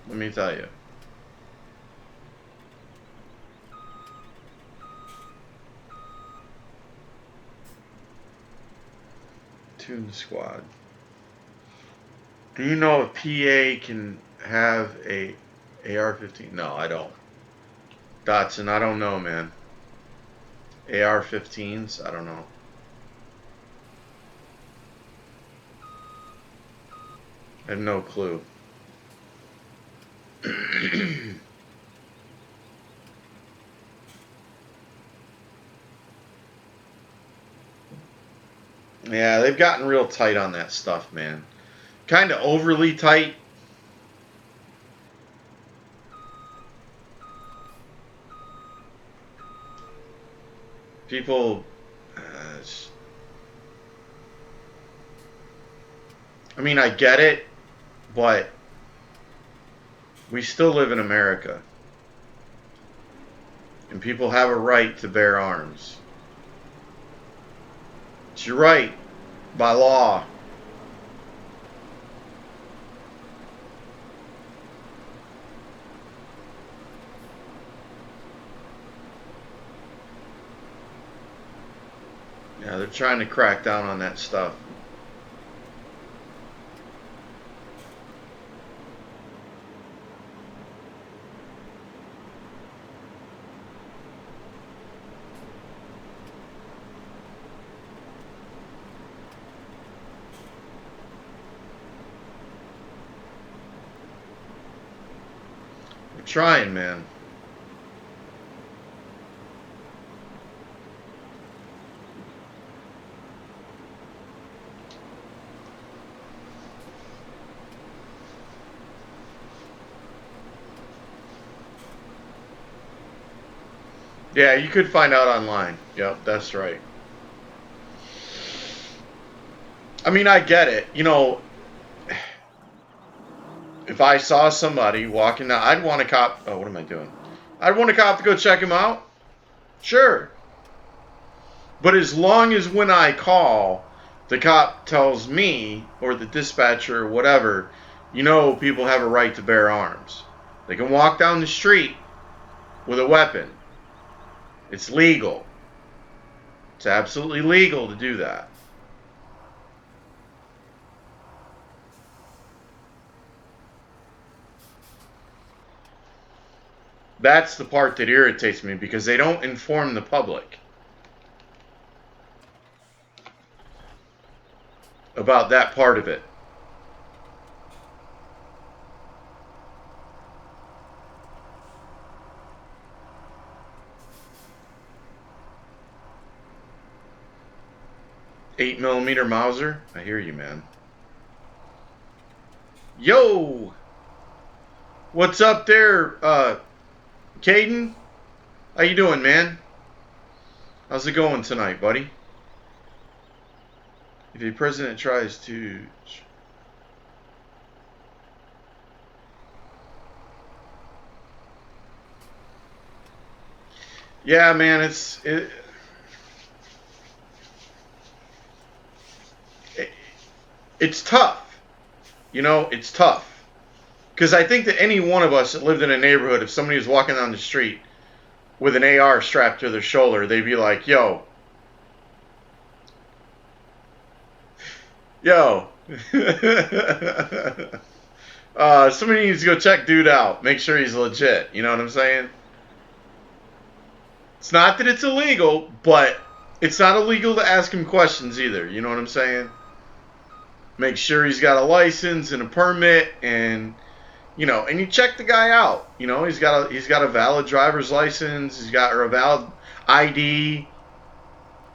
Let me tell you. Tune squad. Do you know if PA can have a AR-15? No, I don't. Dotson, I don't know, man. AR-15s, I don't know. I have no clue. Yeah, they've gotten real tight on that stuff, man. Kind of overly tight. People, I mean, I get it, but we still live in America. And people have a right to bear arms. It's your right by law. Yeah, they're trying to crack down on that stuff. We're trying, man. Yeah, you could find out online. Yep, that's right. I mean, I get it. You know, if I saw somebody walking down, I'd want a cop. Oh, what am I doing? I'd want a cop to go check him out. Sure. But as long as when I call, the cop tells me, or the dispatcher, or whatever, you know, people have a right to bear arms. They can walk down the street with a weapon. It's legal. It's absolutely legal to do that. That's the part that irritates me because they don't inform the public about that part of it. .8mm Mauser? I hear you, man. Yo! What's up there, Caden? How you doing, man? How's it going tonight, buddy? If a president tries to... Yeah, man, it's tough. You know, it's tough. Because I think that any one of us that lived in a neighborhood, if somebody was walking down the street with an AR strapped to their shoulder, they'd be like, yo. Somebody needs to go check dude out. Make sure he's legit. You know what I'm saying? It's not that it's illegal, but It's not illegal to ask him questions either. You know what I'm saying? Make sure he's got a license and a permit, and and you check the guy out. He's got a valid driver's license. He's got a valid ID.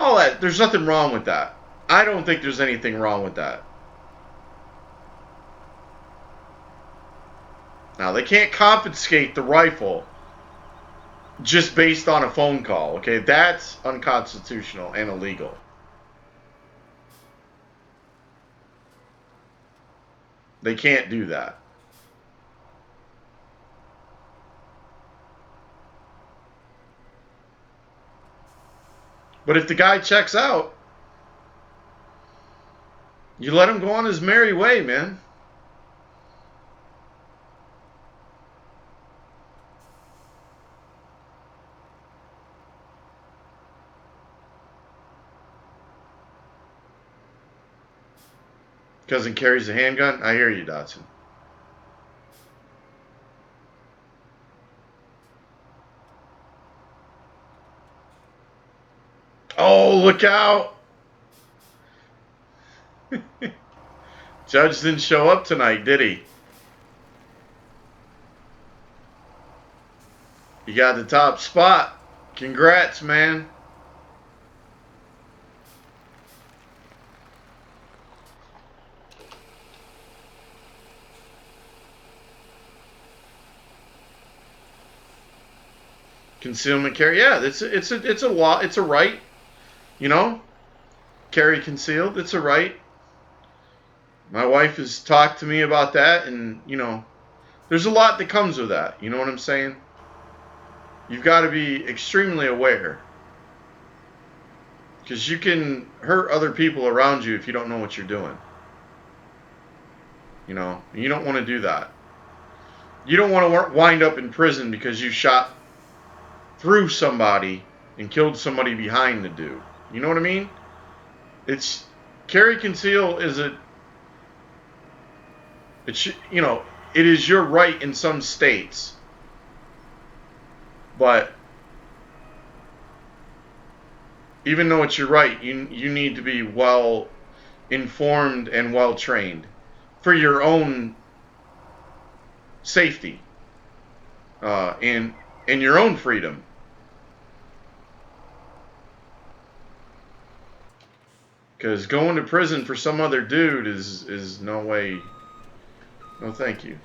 All that. There's nothing wrong with that. I don't think there's anything wrong with that. Now, they can't confiscate the rifle just based on a phone call, okay? That's unconstitutional and illegal. They can't do that. But if the guy checks out, you let him go on his merry way, man. Cousin carries a handgun? I hear you, Dotson. Oh, look out! Judge didn't show up tonight, did he? You got the top spot. Congrats, man. Concealment carry, yeah, it's a law, it's a right, carry concealed, it's a right. My wife has talked to me about that, and there's a lot that comes with that. You know what I'm saying? You've got to be extremely aware, because you can hurt other people around you if you don't know what you're doing. You don't want to do that. You don't want to wind up in prison because you shot through somebody and killed somebody behind the dude. You know what I mean? It's carry conceal is it is your right in some states, but even though it's your right, you need to be well informed and well trained for your own safety and your own freedom. Because going to prison for some other dude is no way. No, thank you.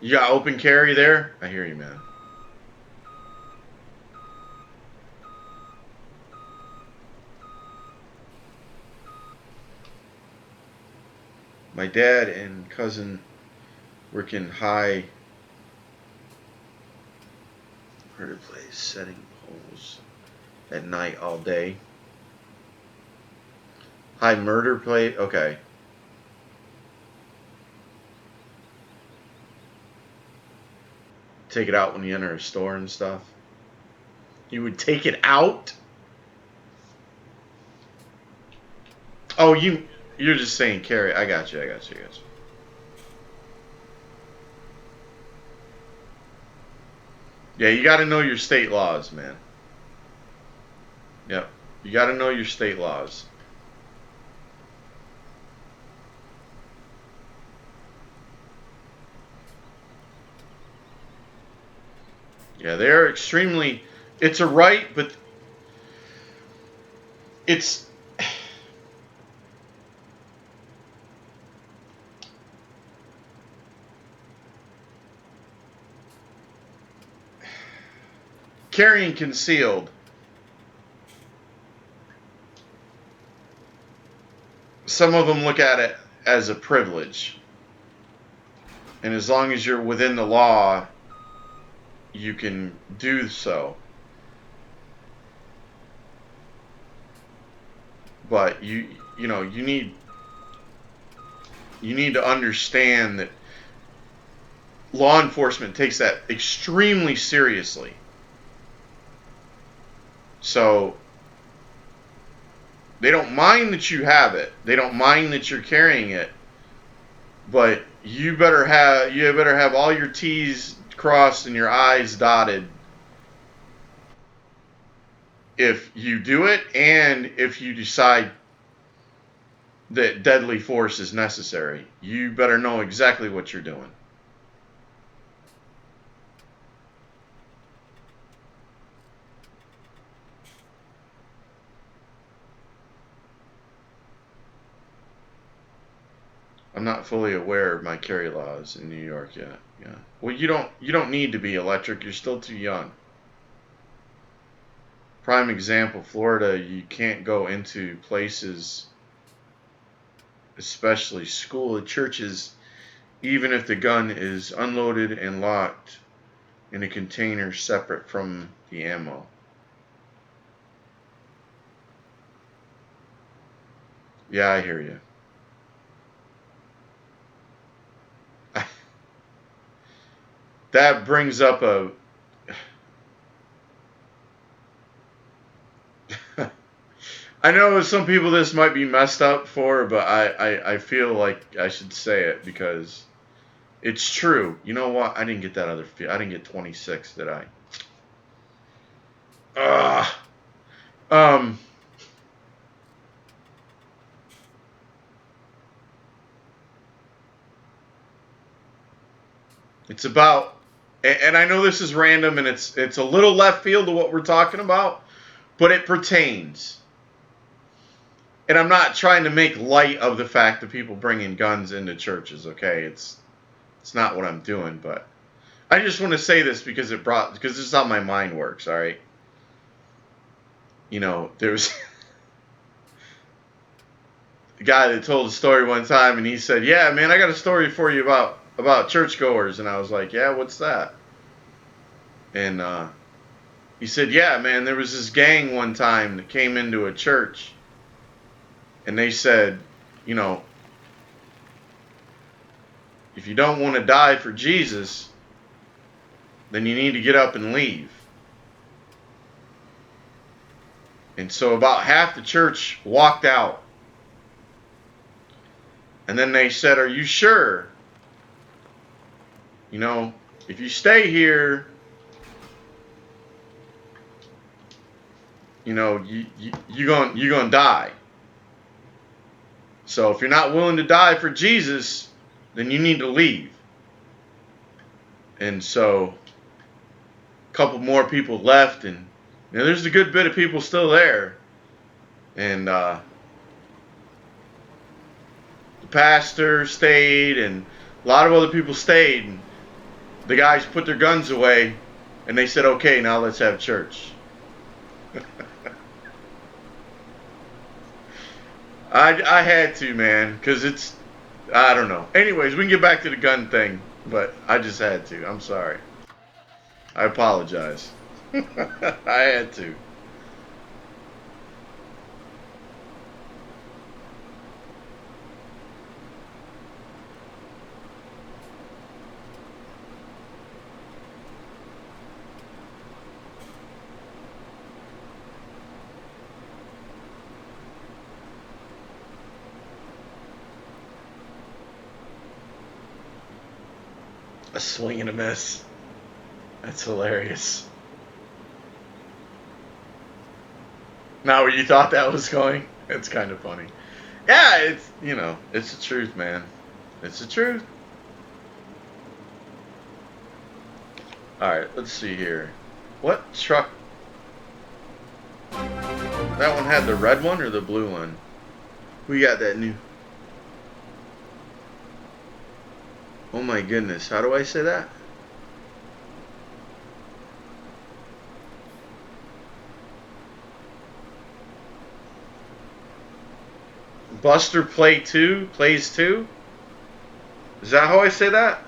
You got open carry there? I hear you, man. My dad and cousin work in high murder place, setting poles at night all day. High murder plate? Okay. Take it out when you enter a store and stuff. You would take it out? Oh, you're just saying carry. I got you. Yeah, you got to know your state laws, man. Yep. You got to know your state laws. Yeah, they're extremely... It's a right, but it's... Carrying concealed. Some of them look at it as a privilege. And as long as you're within the law, you can do so. But you need to understand that law enforcement takes that extremely seriously. So they don't mind that you have it. They don't mind that you're carrying it. But you better have all your T's crossed and your I's dotted if you do it, and if you decide that deadly force is necessary. You better know exactly what you're doing. I'm not fully aware of my carry laws in New York yet. Yeah. Well, you don't need to be electric. You're still too young. Prime example, Florida, you can't go into places, especially school and churches, even if the gun is unloaded and locked in a container separate from the ammo. Yeah, I hear you. That brings up a I know some people this might be messed up for, but I feel like I should say it because it's true. You know what? I didn't get that other field. I didn't get 26, did I? Ugh. Um. It's about, and I know this is random and it's a little left field to what we're talking about, but it pertains. And I'm not trying to make light of the fact that people bringing guns into churches. Okay, it's not what I'm doing, but I just want to say this because this is how my mind works. All right, you know, there's a guy that told a story one time, and he said, "Yeah, man, I got a story for you about churchgoers," and I was like, "Yeah, what's that?" And he said, "Yeah, man, there was this gang one time that came into a church, and they said, you know, if you don't want to die for Jesus, then you need to get up and leave." And so about half the church walked out. And then they said, "Are you sure? You know, if you stay here, you know, you're gonna die. So if you're not willing to die for Jesus, then you need to leave." And so a couple more people left, and you know, there's a good bit of people still there. And the pastor stayed, and a lot of other people stayed. And the guys put their guns away, and they said, "Okay, now let's have church." I had to, man, because I don't know. Anyways, we can get back to the gun thing, but I just had to. I'm sorry. I apologize. I had to. A swing and a miss. That's hilarious. Now where you thought that was going? It's kind of funny. Yeah, it's the truth, man. It's the truth. Alright, let's see here. What truck? That one had the red one or the blue one? We got that new. Oh my goodness, how do I say that? Buster plays two? Is that how I say that?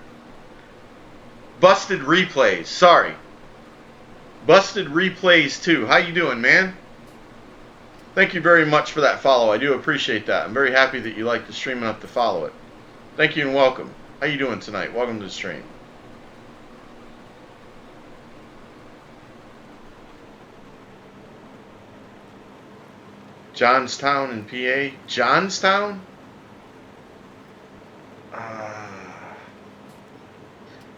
Busted replays, sorry. Busted replays too. How you doing, man? Thank you very much for that follow. I do appreciate that. I'm very happy that you like the stream enough to follow it. Thank you and welcome. How you doing tonight? Welcome to the stream. Johnstown in PA. Johnstown?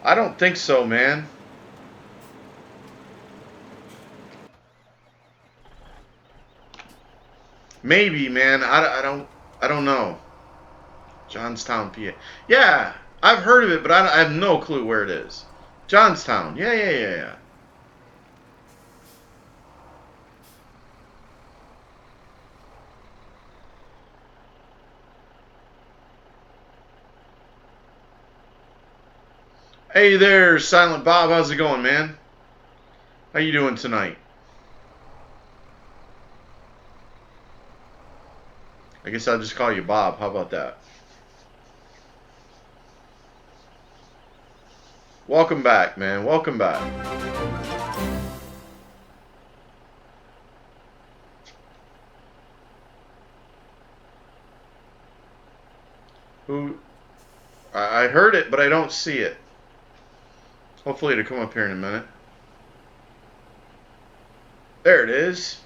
I don't think so, man. Maybe, man. I don't know. Johnstown, PA. Yeah, I've heard of it, but I have no clue where it is. Johnstown. Yeah, yeah, yeah, yeah. Hey there, Silent Bob. How's it going, man? How you doing tonight? I guess I'll just call you Bob. How about that? Welcome back, man. Welcome back. Who? I heard it, but I don't see it. Hopefully it'll come up here in a minute. There it is.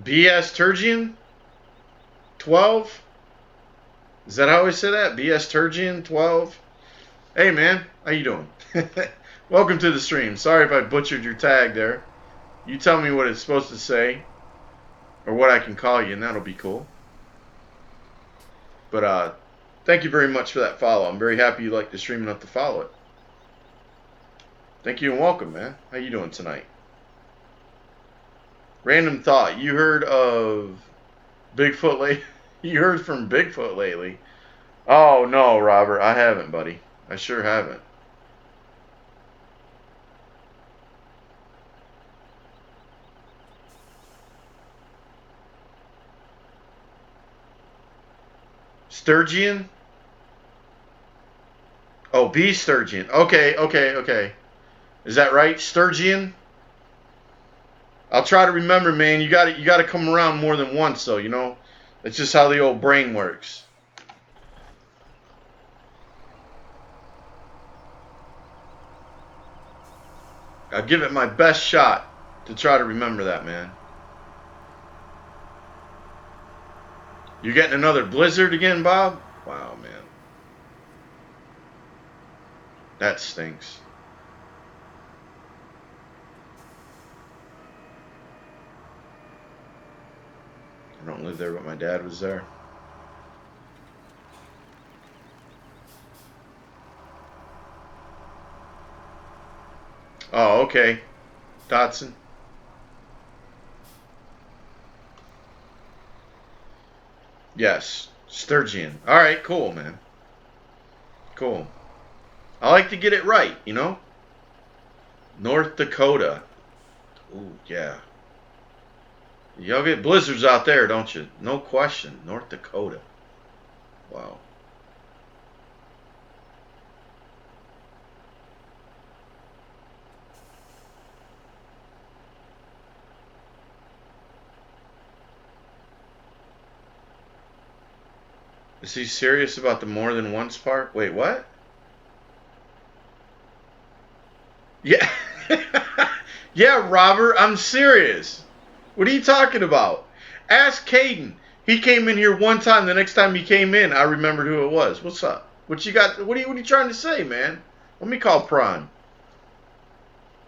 BS Turgian 12. Is that how I say that? BS Turgian 12. Hey man, how you doing? Welcome to the stream. Sorry if I butchered your tag there. You tell me what it's supposed to say, or what I can call you, and that'll be cool. But thank you very much for that follow. I'm very happy you like the stream enough to follow it. Thank you and welcome, man. How you doing tonight? Random thought. You heard of Bigfoot lately? You heard from Bigfoot lately? Oh no, Robert, I haven't, buddy. I sure haven't. Sturgeon? Oh, B Sturgeon. Okay, okay, okay. Is that right? Sturgeon? I'll try to remember, man. You got to come around more than once, though. You know, that's just how the old brain works. I'll give it my best shot to try to remember that, man. You getting another blizzard again, Bob? Wow, man. That stinks. I don't live there, but my dad was there. Oh, okay. Dotson. Yes. Sturgeon. All right, cool, man. Cool. I like to get it right, you know? North Dakota. Ooh, yeah. Y'all get blizzards out there, don't you? No question. North Dakota. Wow. Is he serious about the more than once part? Wait, what? Yeah. Yeah, Robert, I'm serious. What are you talking about? Ask Caden. He came in here one time. The next time he came in, I remembered who it was. What's up? What you got? What are you trying to say, man? Let me call Prime.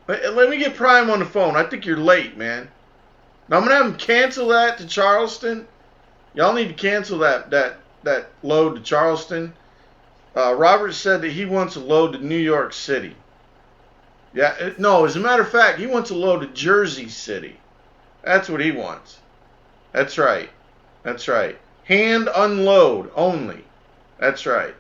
Let me get Prime on the phone. I think you're late, man. Now I'm gonna have him cancel that to Charleston. Y'all need to cancel that load to Charleston. Robert said that he wants a load to New York City. Yeah, no, as a matter of fact, he wants a load to Jersey City. That's what he wants. That's right. That's right. Hand unload only. That's right.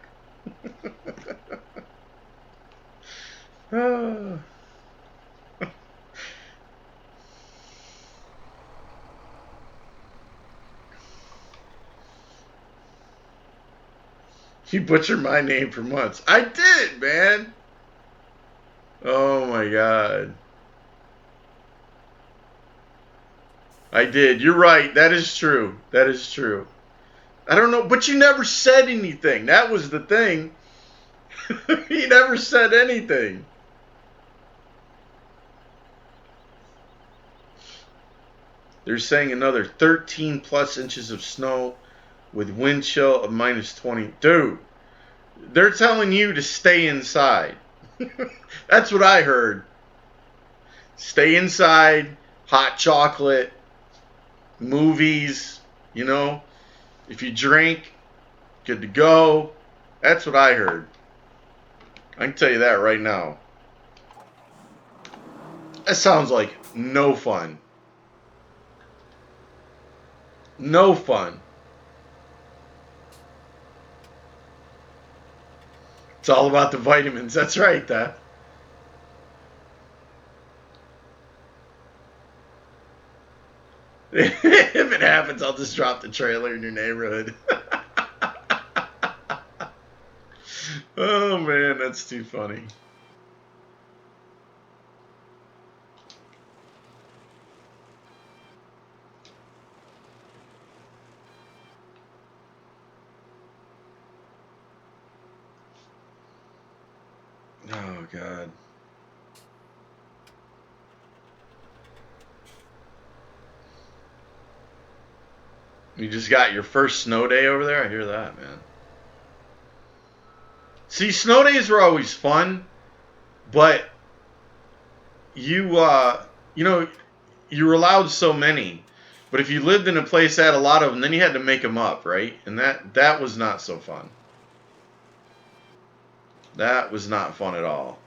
You butchered my name for months. I did, man. Oh my God. I did. You're right. That is true. That is true. I don't know, but you never said anything. That was the thing. He never said anything. They're saying another 13 plus inches of snow with wind chill of minus 20. Dude, they're telling you to stay inside. That's what I heard. Stay inside, hot chocolate, movies, you know. If you drink, good to go. That's what I heard. I can tell you that right now. That sounds like no fun. No fun. It's all about the vitamins. That's right, that. If it happens, I'll just drop the trailer in your neighborhood. Oh man, that's too funny. Oh God. You just got your first snow day over there? I hear that, man. See, snow days were always fun, but you know, you were allowed so many. But if you lived in a place that had a lot of them, then you had to make them up, right? And that was not so fun. That was not fun at all.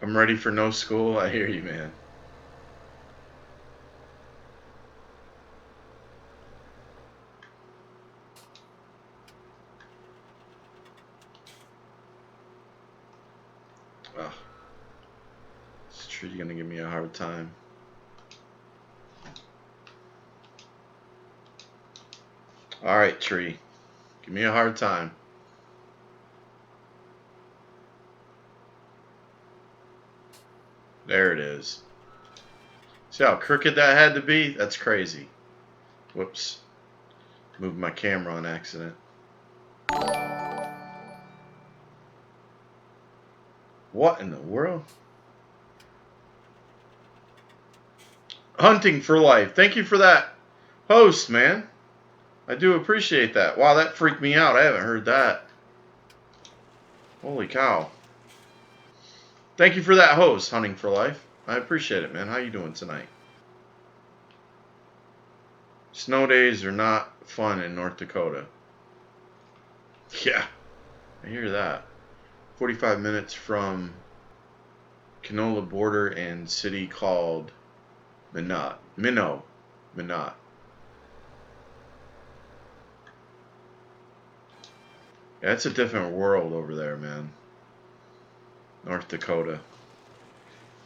I'm ready for no school. I hear you, man. Oh, this tree's gonna give me a hard time. All right, tree, give me a hard time. There it is. See how crooked that had to be? That's crazy. Whoops. Moved my camera on accident. What in the world? Hunting for life. Thank you for that host, man. I do appreciate that. Wow, that freaked me out. I haven't heard that. Holy cow. Thank you for that host, Hunting for Life. I appreciate it, man. How you doing tonight? Snow days are not fun in North Dakota. Yeah, I hear that. 45 minutes from Canola border and city called Minot. Minot. Yeah, it's a different world over there, man. North Dakota.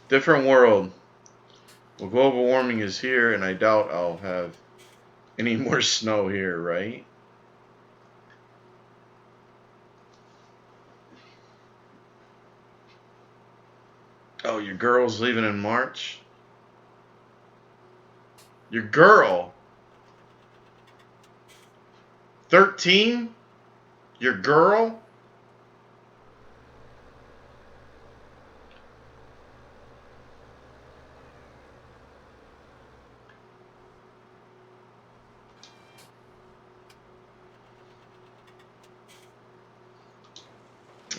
Different world. Well, global warming is here, and I doubt I'll have any more snow here, right? Oh, your girl's leaving in March? Your girl? 13? Your girl?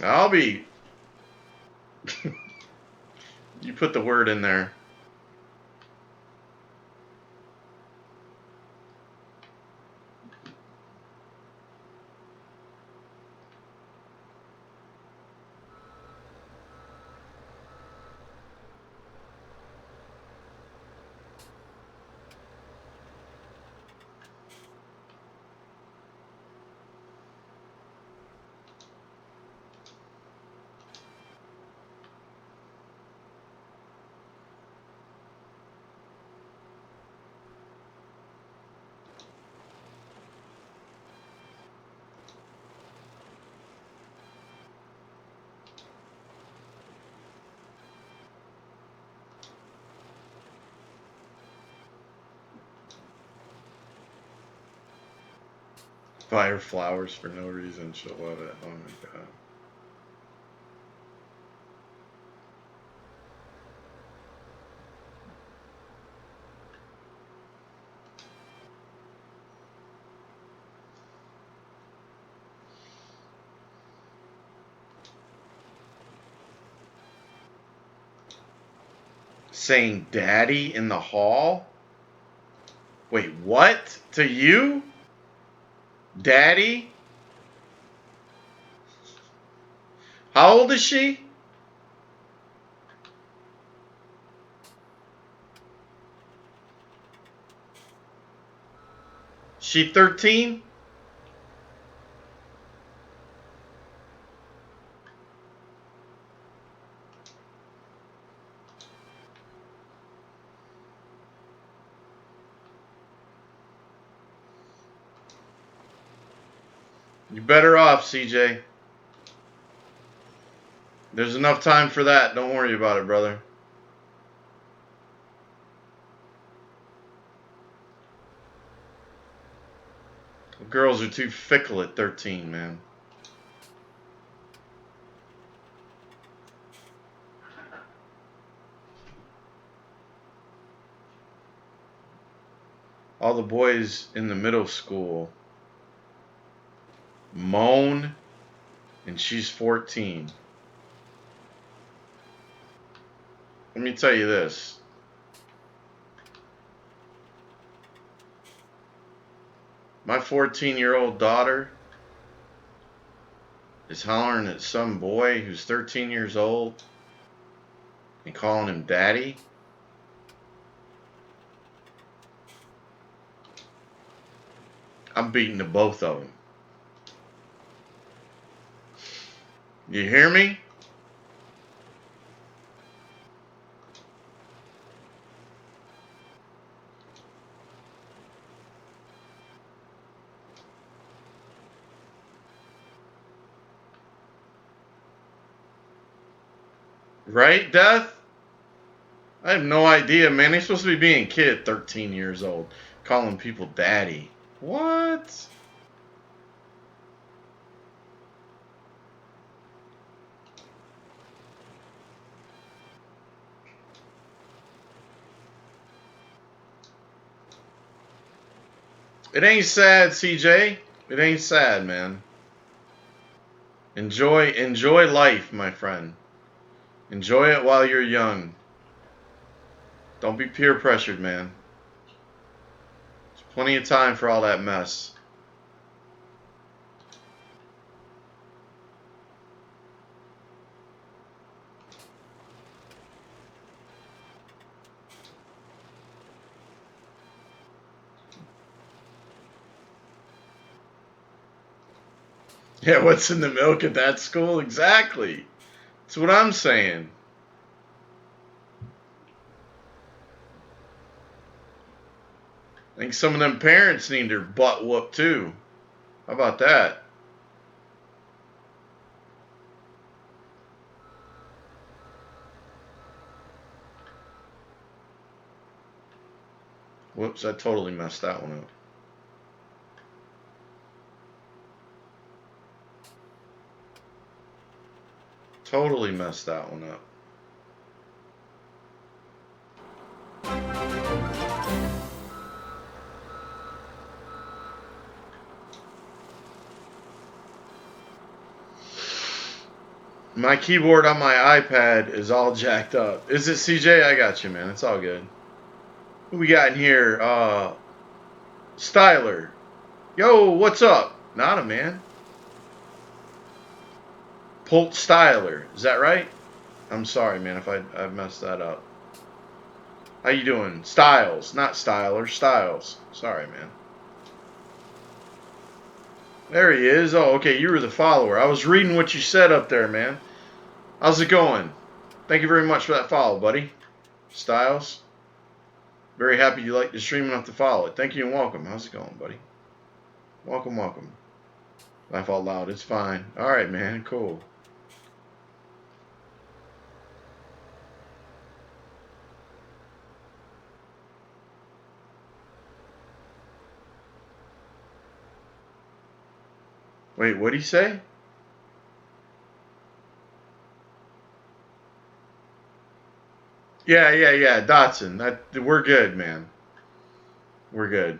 I'll be... You put the word in there. Buy her flowers for no reason. She'll love it. Oh my god. Saying daddy in the hall? Wait, what? To you? Daddy? How old is she? She 13? You're better off, CJ. There's enough time for that. Don't worry about it, brother. Girls are too fickle at 13, man. All the boys in the middle school moan, and she's 14. Let me tell you this. My 14-year-old daughter is hollering at some boy who's 13 years old and calling him daddy. I'm beating the both of them. You hear me? Right, Death? I have no idea, man. He's supposed to be being a kid, 13 years old, calling people daddy. What? It ain't sad, CJ. It ain't sad, man. Enjoy life, my friend. Enjoy it while you're young. Don't be peer pressured, man. There's plenty of time for all that mess. Yeah, what's in the milk at that school? Exactly. That's what I'm saying. I think some of them parents need their butt whooped too. How about that? Whoops, I totally messed that one up. Totally messed that one up. My keyboard on my iPad is all jacked up. Is it CJ? I got you, man. It's all good. Who we got in here? Styler. Yo, what's up? Nada, man. Polt Styler. Is that right? I'm sorry, man, if I messed that up. How you doing? Styles, not Styler. Styles. Sorry, man. There he is. Oh, okay, you were the follower. I was reading what you said up there, man. How's it going? Thank you very much for that follow, buddy. Styles. Very happy you like the stream enough to follow it. Thank you and welcome. How's it going, buddy? Welcome, welcome. Laugh out loud. It's fine. All right, man. Cool. Wait, what'd he say? Yeah. Dotson. We're good, man. We're good.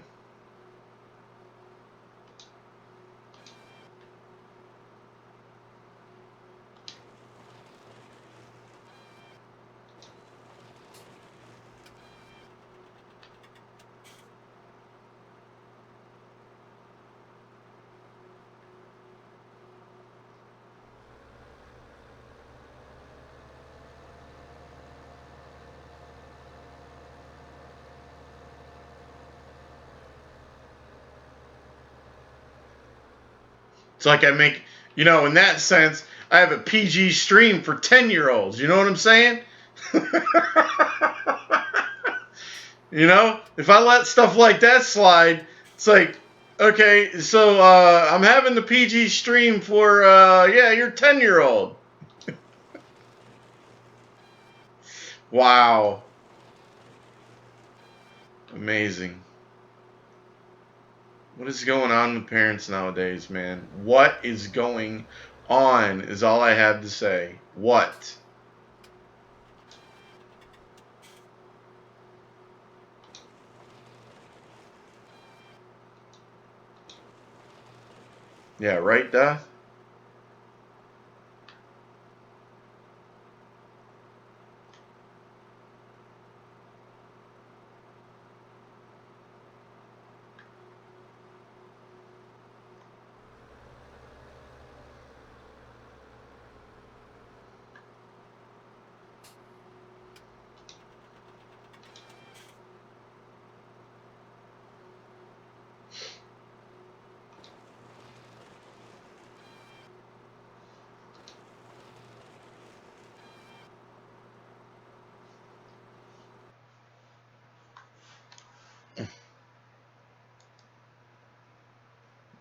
It's like I make, in that sense, I have a PG stream for 10-year-olds. You know what I'm saying? If I let stuff like that slide, it's like, okay, so I'm having the PG stream for, yeah, you're 10-year-old. Wow. Amazing. What is going on with parents nowadays, man? What is going on is all I have to say. What? Yeah, right, Duh?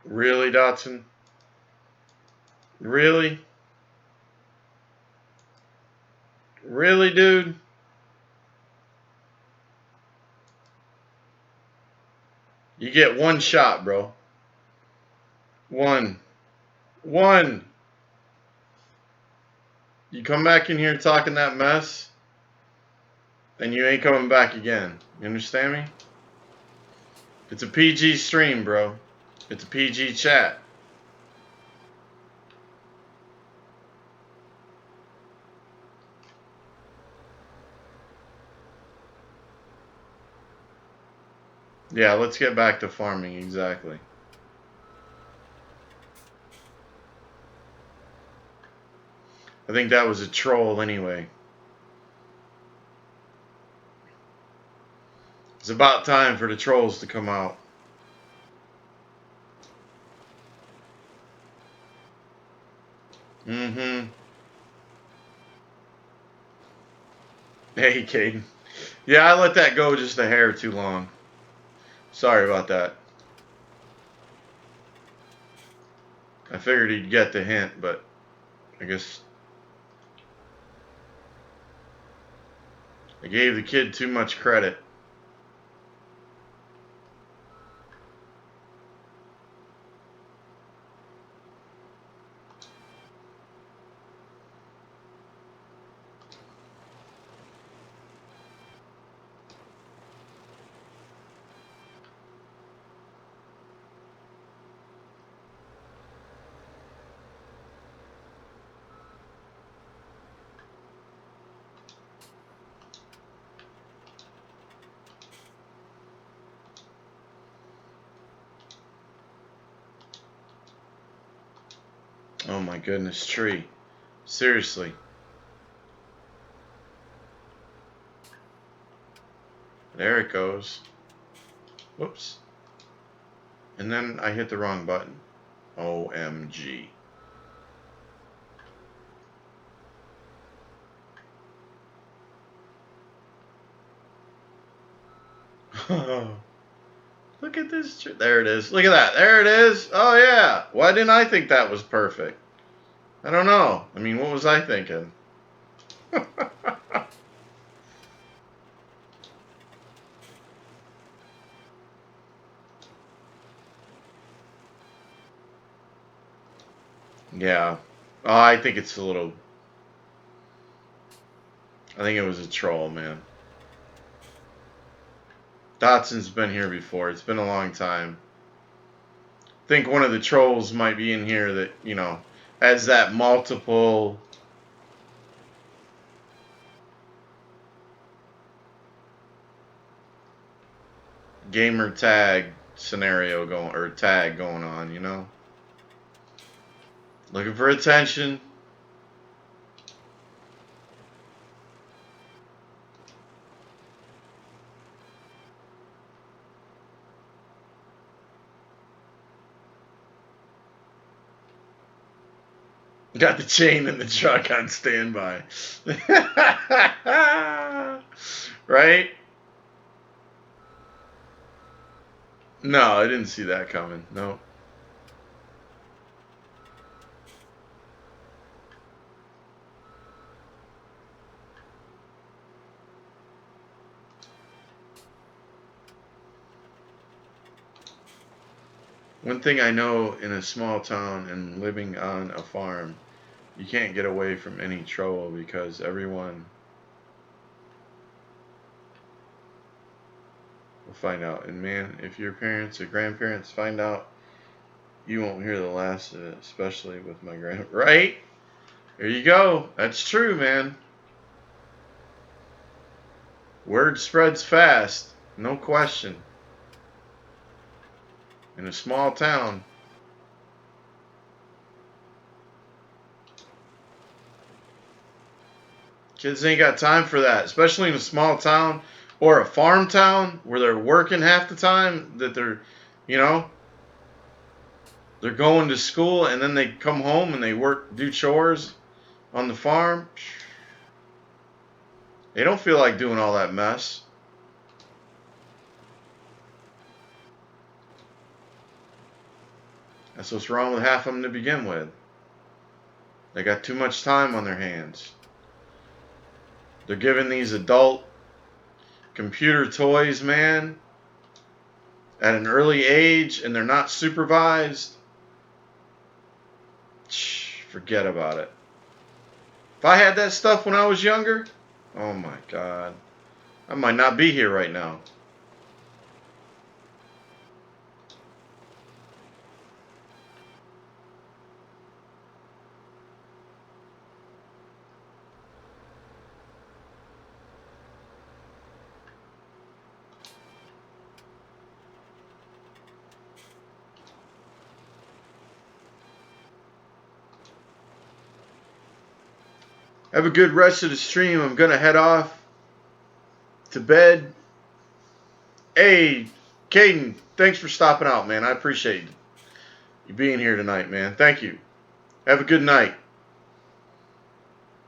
Really, Dotson? Really? Really, dude? You get one shot, bro. One. One. You come back in here talking that mess, and you ain't coming back again. You understand me? It's a PG stream, bro. It's a PG chat. Yeah, let's get back to farming, exactly. I think that was a troll anyway. It's about time for the trolls to come out. Mm-hmm. Hey, Caden. Yeah, I let that go just a hair too long. Sorry about that. I figured he'd get the hint, but I guess I gave the kid too much credit. Oh my goodness, tree. Seriously. There it goes. Whoops. And then I hit the wrong button. OMG. Look at this. There it is. Look at that. There it is. Oh, yeah. Why didn't I think that was perfect? I don't know. I mean, what was I thinking? Yeah. Oh, I think it's a little. I think it was a troll, man. Dotson's been here before. It's been a long time. I think one of the trolls might be in here that, has that multiple gamer tag scenario going, or tag going on. Looking for attention. Got the chain in the truck on standby. Right? No, I didn't see that coming. No. One thing I know in a small town and living on a farm, you can't get away from any troll because everyone will find out. And man, if your parents or grandparents find out, you won't hear the last of it, especially with my Right? There you go. That's true, man. Word spreads fast, no question. In a small town. Kids ain't got time for that, especially in a small town or a farm town where they're working half the time, that you know, they're going to school and then they come home and they do chores on the farm. They don't feel like doing all that mess. That's what's wrong with half of them to begin with. They got too much time on their hands. They're giving these adult computer toys, man, at an early age, and they're not supervised. Forget about it. If I had that stuff when I was younger, oh my God, I might not be here right now. Have a good rest of the stream. I'm going to head off to bed. Hey, Caden, thanks for stopping out, man. I appreciate you being here tonight, man. Thank you. Have a good night.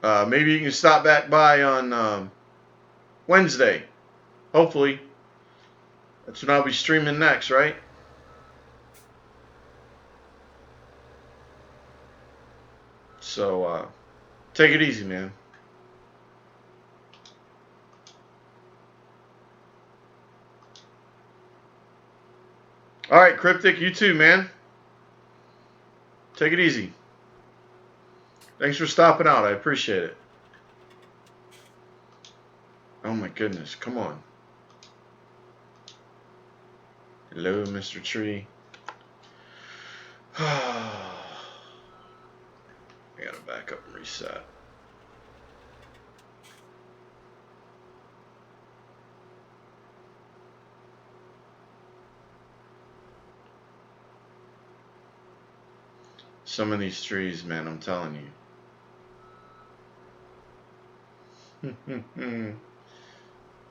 Maybe you can stop back by on Wednesday. Hopefully. That's when I'll be streaming next, right? So, take it easy, man. All right, Cryptic, you too, man. Take it easy. Thanks for stopping out. I appreciate it. Oh, my goodness. Come on. Hello, Mr. Tree. I gotta back up and reset. Some of these trees, man, I'm telling you.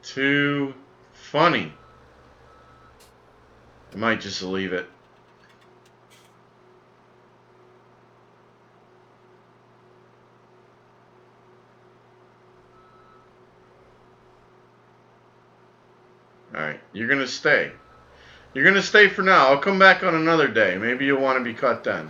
Too funny. I might just leave it. Alright, you're going to stay. You're going to stay for now. I'll come back on another day. Maybe you'll want to be cut then.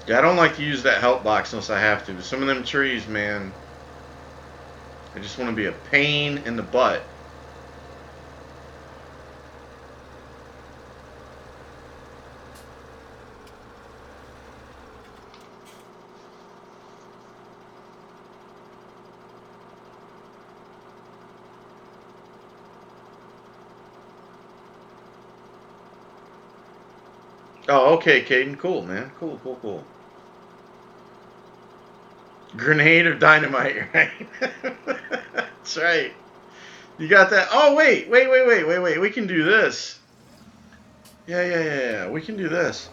Yeah, I don't like to use that help box unless I have to. But some of them trees, man, I just want to be a pain in the butt. Oh, okay, Caden. Cool, man. Cool, cool, cool. Grenade or dynamite, right? That's right. You got that? Oh, wait. We can do this. Yeah. We can do this.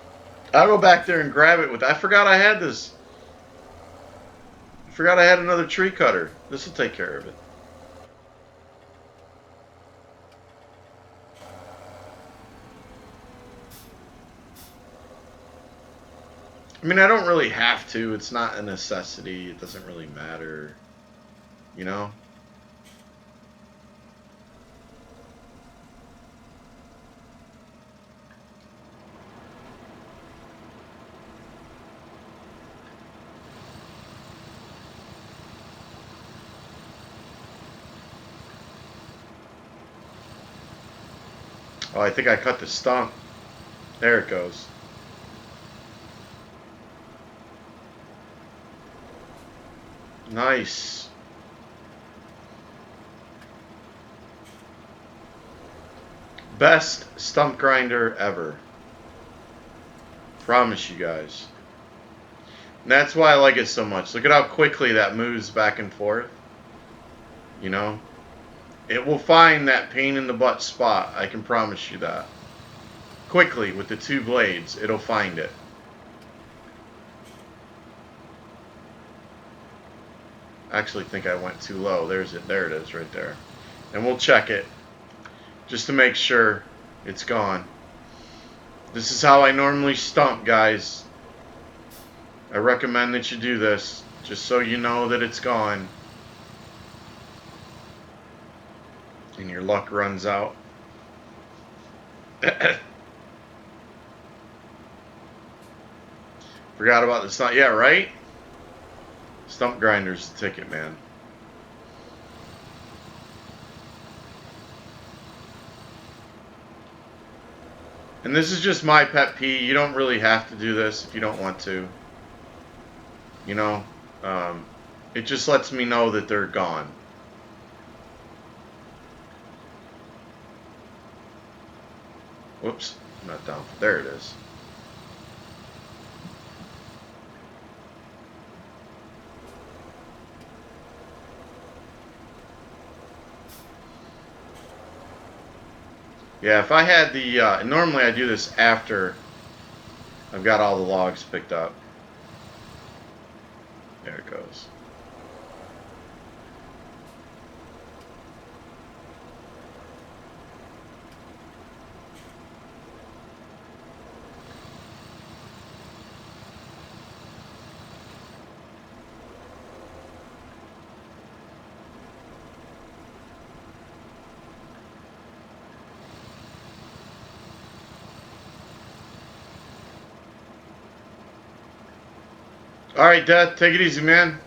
I'll go back there and grab it with. I forgot I had this. I forgot I had another tree cutter. This will take care of it. I mean, I don't really have to. It's not a necessity. It doesn't really matter. You know? Oh, I think I cut the stump. There it goes. Nice. Best stump grinder ever. Promise you guys. And that's why I like it so much. Look at how quickly that moves back and forth. You know? It will find that pain in the butt spot. I can promise you that. Quickly, with the two blades, it'll find it. I actually think I went too low. There's it. There it is right there. And we'll check it just to make sure it's gone. This is how I normally stump, guys. I recommend that you do this just so you know that it's gone. And your luck runs out. Forgot about the stump. Yeah, right? Stump grinder's the ticket, man. And this is just my pet peeve. You don't really have to do this if you don't want to. You know? It just lets me know that they're gone. Whoops. Not down. There it is. Yeah, if I had the, normally I do this after I've got all the logs picked up. There it goes. All right, Death, take it easy, man.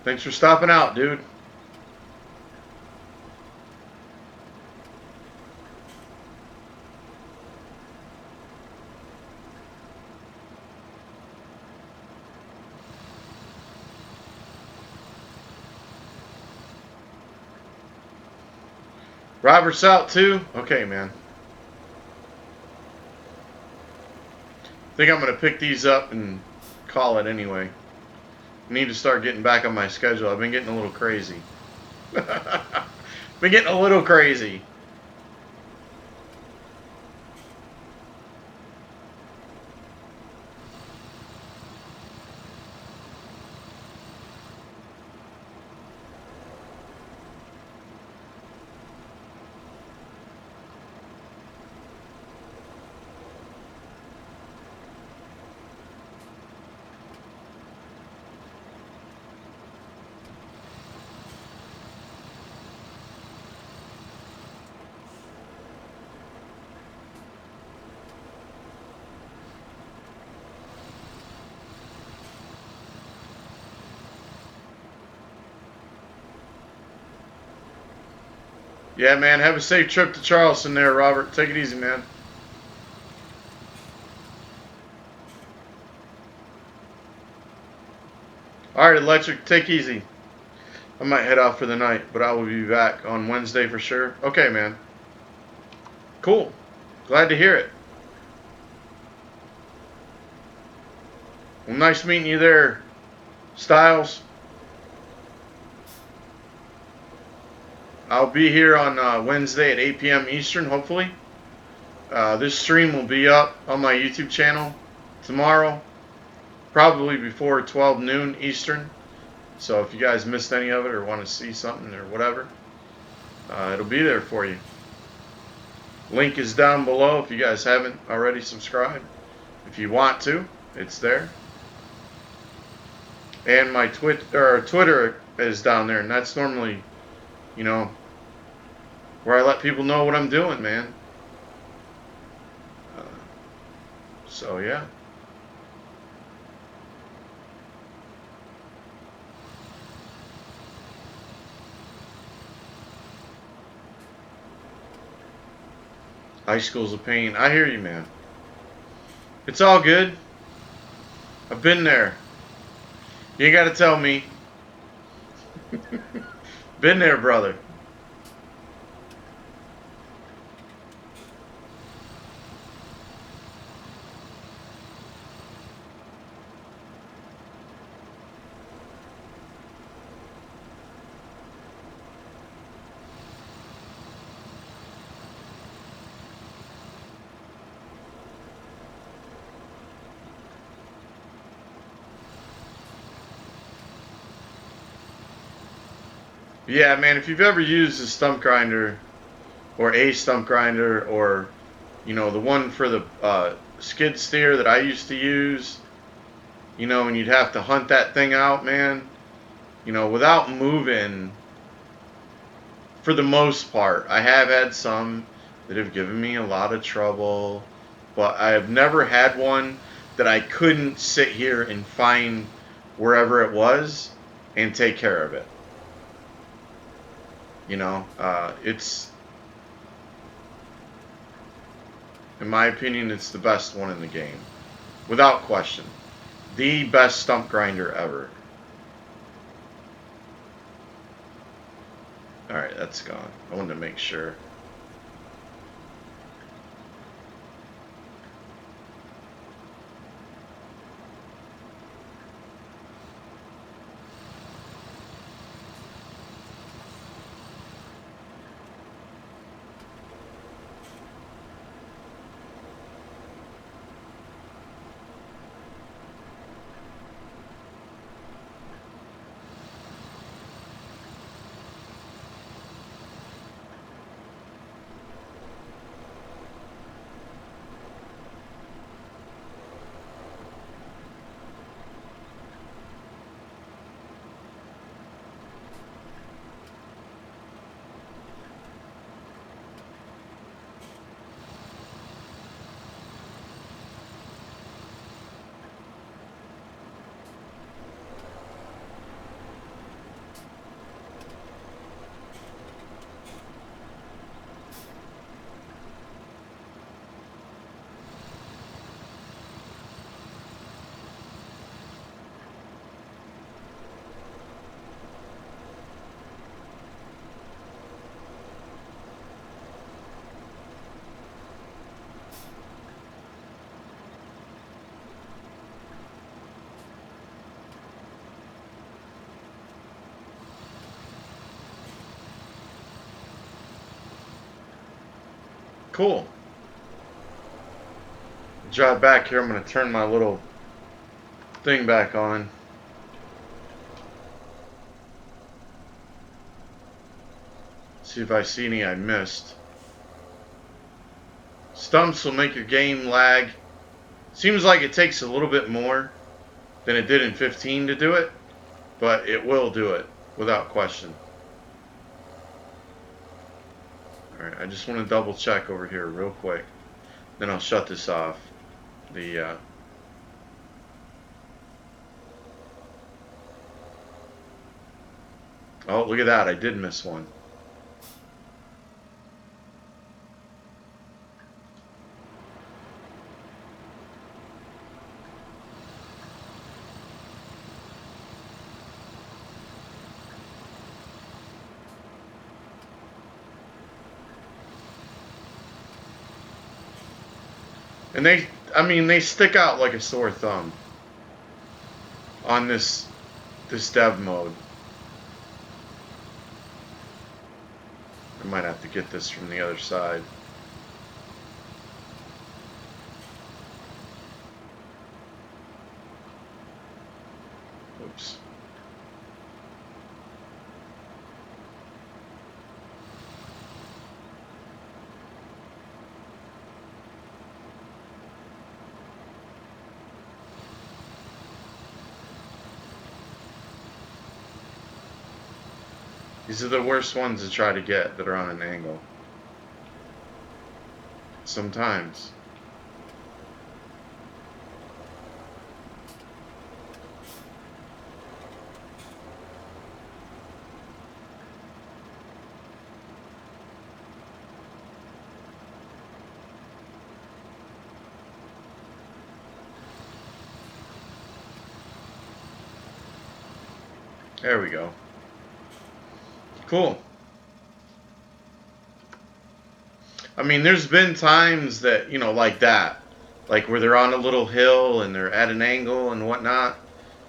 Thanks for stopping out, dude. Robert's out too? Okay, man. I think I'm going to pick these up and call it anyway. I need to start getting back on my schedule. I've been getting a little crazy. Been getting a little crazy. Yeah, man. Have a safe trip to Charleston there, Robert. Take it easy, man. All right, Electric. Take easy. I might head out for the night, but I will be back on Wednesday for sure. Okay, man. Cool. Glad to hear it. Well, nice meeting you there, Styles. I'll be here on Wednesday at 8 p.m. Eastern, hopefully. This stream will be up on my YouTube channel tomorrow, probably before 12 noon Eastern. So if you guys missed any of it or want to see something or whatever, it'll be there for you. Link is down below if you guys haven't already subscribed. If you want to, it's there. And my Twitter is down there, and that's normally, you know, where I let people know what I'm doing, man. So yeah. High school's a pain. I hear you, man. It's all good. I've been there. You ain't got to tell me. Been there, brother. Yeah, man, if you've ever used a stump grinder or a stump grinder or, you know, the one for the skid steer that I used to use, you know, and you'd have to hunt that thing out, man, you know, without moving, for the most part. I have had some that have given me a lot of trouble, but I have never had one that I couldn't sit here and find wherever it was and take care of it. You know, it's, in my opinion, it's the best one in the game. Without question. The best stump grinder ever. Alright, that's gone. I wanted to make sure. Cool. Drive back here. I'm going to turn my little thing back on. See if I see any I missed. Stumps will make your game lag. Seems like it takes a little bit more than it did in 15 to do it, but it will do it without question. Alright, I just want to double check over here real quick. Then I'll shut this off. Oh, look at that. I did miss one. And I mean, they stick out like a sore thumb on this dev mode. I might have to get this from the other side. Oops. These are the worst ones to try to get that are on an angle. Sometimes. There we go. Cool. I mean, there's been times that, you know, like that. Like where they're on a little hill and they're at an angle and whatnot.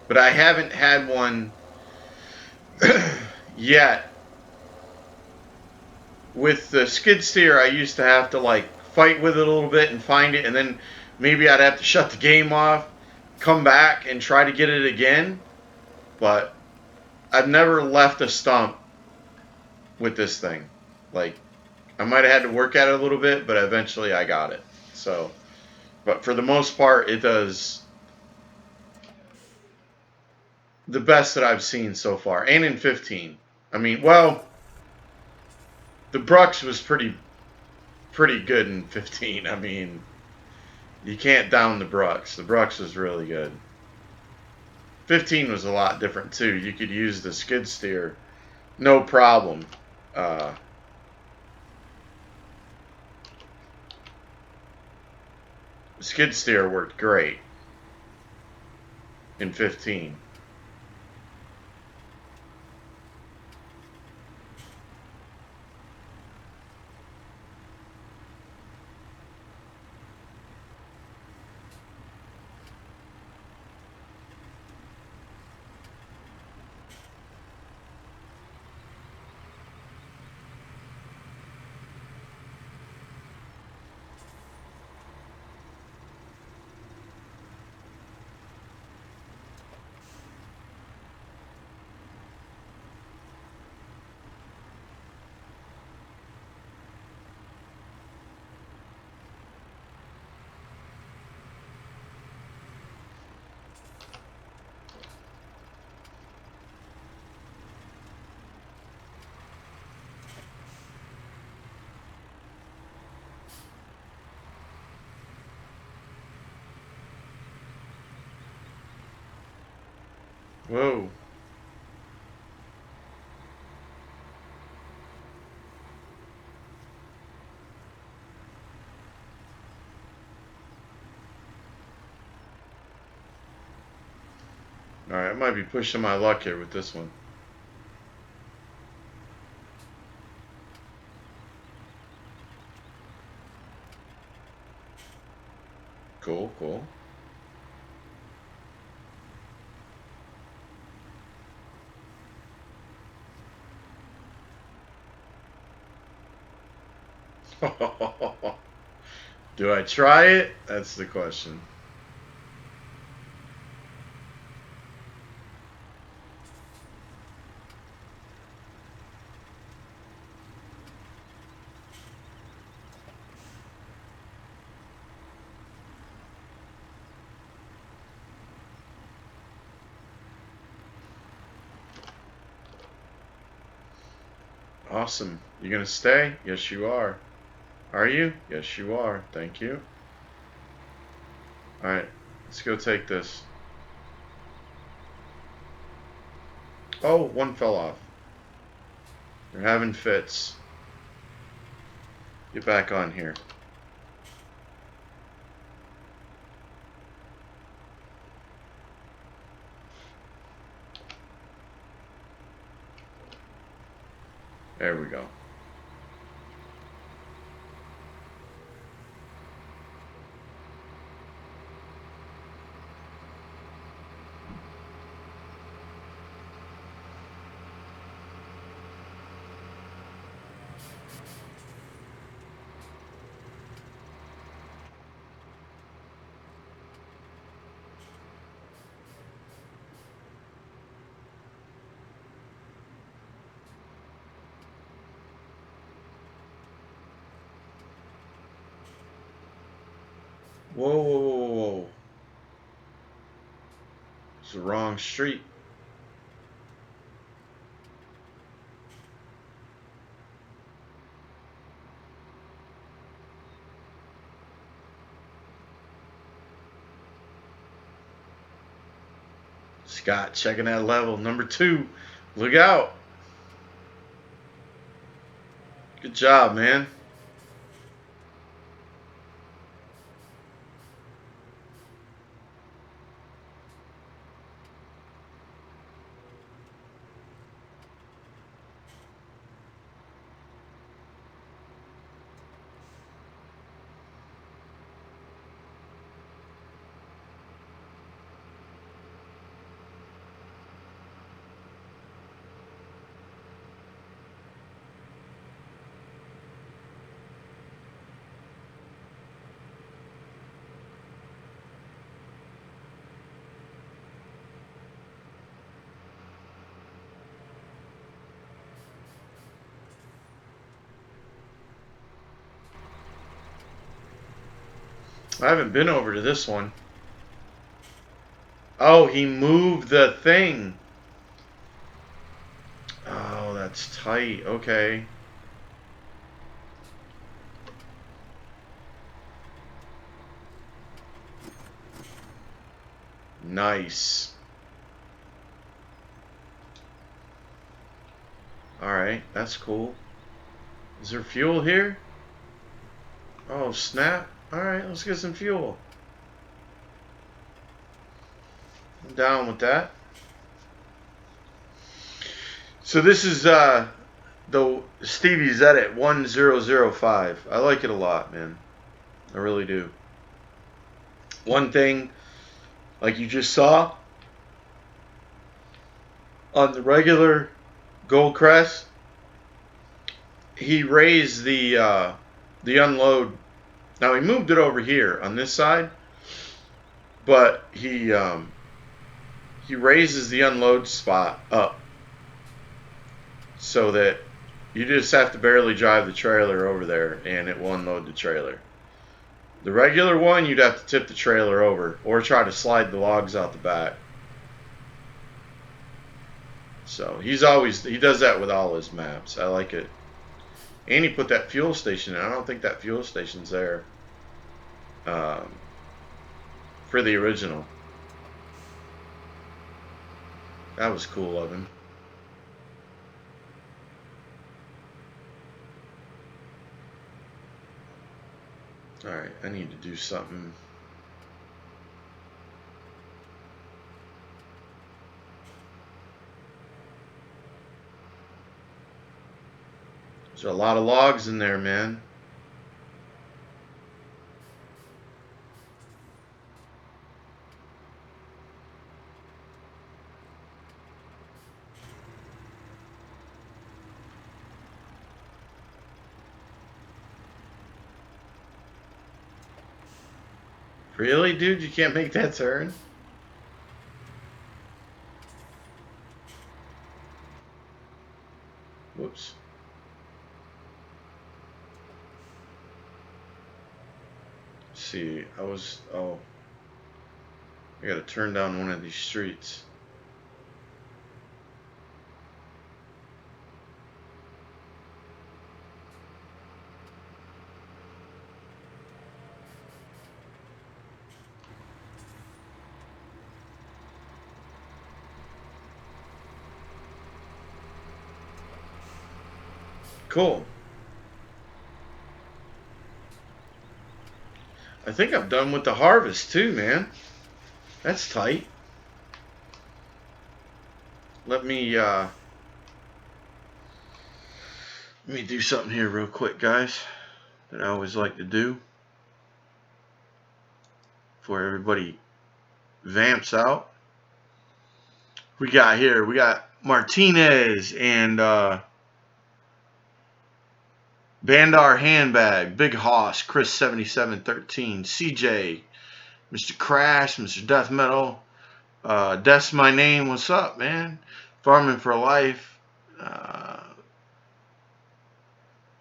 But I haven't had one yet. With the skid steer, I used to have to like fight with it a little bit and find it, and then maybe I'd have to shut the game off, come back, and try to get it again. But I've never left a stump with this thing. Like, I might have had to work at it a little bit, but eventually I got it. So, but for the most part, it does the best that I've seen so far. And in 15. I mean, well, the Brux was pretty good in 15. I mean, you can't down the Brux. The Brux was really good. 15 was a lot different too. You could use the skid steer, no problem. Skid steer worked great in 15. Whoa. Alright, I might be pushing my luck here with this one. Cool, cool. Do I try it? That's the question. Awesome. You gonna stay? Yes, you are. Are you? Yes, you are. Thank you. Alright, let's go take this. Oh, one fell off. They're having fits. Get back on here. There we go. Whoa, whoa, whoa, whoa. It's the wrong street. Scott checking that level. Number 2. Look out. Good job, man. I haven't been over to this one. Oh, he moved the thing. Oh, that's tight. Okay. Nice. Alright, that's cool. Is there fuel here? Oh, snap. Alright, let's get some fuel. I'm down with that. So this is the Stevies Edit 1005. I like it a lot, man. I really do. One thing, like you just saw, on the regular Gold Crest, he raised the unload. Now he moved it over here on this side, but he raises the unload spot up so that you just have to barely drive the trailer over there and it will unload the trailer. The regular one, you'd have to tip the trailer over or try to slide the logs out the back. So he does that with all his maps. I like it. And he put that fuel station in. I don't think that fuel station's there um, for the original. That was cool of him. Alright, I need to do something. There's a lot of logs in there, man. Really, dude? You can't make that turn? Whoops. Let's see, I gotta turn down one of these streets. Cool. I think I'm done with the harvest too, man. That's tight. Let me do something here real quick, guys, that I always like to do before everybody vamps out. We got Martinez and Bandar Handbag, Big Hoss, Chris 7713, CJ, Mr. Crash, Mr. Death Metal, That's My Name, what's up, man? Farming for Life.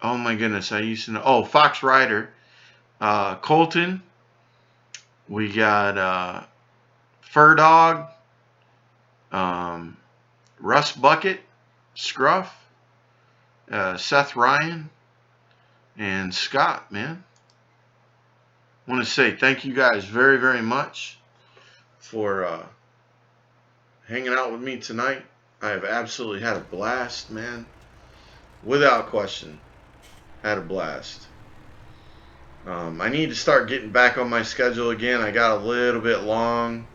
Oh my goodness, I used to know. Oh, Fox Rider, Colton, We got Fur Dog, Russ Bucket, Scruff, Seth Ryan, and Scott, man. I want to say thank you guys very, very much for hanging out with me tonight. I have absolutely had a blast, man. Without question, had a blast. I need to start getting back on my schedule again. I got a little bit long.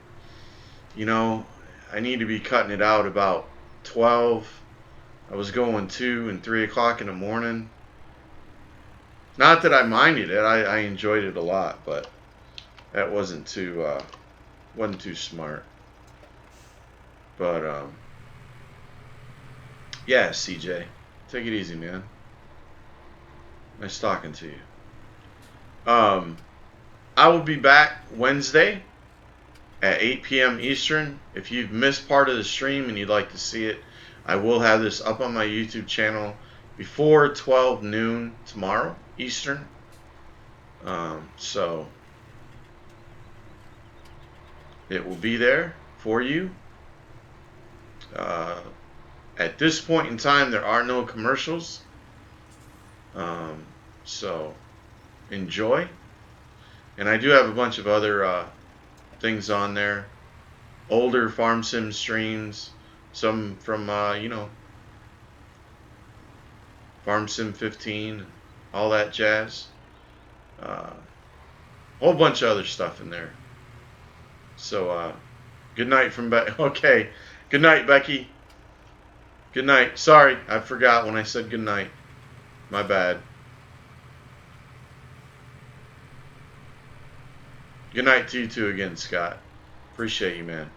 You know, I need to be cutting it out about 12. I was going 2 and 3 o'clock in the morning. Not that I minded it. I enjoyed it a lot, but that wasn't too smart. But yeah, CJ, take it easy, man. Nice talking to you. I will be back Wednesday at 8 p.m. Eastern. If you've missed part of the stream and you'd like to see it, I will have this up on my YouTube channel before 12 noon tomorrow Eastern. So it will be there for you. At this point in time, there are no commercials. So enjoy. And I do have a bunch of other things on there. Older Farm Sim streams. Some from, Farm Sim 15. All that jazz. A whole bunch of other stuff in there. So, good night from Becky. Okay. Good night, Becky. Good night. Sorry, I forgot when I said good night. My bad. Good night to you too again, Scott. Appreciate you, man.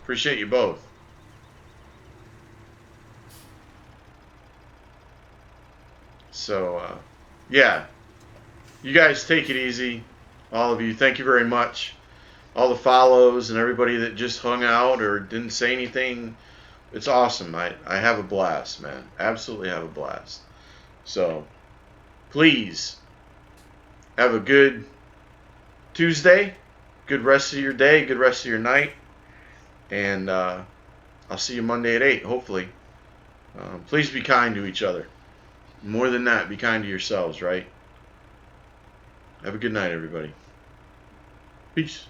Appreciate you both. So, yeah. You guys take it easy. All of you. Thank you very much. All the follows and everybody that just hung out or didn't say anything. It's awesome. I have a blast, man. Absolutely have a blast. So, please have a good Tuesday, good rest of your day, good rest of your night, and I'll see you Monday at 8, hopefully. Please be kind to each other. More than that, be kind to yourselves, right? Have a good night, everybody. Peace.